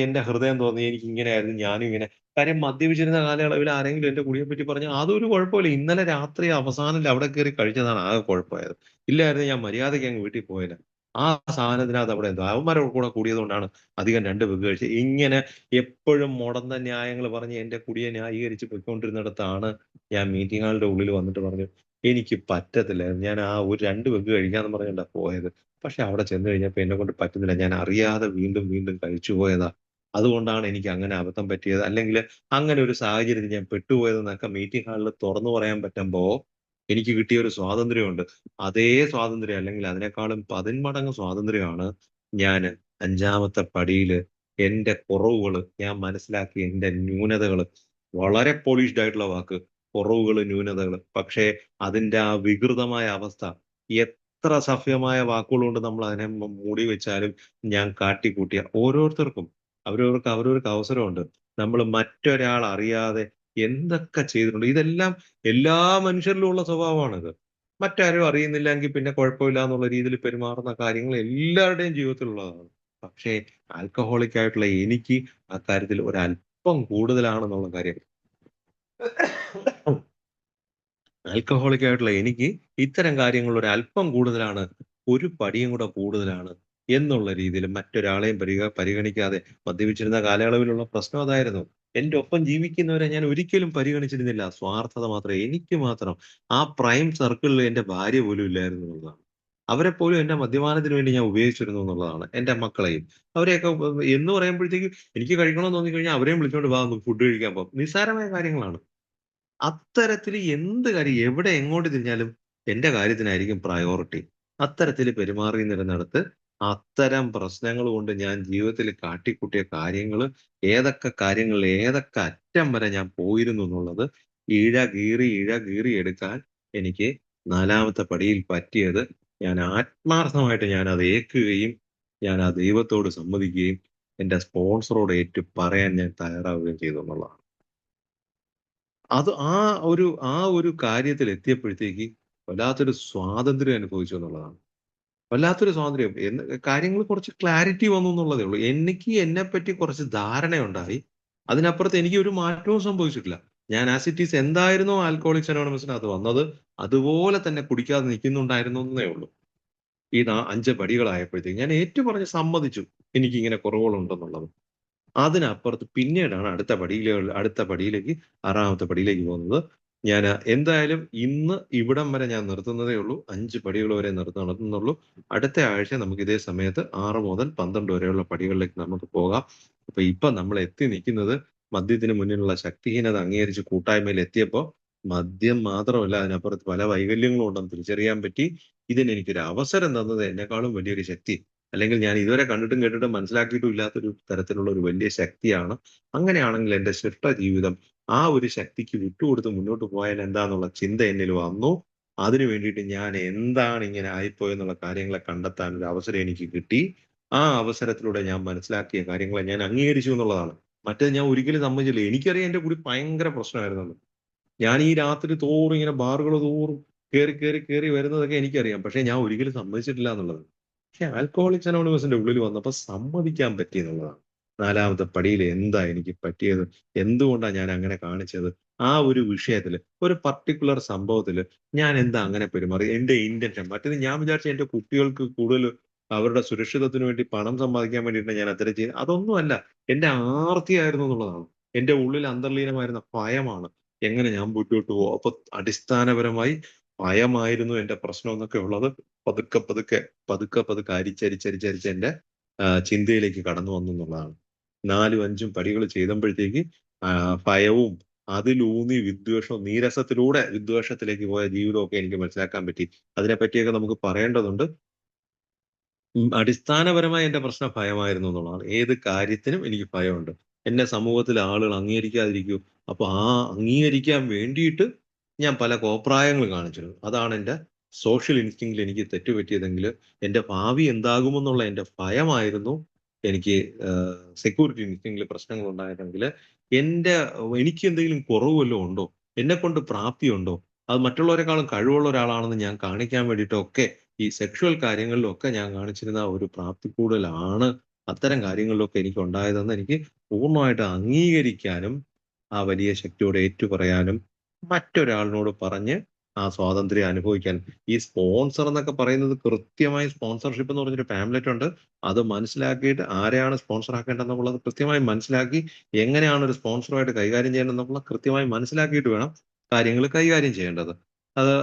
എന്റെ ഹൃദയം തോന്നി എനിക്കിങ്ങനെയായിരുന്നു ഞാനും ഇങ്ങനെ കാര്യം മദ്യപിച്ചിരുന്ന കാലയളവിൽ ആരെങ്കിലും എന്റെ കുടിയെപ്പറ്റി പറഞ്ഞാൽ അതൊരു കുഴപ്പമില്ല. ഇന്നലെ രാത്രി അവസാനം അവിടെ കയറി കഴിച്ചതാണ് ആകെ കുഴപ്പമായത്. ഇല്ലായിരുന്നെ ഞാൻ മര്യാദയ്ക്ക് അങ്ങ് വീട്ടിൽ പോയേനെ. ആ സാധനത്തിനകത്ത് അവിടെ എന്തോ അവന്മാരുടെ കൂടെ കൂടിയതുകൊണ്ടാണ് അധികം 2 പെഗ് കഴിച്ചത്. ഇങ്ങനെ എപ്പോഴും മൊടന്ന ന്യായങ്ങൾ പറഞ്ഞ് എന്റെ കുടിയെ ന്യായീകരിച്ച് പൊയ്ക്കൊണ്ടിരുന്നിടത്താണ് ഞാൻ മീറ്റിംഗ് ഹാളിന്റെ ഉള്ളിൽ വന്നിട്ട് പറഞ്ഞു, "എനിക്ക് പറ്റത്തില്ലായിരുന്നു. ഞാൻ ആ ഒരു 2 പെഗ് കഴിക്കാന്ന് പറഞ്ഞോണ്ടാ പോയത്. പക്ഷെ അവിടെ ചെന്ന് കഴിഞ്ഞപ്പോ എന്നെക്കൊണ്ട് പറ്റുന്നില്ല. ഞാൻ അറിയാതെ വീണ്ടും വീണ്ടും കഴിച്ചു പോയതാ. അതുകൊണ്ടാണ് എനിക്ക് അങ്ങനെ അബദ്ധം പറ്റിയത്. അല്ലെങ്കില് അങ്ങനെ ഒരു സാഹചര്യത്തിൽ ഞാൻ പെട്ടുപോയതെന്നൊക്കെ മീറ്റിംഗ് ഹാളിൽ തുറന്നു പറയാൻ പറ്റുമ്പോ എനിക്ക് കിട്ടിയ ഒരു സ്വാതന്ത്ര്യമുണ്ട്. അതേ സ്വാതന്ത്ര്യം അല്ലെങ്കിൽ അതിനേക്കാളും 10 മടങ്ങ് സ്വാതന്ത്ര്യമാണ് ഞാന് 5-മത്തെ പടിയില് എന്റെ കുറവുകള് ഞാൻ മനസ്സിലാക്കി എന്റെ ന്യൂനതകള് വളരെ പോളിഷ്ഡ് ആയിട്ടുള്ള വാക്ക്. കുറവുകള്, ന്യൂനതകള്. പക്ഷേ അതിന്റെ ആ വികൃതമായ അവസ്ഥ എത്ര സഭ്യമായ വാക്കുകൾ കൊണ്ട് നമ്മൾ അതിനെ മൂടി വെച്ചാലും ഞാൻ കാട്ടിക്കൂട്ടിയ ഓരോരുത്തർക്കും അവരവർക്ക് അവസരമുണ്ട്. നമ്മൾ മറ്റൊരാൾ അറിയാതെ എന്തൊക്കെ ചെയ്തിട്ടുണ്ട്. ഇതെല്ലാം എല്ലാ മനുഷ്യരിലും ഉള്ള സ്വഭാവമാണിത്. മറ്റാരും അറിയുന്നില്ലെങ്കിൽ പിന്നെ കുഴപ്പമില്ല എന്നുള്ള രീതിയിൽ പെരുമാറുന്ന കാര്യങ്ങൾ എല്ലാവരുടെയും ജീവിതത്തിലുള്ളതാണ്. പക്ഷേ ആൽക്കഹോളിക് ആയിട്ടുള്ള എനിക്ക് ആ കാര്യത്തിൽ ഒരല്പം കൂടുതലാണെന്നുള്ള കാര്യം ആൽക്കഹോളിക് ആയിട്ടുള്ള എനിക്ക് ഇത്തരം കാര്യങ്ങളിൽ ഒരല്പം കൂടുതലാണ്, ഒരു പടിയും കൂടെ കൂടുതലാണ് എന്നുള്ള രീതിയിൽ മറ്റൊരാളെയും പരിഗണിക്കാതെ മദ്യപിച്ചിരുന്ന കാലയളവിലുള്ള പ്രശ്നം അതായിരുന്നു. എന്റെ ഒപ്പം ജീവിക്കുന്നവരെ ഞാൻ ഒരിക്കലും പരിഗണിച്ചിരുന്നില്ല. സ്വാർത്ഥത മാത്രം. എനിക്ക് മാത്രം. ആ പ്രൈം സർക്കിളിൽ എന്റെ ഭാര്യ പോലും ഇല്ലായിരുന്നു എന്നുള്ളതാണ്. അവരെ പോലും എന്റെ മദ്യപാനത്തിന് വേണ്ടി ഞാൻ ഉപയോഗിച്ചിരുന്നു എന്നുള്ളതാണ്. എന്റെ മക്കളെയും. അവരെയൊക്കെ എന്ന് പറയുമ്പോഴത്തേക്കും എനിക്ക് കഴിക്കണമെന്ന് തോന്നിക്കഴിഞ്ഞാൽ അവരെയും വിളിച്ചോണ്ട് വാ നമുക്ക് ഫുഡ് കഴിക്കാൻ പോവാം. നിസ്സാരമായ കാര്യങ്ങളാണ്. അത്തരത്തില് എന്ത് കാര്യം എവിടെ എങ്ങോട്ട് തിരിഞ്ഞാലും എന്റെ കാര്യത്തിനായിരിക്കും പ്രയോറിറ്റി. അത്തരത്തില് പെരുമാറിയിരുന്നിടത്ത് അത്തരം പ്രശ്നങ്ങൾ കൊണ്ട് ഞാൻ ജീവിതത്തിൽ കാട്ടിക്കൂട്ടിയ കാര്യങ്ങള് ഏതൊക്കെ കാര്യങ്ങളിൽ ഏതൊക്കെ അറ്റം വരെ ഞാൻ പോയിരുന്നു എന്നുള്ളത് ഇഴ കീറി എടുക്കാൻ എനിക്ക് 4-മത്തെ പടിയിൽ പറ്റിയത് ഞാൻ ആത്മാർത്ഥമായിട്ട് ഞാൻ അത് ഏൽക്കുകയും ഞാൻ ആ ദൈവത്തോട് സമ്മതിക്കുകയും എന്റെ സ്പോൺസറോട് ഏറ്റു പറയാൻ ഞാൻ തയ്യാറാവുകയും ചെയ്തു എന്നുള്ളതാണ്. അത് ആ ഒരു കാര്യത്തിൽ എത്തിയപ്പോഴത്തേക്ക് വല്ലാത്തൊരു സ്വാതന്ത്ര്യം അനുഭവിച്ചു എന്നുള്ളതാണ്. വല്ലാത്തൊരു സ്വാതന്ത്ര്യം. കാര്യങ്ങൾ കുറച്ച് ക്ലാരിറ്റി വന്നു എന്നുള്ളതേ ഉള്ളൂ. എനിക്ക് എന്നെപ്പറ്റി കുറച്ച് ധാരണയുണ്ടായി. അതിനപ്പുറത്ത് എനിക്ക് ഒരു മാറ്റവും സംഭവിച്ചിട്ടില്ല. ഞാൻ ആസ് ഇറ്റ് ഈസ് എന്തായിരുന്നോ ആൽക്കഹോളിക്സ് അനോണിമസിനകത്ത് വന്നത്, അതുപോലെ തന്നെ കുടിക്കാതെ നിൽക്കുന്നുണ്ടായിരുന്നു എന്നേ ഉള്ളൂ. ഈ 5 പടികളായപ്പോഴത്തേക്ക് ഞാൻ ഏറ്റുപറഞ്ഞ് സമ്മതിച്ചു. എനിക്കിങ്ങനെ കുറവുകളുണ്ടെന്നുള്ളത്. അതിനപ്പുറത്ത് പിന്നീടാണ് അടുത്ത പടിയിലേക്ക് 6-മത്തെ പടിയിലേക്ക് പോകുന്നത്. എന്തായാലും ഇന്ന് ഇവിടം വരെ ഞാൻ നിർത്തുന്നതേ ഉള്ളൂ. 5 പടികൾ വരെ നടത്തുന്നുള്ളൂ. അടുത്ത ആഴ്ച നമുക്ക് ഇതേ സമയത്ത് 6 മുതൽ 12 വരെയുള്ള പടികളിലേക്ക് നമുക്ക് പോകാം. അപ്പൊ ഇപ്പൊ നമ്മൾ എത്തി നിൽക്കുന്നത് മദ്യത്തിന് മുന്നിലുള്ള ശക്തിഹീനത അംഗീകരിച്ച് കൂട്ടായ്മയിൽ എത്തിയപ്പോ മദ്യം മാത്രമല്ല അതിനപ്പുറത്ത് പല വൈകല്യങ്ങളും ഉണ്ടെന്ന് തിരിച്ചറിയാൻ പറ്റി. ഇതിന് എനിക്കൊരു അവസരം തന്നത് എന്നെക്കാളും വലിയൊരു ശക്തി അല്ലെങ്കിൽ ഞാൻ ഇതുവരെ കണ്ടിട്ടും കേട്ടിട്ടും മനസ്സിലാക്കിയിട്ടും ഇല്ലാത്തൊരു തരത്തിലുള്ള ഒരു വലിയ ശക്തിയാണ്. അങ്ങനെയാണെങ്കിൽ എന്റെ ജീവിതം ആ ഒരു ശക്തിക്ക് വിട്ടുകൊടുത്ത് മുന്നോട്ട് പോയാൽ എന്താന്നുള്ള ചിന്ത എന്നിൽ വന്നു. അതിനു വേണ്ടിയിട്ട് ഞാൻ എന്താണ് ഇങ്ങനെ ആയിപ്പോയെന്നുള്ള കാര്യങ്ങളെ കണ്ടെത്താൻ ഒരു അവസരം എനിക്ക് കിട്ടി. ആ അവസരത്തിലൂടെ ഞാൻ മനസ്സിലാക്കിയ കാര്യങ്ങളെ ഞാൻ അംഗീകരിച്ചു എന്നുള്ളതാണ്. മറ്റേത് ഞാൻ ഒരിക്കലും സമ്മതിച്ചില്ല. എനിക്കറിയാം എന്റെ കുടി ഭയങ്കര പ്രശ്നമായിരുന്നെന്ന്. ഞാൻ ഈ രാത്രി തോറും ഇങ്ങനെ ബാറുകൾ തോറും കേറി വരുന്നതൊക്കെ എനിക്കറിയാം. പക്ഷെ ഞാൻ ഒരിക്കലും സമ്മതിച്ചിട്ടില്ല എന്നുള്ളത്. പക്ഷെ ആൽക്കഹോളിക്സ് അനോണിമസിന്റെ ഉള്ളിൽ വന്നപ്പോ സമ്മതിക്കാൻ പറ്റി എന്നുള്ളതാണ്. 4-മത്തെ പടിയിൽ എന്താ എനിക്ക് പറ്റിയത്? എന്തുകൊണ്ടാ ഞാൻ അങ്ങനെ കാണിച്ചത്? ആ ഒരു വിഷയത്തില്, ഒരു പർട്ടിക്കുലർ സംഭവത്തില് ഞാൻ എന്താ അങ്ങനെ പെരുമാറി? എന്റെ ഇന്റൻഷൻ മറ്റേത് ഞാൻ വിചാരിച്ചു എന്റെ കുട്ടികൾക്ക് കൂടുതൽ അവരുടെ സുരക്ഷിതത്വത്തിന് വേണ്ടി പണം സമ്പാദിക്കാൻ വേണ്ടിയിട്ടാണ് ഞാൻ അത്തരം ചെയ്യുന്നത്. അതൊന്നുമല്ല. എന്റെ ആർത്തിയായിരുന്നു എന്നുള്ളതാണ്. എന്റെ ഉള്ളിൽ അന്തർലീനമായിരുന്ന ഭയമാണ്. എങ്ങനെ ഞാൻ മുന്നോട്ട് പോകും? അപ്പൊ അടിസ്ഥാനപരമായി ഭയമായിരുന്നു എന്റെ പ്രശ്നം എന്നൊക്കെ ഉള്ളത് പതുക്കെ പതുക്കെ പതുക്കെ അരിച്ചരിച്ചരിച്ചരിച്ച് എന്റെ ചിന്തയിലേക്ക് കടന്നു വന്നു എന്നുള്ളതാണ്. 4ഉം 5ഉം പടികൾ ചെയ്തപ്പോഴത്തേക്ക് ഭയവും അതിലൂന്നി വിദ്വേഷവും നീരസത്തിലൂടെ വിദ്വേഷത്തിലേക്ക് പോയ ജീവിതമൊക്കെ എനിക്ക് മനസ്സിലാക്കാൻ പറ്റി. അതിനെപ്പറ്റിയൊക്കെ നമുക്ക് പറയേണ്ടതുണ്ട്. അടിസ്ഥാനപരമായി എന്റെ പ്രശ്നം ഭയമായിരുന്നു എന്നുള്ളതാണ്. ഏത് കാര്യത്തിനും എനിക്ക് ഭയമുണ്ട്. എന്നെ സമൂഹത്തിലെ ആളുകൾ അംഗീകരിക്കാതിരിക്കും. അപ്പൊ ആ അംഗീകരിക്കാൻ വേണ്ടിയിട്ട് ഞാൻ പല കോപ്രായങ്ങൾ കാണിച്ചിരുന്നു. അതാണ് എന്റെ സോഷ്യൽ ഇൻസ്റ്റിങ്ക്റ്റിൽ എനിക്ക് തെറ്റ് പറ്റിയതെങ്കില് എന്റെ ഭാവി എന്താകുമെന്നുള്ള എന്റെ ഭയമായിരുന്നു എനിക്ക് സെക്യൂരിറ്റി ഇൻസ്റ്റിങ്ക്റ്റിൽ പ്രശ്നങ്ങൾ ഉണ്ടായതെങ്കില് എനിക്ക് എന്തെങ്കിലും കുറവ് വല്ലതും ഉണ്ടോ? എന്നെക്കൊണ്ട് പ്രാപ്തിയുണ്ടോ? അത് മറ്റുള്ളവരെക്കാളും കഴിവുള്ള ഒരാളാണെന്ന് ഞാൻ കാണിക്കാൻ വേണ്ടിയിട്ടൊക്കെ ഈ സെക്ഷുവൽ കാര്യങ്ങളിലൊക്കെ ഞാൻ കാണിച്ചിരുന്ന ഒരു പ്രാപ്തി കൂടുതലാണ് അത്തരം കാര്യങ്ങളിലൊക്കെ എനിക്ക് ഉണ്ടായതെന്ന് എനിക്ക് പൂർണ്ണമായിട്ട് അംഗീകരിക്കാനും ആ വലിയ ശക്തിയോട് ഏറ്റുപറയാനും മറ്റൊരാളിനോട് പറഞ്ഞ് ആ സ്വാതന്ത്ര്യം അനുഭവിക്കാൻ ഈ സ്പോൺസർ എന്നൊക്കെ പറയുന്നത് കൃത്യമായി സ്പോൺസർഷിപ്പ് എന്ന് പറഞ്ഞൊരു പാംലെറ്റ് ഉണ്ട്. അത് മനസ്സിലാക്കിയിട്ട് ആരെയാണ് സ്പോൺസർ ആക്കേണ്ടതെന്നുള്ളത് കൃത്യമായി മനസ്സിലാക്കി എങ്ങനെയാണ് ഒരു സ്പോൺസറുമായിട്ട് കൈകാര്യം ചെയ്യേണ്ടതെന്നുള്ള കൃത്യമായി മനസ്സിലാക്കിയിട്ട് വേണം കാര്യങ്ങൾ കൈകാര്യം ചെയ്യേണ്ടത്.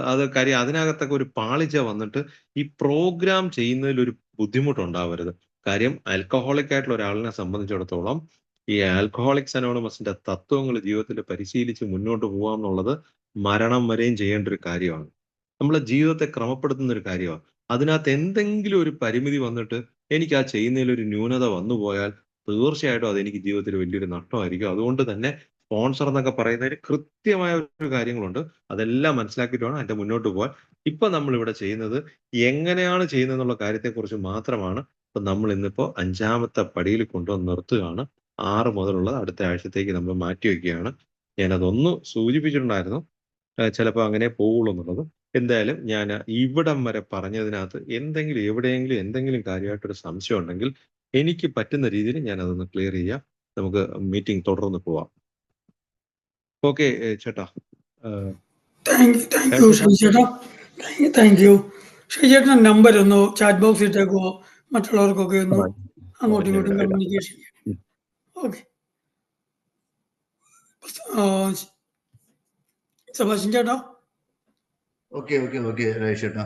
അത് കാര്യം അതിനകത്തൊക്കെ ഒരു പാളിച്ച വന്നിട്ട് ഈ പ്രോഗ്രാം ചെയ്യുന്നതിൽ ഒരു ബുദ്ധിമുട്ടുണ്ടാവരുത്. കാര്യം ആൽക്കഹോളിക് ആയിട്ടുള്ള ഒരാളിനെ സംബന്ധിച്ചിടത്തോളം ഈ ആൽക്കഹോളിക്സ് അനോണിമസിന്റെ തത്വങ്ങൾ ജീവിതത്തിൽ പരിശീലിച്ച് മുന്നോട്ട് പോകാം എന്നുള്ളത് മരണം വരെയും ചെയ്യേണ്ട ഒരു കാര്യമാണ്. നമ്മളെ ജീവിതത്തെ ക്രമപ്പെടുത്തുന്ന ഒരു കാര്യമാണ്. അതിനകത്ത് എന്തെങ്കിലും ഒരു പരിമിതി വന്നിട്ട് എനിക്ക് ആ ചെയ്യുന്നതിൽ ഒരു ന്യൂനത വന്നു പോയാൽ തീർച്ചയായിട്ടും അതെനിക്ക് ജീവിതത്തിൽ വലിയൊരു നഷ്ടമായിരിക്കും. അതുകൊണ്ട് തന്നെ സ്പോൺസർ എന്നൊക്കെ പറയുന്നതിന് കൃത്യമായ ഒരു കാര്യങ്ങളുണ്ട്. അതെല്ലാം മനസ്സിലാക്കിയിട്ട് വേണം അതിന്റെ മുന്നോട്ട് പോകാൻ. ഇപ്പൊ നമ്മൾ ഇവിടെ ചെയ്യുന്നത് എങ്ങനെയാണ് ചെയ്യുന്നത് എന്നുള്ള കാര്യത്തെക്കുറിച്ച് മാത്രമാണ്. ഇപ്പൊ നമ്മൾ ഇന്നിപ്പോ 5ാമത്തെ പടിയിൽ കൊണ്ടുവന്ന് നിർത്തുകയാണ്. 6 മുതലുള്ളത് അടുത്ത ആഴ്ചത്തേക്ക് നമ്മൾ മാറ്റി വെക്കുകയാണ്. ഞാനതൊന്ന് സൂചിപ്പിച്ചിട്ടുണ്ടായിരുന്നു. ചിലപ്പോ അങ്ങനെ പോവുള്ളൂ എന്നുള്ളത്. എന്തായാലും ഞാൻ ഇവിടം വരെ പറഞ്ഞതിനകത്ത് എവിടെയെങ്കിലും എന്തെങ്കിലും കാര്യമായിട്ടൊരു സംശയം ഉണ്ടെങ്കിൽ എനിക്ക് പറ്റുന്ന രീതിയിൽ ഞാൻ അതൊന്ന് ക്ലിയർ ചെയ്യാം. നമുക്ക് മീറ്റിംഗ് തുടർന്ന് പോവാം. ഓക്കെ ചേട്ടാ. താങ്ക് യു ശ്രീചേട്ടാ. Thank you. ശ്രീചേട്ടൻ്റെ നമ്പർ ഒന്ന് ചാറ്റ് ബോക്സിൽ ഇട്ടേക്കുമോ? മറ്റുള്ളവർക്കൊക്കെ ഒന്ന് അങ്ങോട്ടും ഇങ്ങോട്ടും കമ്മ്യൂണിക്കേഷൻ ചെയ്യാം. ഓക്കെ. സെബാസ്റ്റ്യൻ ചേട്ടാ. ഓക്കെ രാജേഷ് ചേട്ടാ.